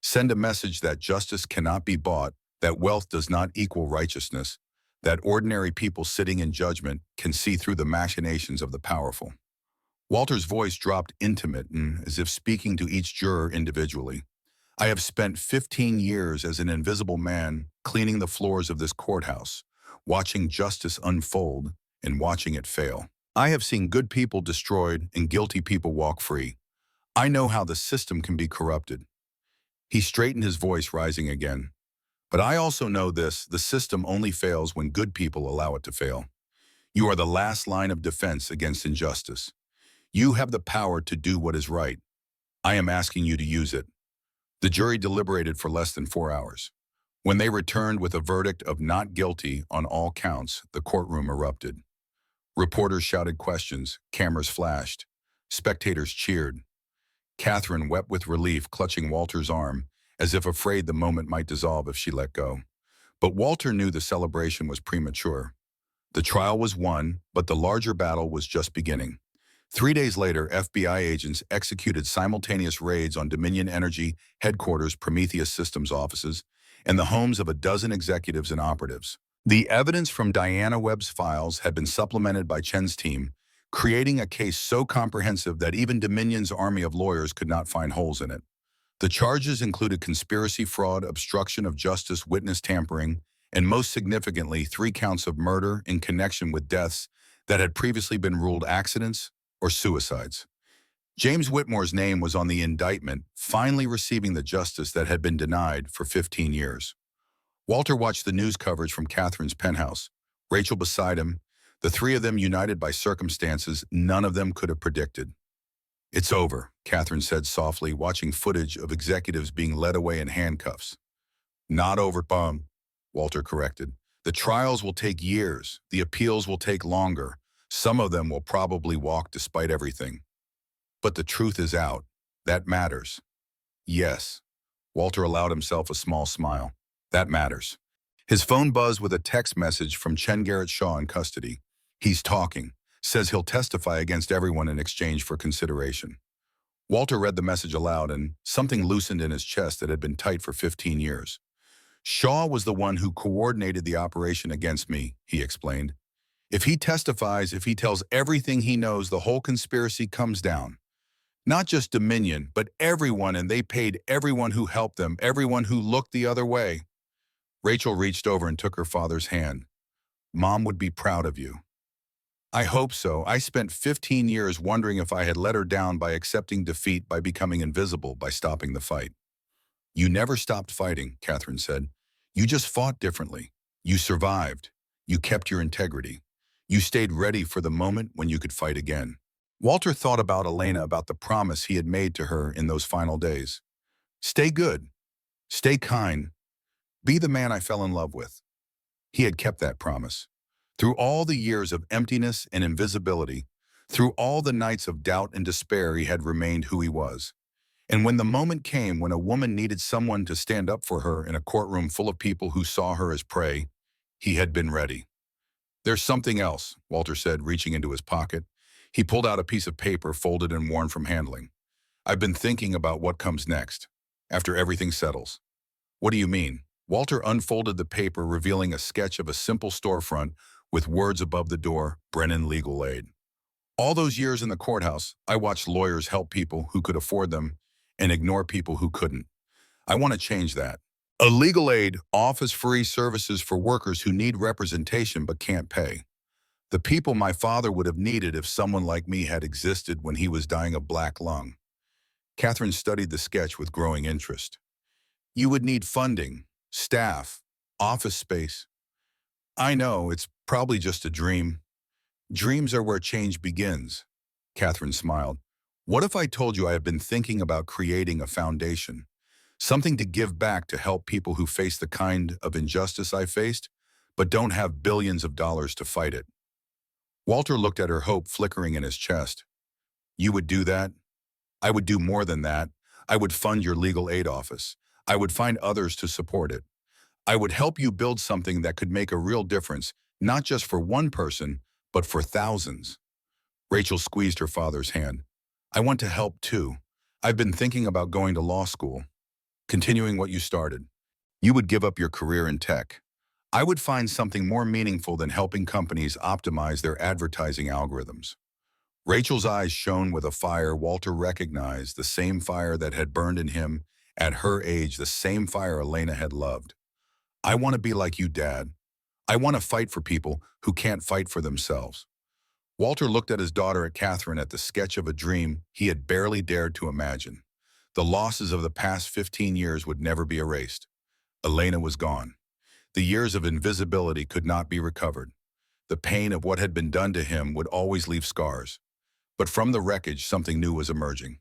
Speaker 1: Send a message that justice cannot be bought, that wealth does not equal righteousness, that ordinary people sitting in judgment can see through the machinations of the powerful. Walter's voice dropped intimate and as if speaking to each juror individually. I have spent 15 years as an invisible man cleaning the floors of this courthouse, watching justice unfold and watching it fail. I have seen good people destroyed and guilty people walk free. I know how the system can be corrupted. He straightened his voice, rising again. But I also know this, the system only fails when good people allow it to fail. You are the last line of defense against injustice. You have the power to do what is right. I am asking you to use it. The jury deliberated for less than 4 hours. When they returned with a verdict of not guilty on all counts, the courtroom erupted. Reporters shouted questions, cameras flashed. Spectators cheered. Catherine wept with relief, clutching Walter's arm, as if afraid the moment might dissolve if she let go. But Walter knew the celebration was premature. The trial was won, but the larger battle was just beginning. 3 days later, FBI agents executed simultaneous raids on Dominion Energy headquarters, Prometheus Systems offices, and the homes of a dozen executives and operatives. The evidence from Diana Webb's files had been supplemented by Chen's team, creating a case so comprehensive that even Dominion's army of lawyers could not find holes in it. The charges included conspiracy, fraud, obstruction of justice, witness tampering, and most significantly, 3 counts of murder in connection with deaths that had previously been ruled accidents or suicides. James Whitmore's name was on the indictment, finally receiving the justice that had been denied for 15 years. Walter watched the news coverage from Catherine's penthouse, Rachel beside him, the 3 of them united by circumstances none of them could have predicted. It's over, Catherine said softly, watching footage of executives being led away in handcuffs. Not over, bum, Walter corrected. The trials will take years. The appeals will take longer. Some of them will probably walk despite everything. But the truth is out. That matters. Yes. Walter allowed himself a small smile. That matters. His phone buzzed with a text message from Chen Garrett Shaw in custody. He's talking. Says he'll testify against everyone in exchange for consideration. Walter read the message aloud and something loosened in his chest that had been tight for 15 years. Shaw was the one who coordinated the operation against me, he explained. If he testifies, if he tells everything he knows, the whole conspiracy comes down. Not just Dominion, but everyone, and they paid everyone who helped them, everyone who looked the other way. Rachel reached over and took her father's hand. Mom would be proud of you. I hope so. I spent 15 years wondering if I had let her down by accepting defeat, by becoming invisible, by stopping the fight. You never stopped fighting, Catherine said. You just fought differently. You survived. You kept your integrity. You stayed ready for the moment when you could fight again. Walter thought about Elena, about the promise he had made to her in those final days. Stay good. Stay kind. Be the man I fell in love with. He had kept that promise. Through all the years of emptiness and invisibility, through all the nights of doubt and despair, he had remained who he was. And when the moment came when a woman needed someone to stand up for her in a courtroom full of people who saw her as prey, he had been ready. There's something else, Walter said, reaching into his pocket. He pulled out a piece of paper folded and worn from handling. I've been thinking about what comes next, after everything settles. What do you mean? Walter unfolded the paper, revealing a sketch of a simple storefront with words above the door, Brennan Legal Aid. All those years in the courthouse, I watched lawyers help people who could afford them and ignore people who couldn't. I want to change that. A legal aid offers free services for workers who need representation but can't pay. The people my father would have needed if someone like me had existed when he was dying of black lung. Catherine studied the sketch with growing interest. You would need funding, staff, office space. I know, it's probably just a dream. Dreams are where change begins. Catherine smiled. What if I told you I have been thinking about creating a foundation? Something to give back to help people who face the kind of injustice I faced, but don't have billions of dollars to fight it. Walter looked at her, hope flickering in his chest. You would do that? I would do more than that. I would fund your legal aid office. I would find others to support it. I would help you build something that could make a real difference, not just for one person, but for thousands. Rachel squeezed her father's hand. I want to help too. I've been thinking about going to law school, continuing what you started. You would give up your career in tech. I would find something more meaningful than helping companies optimize their advertising algorithms. Rachel's eyes shone with a fire Walter recognized, the same fire that had burned in him at her age, the same fire Elena had loved. I want to be like you, Dad. I want to fight for people who can't fight for themselves. Walter looked at his daughter, at Catherine, at the sketch of a dream he had barely dared to imagine. The losses of the past 15 years would never be erased. Elena was gone. The years of invisibility could not be recovered. The pain of what had been done to him would always leave scars. But from the wreckage, something new was emerging.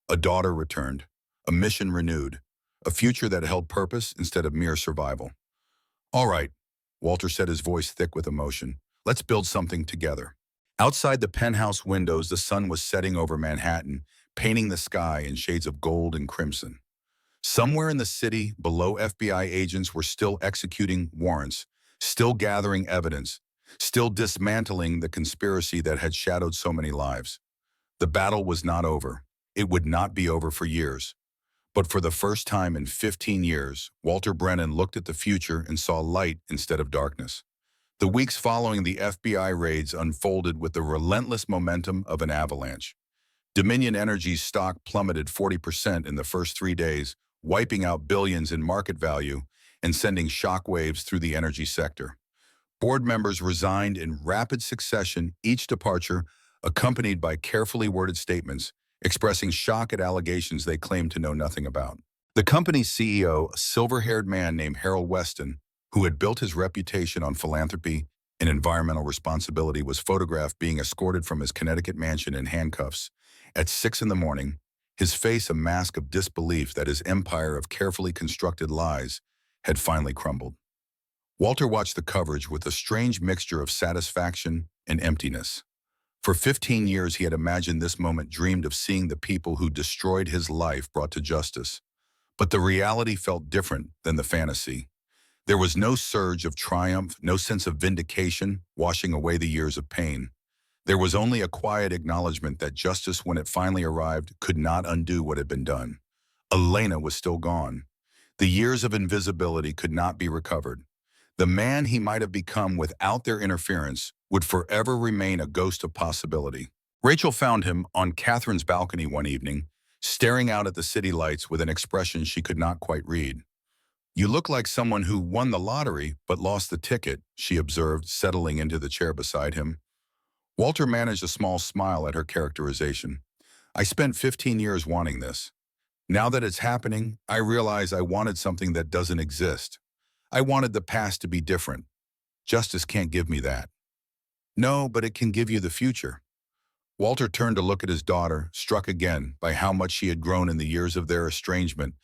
Speaker 1: A daughter returned, a mission renewed, a future that held purpose instead of mere survival. All right, Walter said, his voice thick with emotion. Let's build something together. Outside the penthouse windows, the sun was setting over Manhattan, painting the sky in shades of gold and crimson. Somewhere in the city, below, FBI agents were still executing warrants, still gathering evidence, still dismantling the conspiracy that had shadowed so many lives. The battle was not over. It would not be over for years. But for the first time in 15 years, Walter Brennan looked at the future and saw light instead of darkness. The weeks following the FBI raids unfolded with the relentless momentum of an avalanche. Dominion Energy's stock plummeted 40% in the first 3 days, wiping out billions in market value and sending shockwaves through the energy sector. Board members resigned in rapid succession, each departure accompanied by carefully worded statements expressing shock at allegations they claimed to know nothing about. The company's CEO, a silver-haired man named Harold Weston, who had built his reputation on philanthropy and environmental responsibility, was photographed being escorted from his Connecticut mansion in handcuffs at 6 a.m, his face a mask of disbelief that his empire of carefully constructed lies had finally crumbled. Walter watched the coverage with a strange mixture of satisfaction and emptiness. For 15 years he had imagined this moment, dreamed of seeing the people who destroyed his life brought to justice. But the reality felt different than the fantasy. There was no surge of triumph, no sense of vindication washing away the years of pain. There was only a quiet acknowledgement that justice, when it finally arrived, could not undo what had been done. Elena was still gone. The years of invisibility could not be recovered. The man he might have become without their interference would forever remain a ghost of possibility. Rachel found him on Catherine's balcony one evening, staring out at the city lights with an expression she could not quite read. You look like someone who won the lottery but lost the ticket, she observed, settling into the chair beside him. Walter managed a small smile at her characterization. I spent 15 years wanting this. Now that it's happening, I realize I wanted something that doesn't exist. I wanted the past to be different. Justice can't give me that. No, but it can give you the future. Walter turned to look at his daughter, struck again by how much she had grown in the years of their estrangement,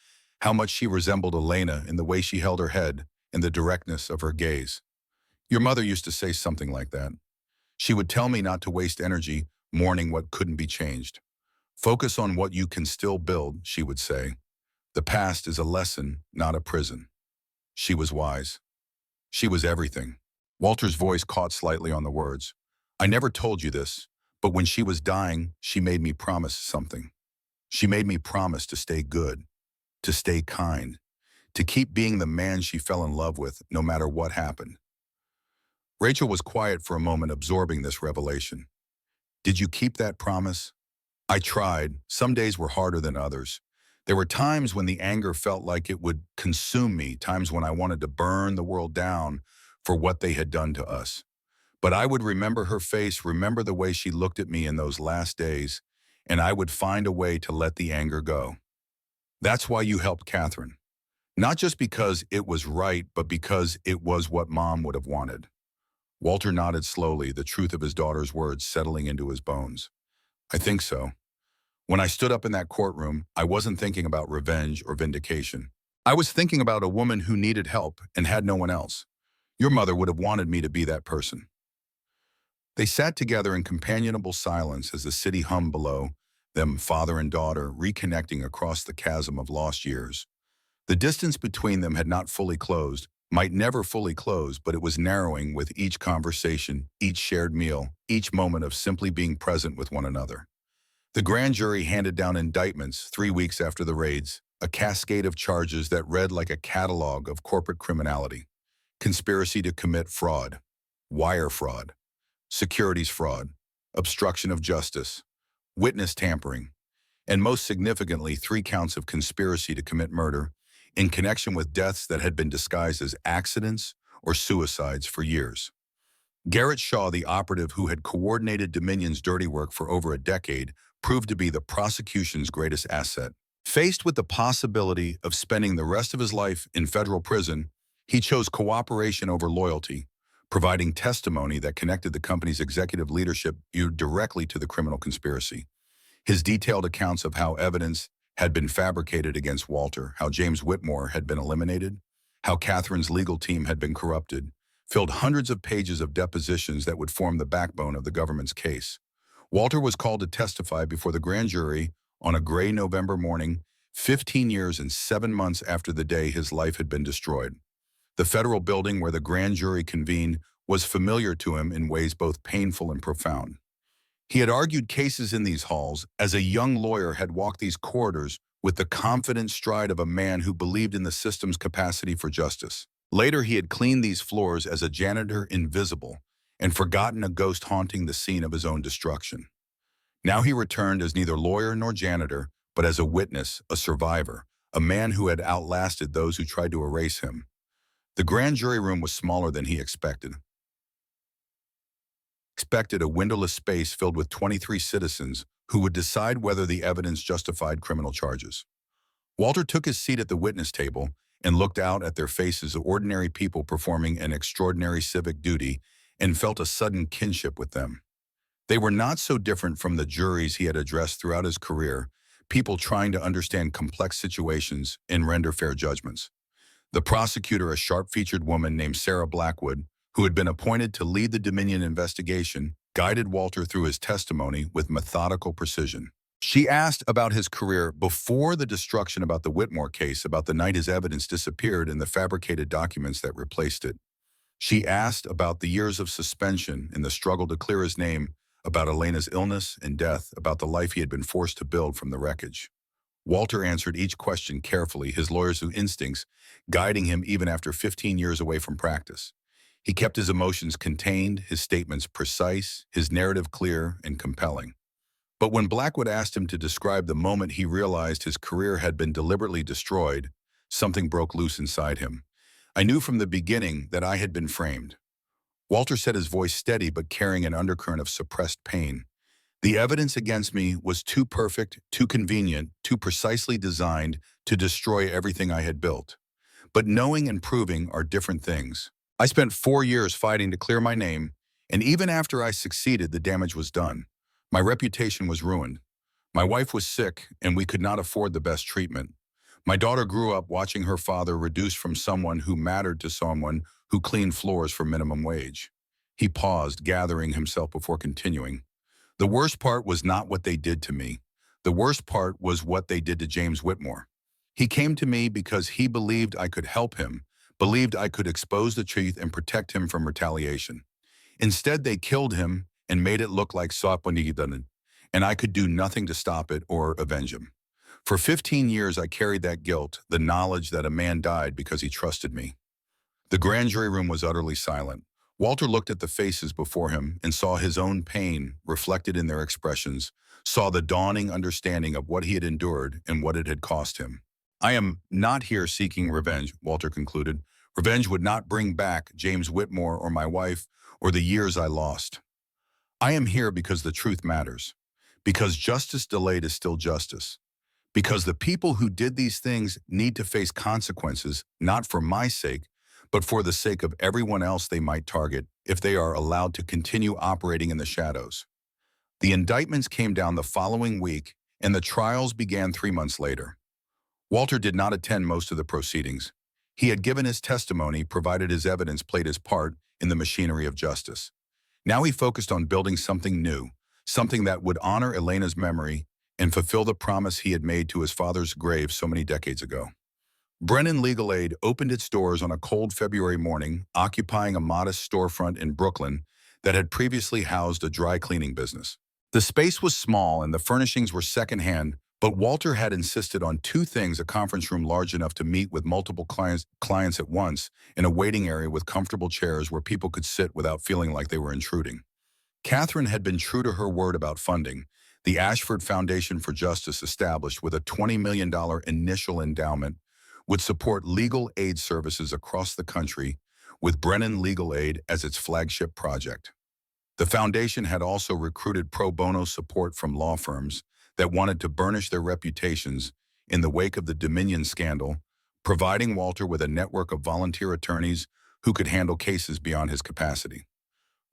Speaker 1: how much she resembled Elena in the way she held her head and the directness of her gaze. Your mother used to say something like that. She would tell me not to waste energy mourning what couldn't be changed. Focus on what you can still build, she would say. The past is a lesson, not a prison. She was wise. She was everything. Walter's voice caught slightly on the words. I never told you this, but when she was dying, she made me promise something. She made me promise to stay good, to stay kind, to keep being the man she fell in love with, no matter what happened. Rachel was quiet for a moment, absorbing this revelation. Did you keep that promise? I tried. Some days were harder than others. There were times when the anger felt like it would consume me, times when I wanted to burn the world down for what they had done to us. But I would remember her face, remember the way she looked at me in those last days, and I would find a way to let the anger go. That's why you helped Catherine. Not just because it was right, but because it was what Mom would have wanted. Walter nodded slowly, the truth of his daughter's words settling into his bones. I think so. When I stood up in that courtroom, I wasn't thinking about revenge or vindication. I was thinking about a woman who needed help and had no one else. Your mother would have wanted me to be that person. They sat together in companionable silence as the city hummed below, them father and daughter reconnecting across the chasm of lost years. The distance between them had not fully closed, might never fully close, but it was narrowing with each conversation, each shared meal, each moment of simply being present with one another. The grand jury handed down indictments 3 weeks after the raids, a cascade of charges that read like a catalog of corporate criminality: conspiracy to commit fraud, wire fraud, securities fraud, obstruction of justice, witness tampering, and most significantly, 3 counts of conspiracy to commit murder in connection with deaths that had been disguised as accidents or suicides for years. Garrett Shaw, the operative who had coordinated Dominion's dirty work for over a decade, proved to be the prosecution's greatest asset. Faced with the possibility of spending the rest of his life in federal prison, he chose cooperation over loyalty, providing testimony that connected the company's executive leadership directly to the criminal conspiracy. His detailed accounts of how evidence had been fabricated against Walter, how James Whitmore had been eliminated, how Catherine's legal team had been corrupted, filled hundreds of pages of depositions that would form the backbone of the government's case. Walter was called to testify before the grand jury on a gray November morning, 15 years and 7 months after the day his life had been destroyed. The federal building where the grand jury convened was familiar to him in ways both painful and profound. He had argued cases in these halls as a young lawyer, had walked these corridors with the confident stride of a man who believed in the system's capacity for justice. Later, he had cleaned these floors as a janitor invisible and forgotten a ghost haunting the scene of his own destruction. Now he returned as neither lawyer nor janitor, but as a witness, a survivor, a man who had outlasted those who tried to erase him. The grand jury room was smaller than he expected. A windowless space filled with 23 citizens who would decide whether the evidence justified criminal charges. Walter took his seat at the witness table and looked out at their faces of ordinary people performing an extraordinary civic duty, and felt a sudden kinship with them. They were not so different from the juries he had addressed throughout his career, people trying to understand complex situations and render fair judgments. The prosecutor, a sharp-featured woman named Sarah Blackwood, who had been appointed to lead the Dominion investigation, guided Walter through his testimony with methodical precision. She asked about his career before the destruction, about the Whitmore case, about the night his evidence disappeared and the fabricated documents that replaced it. She asked about the years of suspension and the struggle to clear his name, about Elena's illness and death, about the life he had been forced to build from the wreckage. Walter answered each question carefully, his lawyer's instincts guiding him even after 15 years away from practice. He kept his emotions contained, his statements precise, his narrative clear and compelling. But when Blackwood asked him to describe the moment he realized his career had been deliberately destroyed, something broke loose inside him. I knew from the beginning that I had been framed. Walter said, his voice steady but carrying an undercurrent of suppressed pain. The evidence against me was too perfect, too convenient, too precisely designed to destroy everything I had built. But knowing and proving are different things. I spent 4 years fighting to clear my name, and even after I succeeded, the damage was done. My reputation was ruined. My wife was sick, and we could not afford the best treatment. My daughter grew up watching her father reduced from someone who mattered to someone who cleaned floors for minimum wage. He paused, gathering himself before continuing. The worst part was not what they did to me. The worst part was what they did to James Whitmore. He came to me because he believed I could help him, believed I could expose the truth and protect him from retaliation. Instead, they killed him and made it look like Saponidan, and I could do nothing to stop it or avenge him. For 15 years, I carried that guilt, the knowledge that a man died because he trusted me. The grand jury room was utterly silent. Walter looked at the faces before him and saw his own pain reflected in their expressions, saw the dawning understanding of what he had endured and what it had cost him. I am not here seeking revenge, Walter concluded. Revenge would not bring back James Whitmore or my wife or the years I lost. I am here because the truth matters, because justice delayed is still justice, because the people who did these things need to face consequences, not for my sake, but for the sake of everyone else they might target if they are allowed to continue operating in the shadows. The indictments came down the following week, and the trials began 3 months later. Walter did not attend most of the proceedings. He had given his testimony, provided his evidence played his part in the machinery of justice. Now he focused on building something new, something that would honor Elena's memory and fulfill the promise he had made to his father's grave so many decades ago. Brennan Legal Aid opened its doors on a cold February morning, occupying a modest storefront in Brooklyn that had previously housed a dry cleaning business. The space was small and the furnishings were secondhand, but Walter had insisted on two things: a conference room large enough to meet with multiple clients at once, and a waiting area with comfortable chairs where people could sit without feeling like they were intruding. Catherine had been true to her word about funding. The Ashford Foundation for Justice, established with a $20 million initial endowment, would support legal aid services across the country, with Brennan Legal Aid as its flagship project. The foundation had also recruited pro bono support from law firms that wanted to burnish their reputations in the wake of the Dominion scandal, providing Walter with a network of volunteer attorneys who could handle cases beyond his capacity.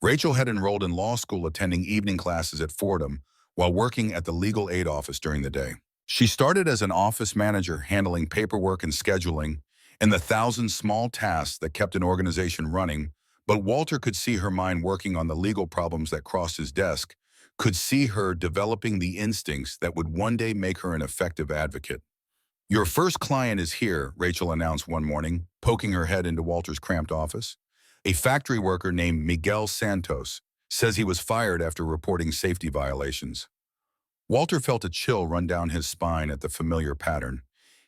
Speaker 1: Rachel had enrolled in law school, attending evening classes at Fordham while working at the legal aid office during the day. She started as an office manager, handling paperwork and scheduling and the thousand small tasks that kept an organization running, but Walter could see her mind working on the legal problems that crossed his desk, could see her developing the instincts that would one day make her an effective advocate. "Your first client is here," Rachel announced one morning, poking her head into Walter's cramped office. "A factory worker named Miguel Santos says he was fired after reporting safety violations." Walter felt a chill run down his spine at the familiar pattern.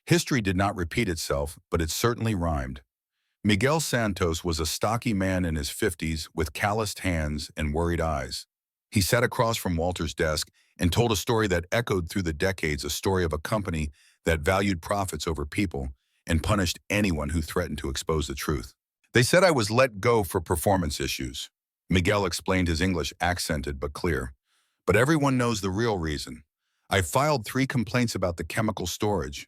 Speaker 1: History did not repeat itself, but it certainly rhymed. Miguel Santos was a stocky man in his 50s with calloused hands and worried eyes. He sat across from Walter's desk and told a story that echoed through the decades, a story of a company that valued profits over people and punished anyone who threatened to expose the truth. "They said I was let go for performance issues." Miguel explained, his English accented but clear. "But everyone knows the real reason. I filed 3 complaints about the chemical storage.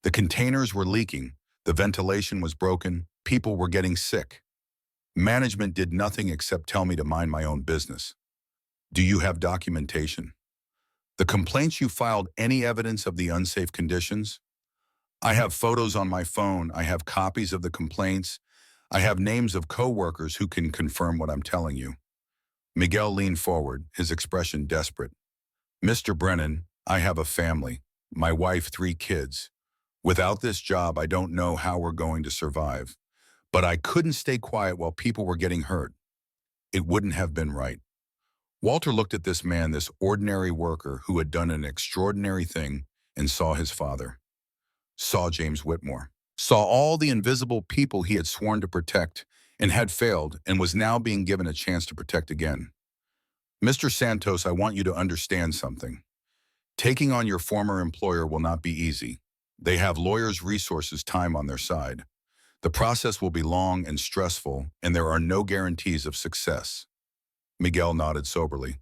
Speaker 1: The containers were leaking, the ventilation was broken, people were getting sick. Management did nothing except tell me to mind my own business." "Do you have documentation?" "The complaints you filed, any evidence of the unsafe conditions?" "I have photos on my phone. I have copies of the complaints. I have names of co-workers who can confirm what I'm telling you." Miguel leaned forward, his expression desperate. "Mr. Brennan, I have a family, my wife, 3 kids. Without this job, I don't know how we're going to survive. But I couldn't stay quiet while people were getting hurt. It wouldn't have been right." Walter looked at this man, this ordinary worker who had done an extraordinary thing, and saw his father. Saw James Whitmore. Saw all the invisible people he had sworn to protect and had failed, and was now being given a chance to protect again. "Mr. Santos, I want you to understand something. Taking on your former employer will not be easy. They have lawyers, resources, time on their side. The process will be long and stressful, and there are no guarantees of success." Miguel nodded soberly.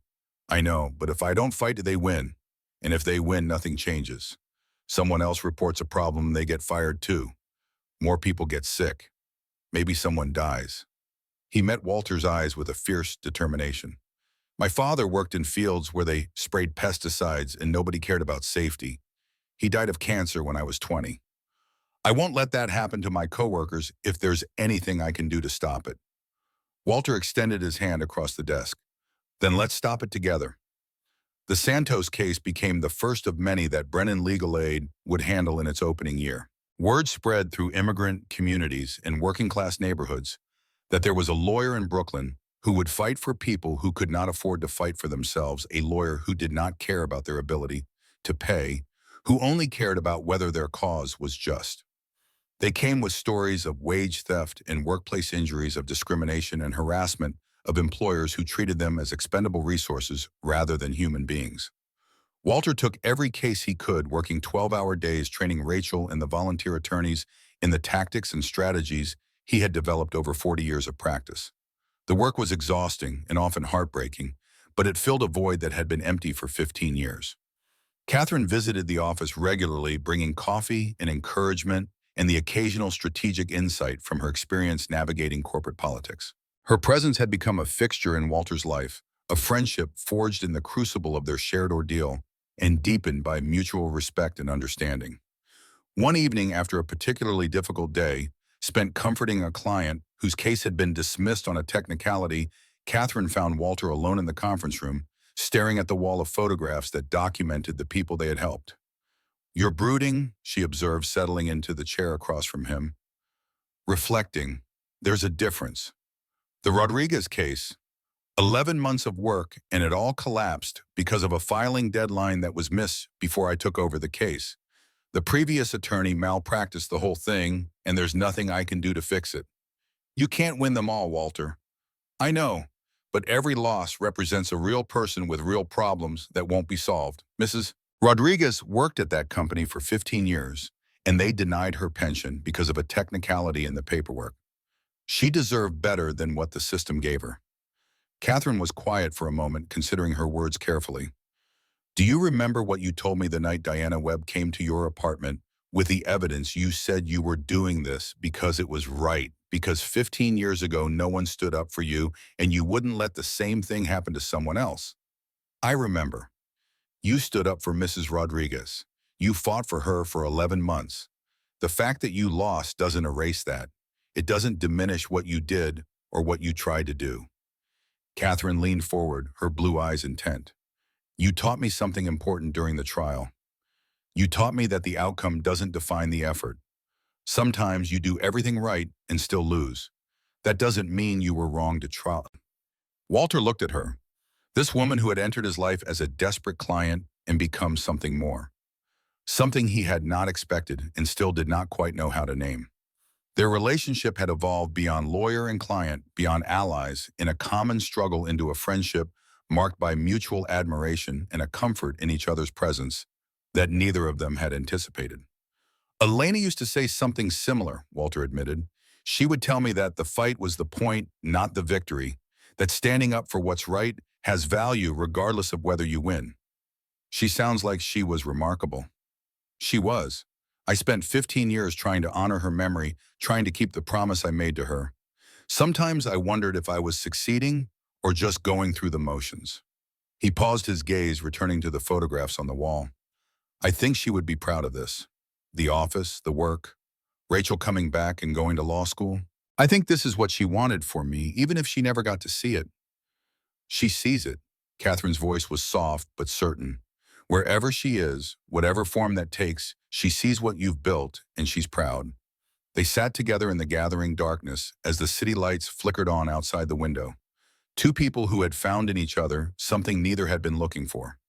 Speaker 1: "I know, but if I don't fight, they win. And if they win, nothing changes. Someone else reports a problem, they get fired too. More people get sick. Maybe someone dies." He met Walter's eyes with a fierce determination. "My father worked in fields where they sprayed pesticides and nobody cared about safety. He died of cancer when I was 20. I won't let that happen to my coworkers if there's anything I can do to stop it." Walter extended his hand across the desk. "Then let's stop it together." The Santos case became the first of many that Brennan Legal Aid would handle in its opening year. Word spread through immigrant communities and working-class neighborhoods that there was a lawyer in Brooklyn who would fight for people who could not afford to fight for themselves, a lawyer who did not care about their ability to pay, who only cared about whether their cause was just. They came with stories of wage theft and workplace injuries, of discrimination and harassment of employers who treated them as expendable resources rather than human beings. Walter took every case he could, working 12-hour days training Rachel and the volunteer attorneys in the tactics and strategies he had developed over 40 years of practice. The work was exhausting and often heartbreaking, but it filled a void that had been empty for 15 years. Catherine visited the office regularly, bringing coffee and encouragement and the occasional strategic insight from her experience navigating corporate politics. Her presence had become a fixture in Walter's life, a friendship forged in the crucible of their shared ordeal and deepened by mutual respect and understanding. One evening, after a particularly difficult day, spent comforting a client whose case had been dismissed on a technicality, Catherine found Walter alone in the conference room, staring at the wall of photographs that documented the people they had helped. "You're brooding," she observed, settling into the chair across from him. Reflecting, "There's a difference. The Rodriguez case, 11 months of work, and it all collapsed because of a filing deadline that was missed before I took over the case. The previous attorney malpracticed the whole thing, and there's nothing I can do to fix it. You can't win them all, Walter. I know, but every loss represents a real person with real problems that won't be solved. Mrs. Rodriguez worked at that company for 15 years, and they denied her pension because of a technicality in the paperwork. She deserved better than what the system gave her." Catherine was quiet for a moment, considering her words carefully. "Do you remember what you told me the night Diana Webb came to your apartment with the evidence? You said you were doing this because it was right, because 15 years ago no one stood up for you and you wouldn't let the same thing happen to someone else." "I remember. You stood up for Mrs. Rodriguez. You fought for her for 11 months. The fact that you lost doesn't erase that. It doesn't diminish what you did or what you tried to do." Catherine leaned forward, her blue eyes intent. "You taught me something important during the trial. You taught me that the outcome doesn't define the effort. Sometimes you do everything right and still lose. That doesn't mean you were wrong to try." Walter looked at her, this woman who had entered his life as a desperate client and become something more. Something he had not expected and still did not quite know how to name. Their relationship had evolved beyond lawyer and client, beyond allies, in a common struggle into a friendship marked by mutual admiration and a comfort in each other's presence that neither of them had anticipated. "Elena used to say something similar," Walter admitted. "She would tell me that the fight was the point, not the victory, that standing up for what's right has value regardless of whether you win." She sounds like she was remarkable. She was. I spent 15 years trying to honor her memory, trying to keep the promise I made to her. Sometimes I wondered if I was succeeding or just going through the motions. He paused, his gaze returning to the photographs on the wall. "I think she would be proud of this. The office, the work, Rachel coming back and going to law school. I think this is what she wanted for me, even if she never got to see it." "She sees it." Catherine's voice was soft but certain. "Wherever she is, whatever form that takes, she sees what you've built, and she's proud." They sat together in the gathering darkness as the city lights flickered on outside the window. Two people who had found in each other something neither had been looking for.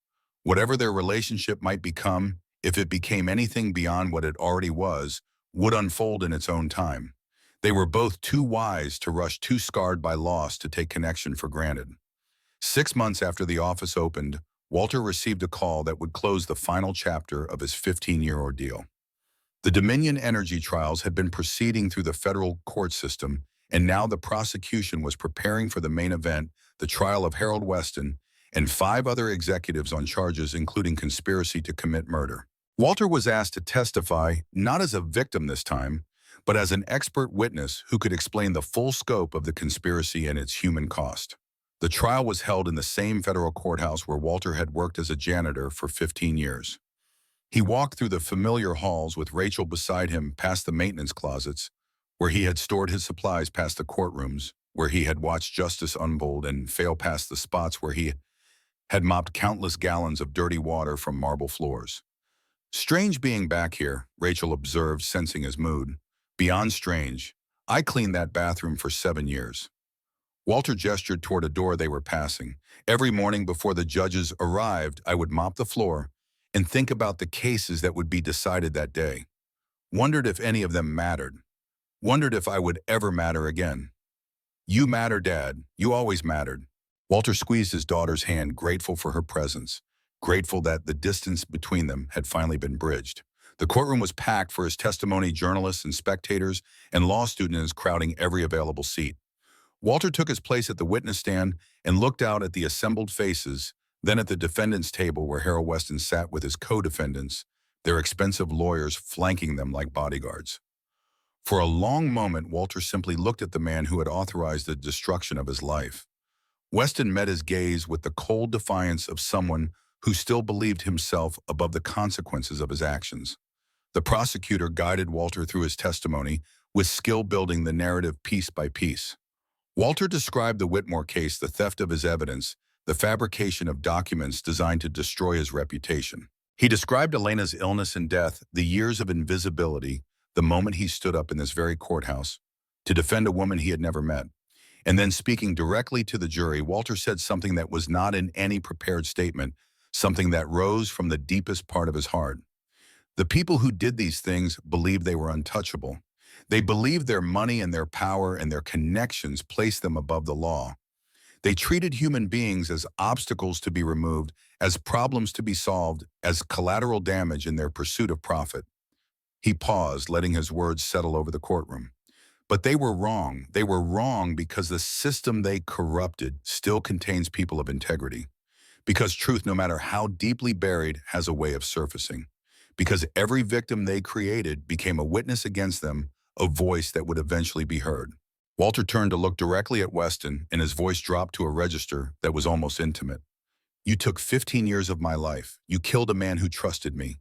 Speaker 1: Whatever their relationship might become, if it became anything beyond what it already was, would unfold in its own time. They were both too wise to rush, too scarred by loss to take connection for granted. 6 months after the office opened, Walter received a call that would close the final chapter of his 15-year ordeal. The Dominion energy trials had been proceeding through the federal court system, and now the prosecution was preparing for the main event, the trial of Harold Weston and 5 other executives on charges including conspiracy to commit murder. Walter was asked to testify, not as a victim this time, but as an expert witness who could explain the full scope of the conspiracy and its human cost. The trial was held in the same federal courthouse where Walter had worked as a janitor for 15 years. He walked through the familiar halls with Rachel beside him, past the maintenance closets, where he had stored his supplies, past the courtrooms, where he had watched justice unfold, and fail past the spots where he had mopped countless gallons of dirty water from marble floors. "Strange being back here," Rachel observed, sensing his mood. "Beyond strange. I cleaned that bathroom for 7 years." Walter gestured toward a door they were passing. "Every morning before the judges arrived, I would mop the floor and think about the cases that would be decided that day. Wondered if any of them mattered. Wondered if I would ever matter again." "You matter, Dad. You always mattered." Walter squeezed his daughter's hand, grateful for her presence, grateful that the distance between them had finally been bridged. The courtroom was packed for his testimony, journalists and spectators and law students crowding every available seat. Walter took his place at the witness stand and looked out at the assembled faces, then at the defendant's table where Harold Weston sat with his co-defendants, their expensive lawyers flanking them like bodyguards. For a long moment, Walter simply looked at the man who had authorized the destruction of his life. Weston met his gaze with the cold defiance of someone who still believed himself above the consequences of his actions. The prosecutor guided Walter through his testimony, with skill building the narrative piece by piece. Walter described the Whitmore case, the theft of his evidence, the fabrication of documents designed to destroy his reputation. He described Elena's illness and death, the years of invisibility, the moment he stood up in this very courthouse to defend a woman he had never met. And then speaking directly to the jury, Walter said something that was not in any prepared statement, something that rose from the deepest part of his heart. The people who did these things believed they were untouchable. They believed their money and their power and their connections placed them above the law. They treated human beings as obstacles to be removed, as problems to be solved, as collateral damage in their pursuit of profit. He paused, letting his words settle over the courtroom. But they were wrong. They were wrong because the system they corrupted still contains people of integrity. Because truth, no matter how deeply buried, has a way of surfacing. Because every victim they created became a witness against them, a voice that would eventually be heard. Walter turned to look directly at Weston, and his voice dropped to a register that was almost intimate. You took 15 years of my life. You killed a man who trusted me.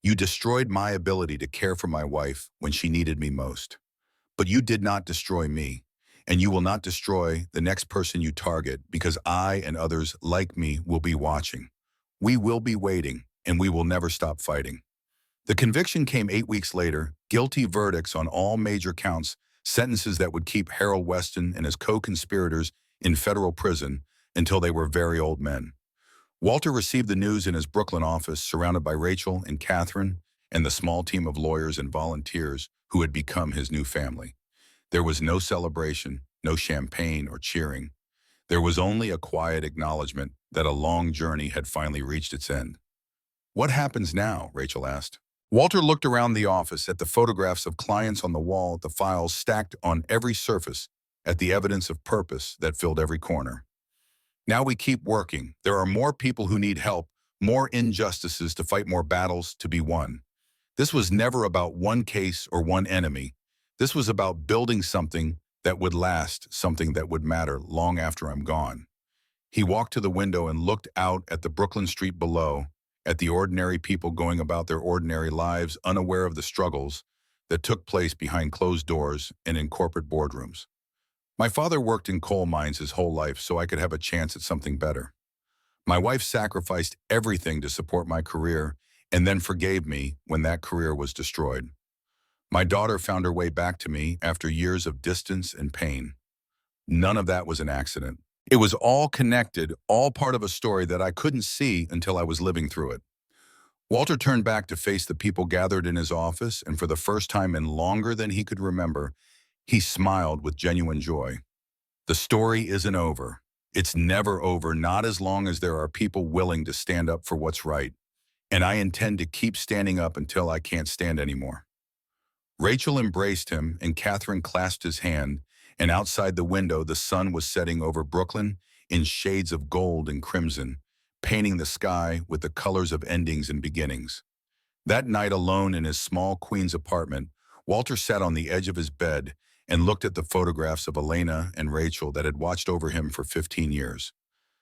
Speaker 1: You destroyed my ability to care for my wife when she needed me most. But you did not destroy me, and you will not destroy the next person you target because I and others like me will be watching. We will be waiting, and we will never stop fighting. The conviction came 8 weeks later, guilty verdicts on all major counts, sentences that would keep Harold Weston and his co-conspirators in federal prison until they were very old men. Walter received the news in his Brooklyn office, surrounded by Rachel and Catherine and the small team of lawyers and volunteers who had become his new family. There was no celebration, no champagne or cheering. There was only a quiet acknowledgement that a long journey had finally reached its end. What happens now? Rachel asked. Walter looked around the office at the photographs of clients on the wall, the files stacked on every surface, at the evidence of purpose that filled every corner. Now we keep working. There are more people who need help, more injustices to fight, more battles to be won. This was never about one case or one enemy. This was about building something that would last, something that would matter long after I'm gone. He walked to the window and looked out at the Brooklyn street below, at the ordinary people going about their ordinary lives, unaware of the struggles that took place behind closed doors and in corporate boardrooms. My father worked in coal mines his whole life so I could have a chance at something better. My wife sacrificed everything to support my career and then forgave me when that career was destroyed. My daughter found her way back to me after years of distance and pain. None of that was an accident. It was all connected, all part of a story that I couldn't see until I was living through it. Walter turned back to face the people gathered in his office, and for the first time in longer than he could remember, he smiled with genuine joy. The story isn't over. It's never over, not as long as there are people willing to stand up for what's right. And I intend to keep standing up until I can't stand anymore. Rachel embraced him, and Catherine clasped his hand, and outside the window the sun was setting over Brooklyn in shades of gold and crimson, painting the sky with the colors of endings and beginnings. That night, alone in his small Queens apartment, Walter sat on the edge of his bed and looked at the photographs of Elena and Rachel that had watched over him for 15 years.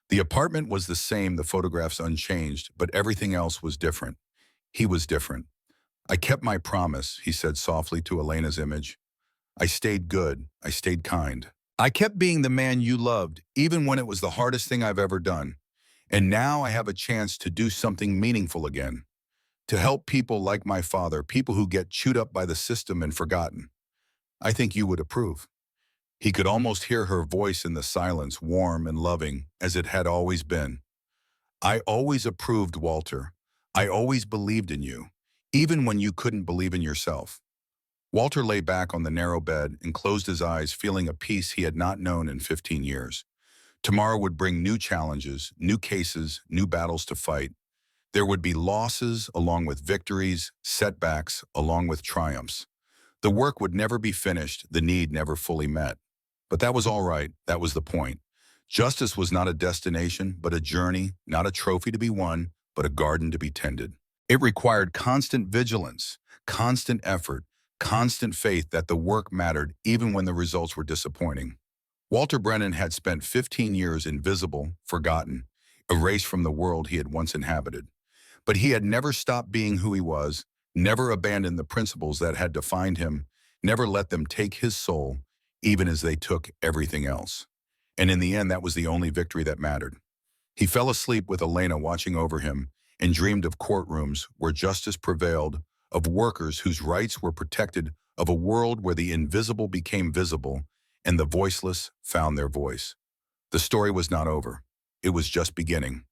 Speaker 1: The apartment was the same, the photographs unchanged, but everything else was different. He was different. I kept my promise, he said softly to Elena's image. I stayed good. I stayed kind. I kept being the man you loved, even when it was the hardest thing I've ever done. And now I have a chance to do something meaningful again. To help people like my father, people who get chewed up by the system and forgotten. I think you would approve. He could almost hear her voice in the silence, warm and loving, as it had always been. I always approved, Walter. I always believed in you, even when you couldn't believe in yourself. Walter lay back on the narrow bed and closed his eyes, feeling a peace he had not known in 15 years. Tomorrow would bring new challenges, new cases, new battles to fight. There would be losses along with victories, setbacks along with triumphs. The work would never be finished, the need never fully met. But that was all right. That was the point. Justice was not a destination, but a journey, not a trophy to be won, but a garden to be tended. It required constant vigilance, constant effort, constant faith that the work mattered even when the results were disappointing. Walter Brennan had spent 15 years invisible, forgotten, erased from the world he had once inhabited. But he had never stopped being who he was, never abandoned the principles that had defined him, never let them take his soul, even as they took everything else. And in the end, that was the only victory that mattered. He fell asleep with Elena watching over him and dreamed of courtrooms where justice prevailed, of workers whose rights were protected, of a world where the invisible became visible and the voiceless found their voice. The story was not over. It was just beginning.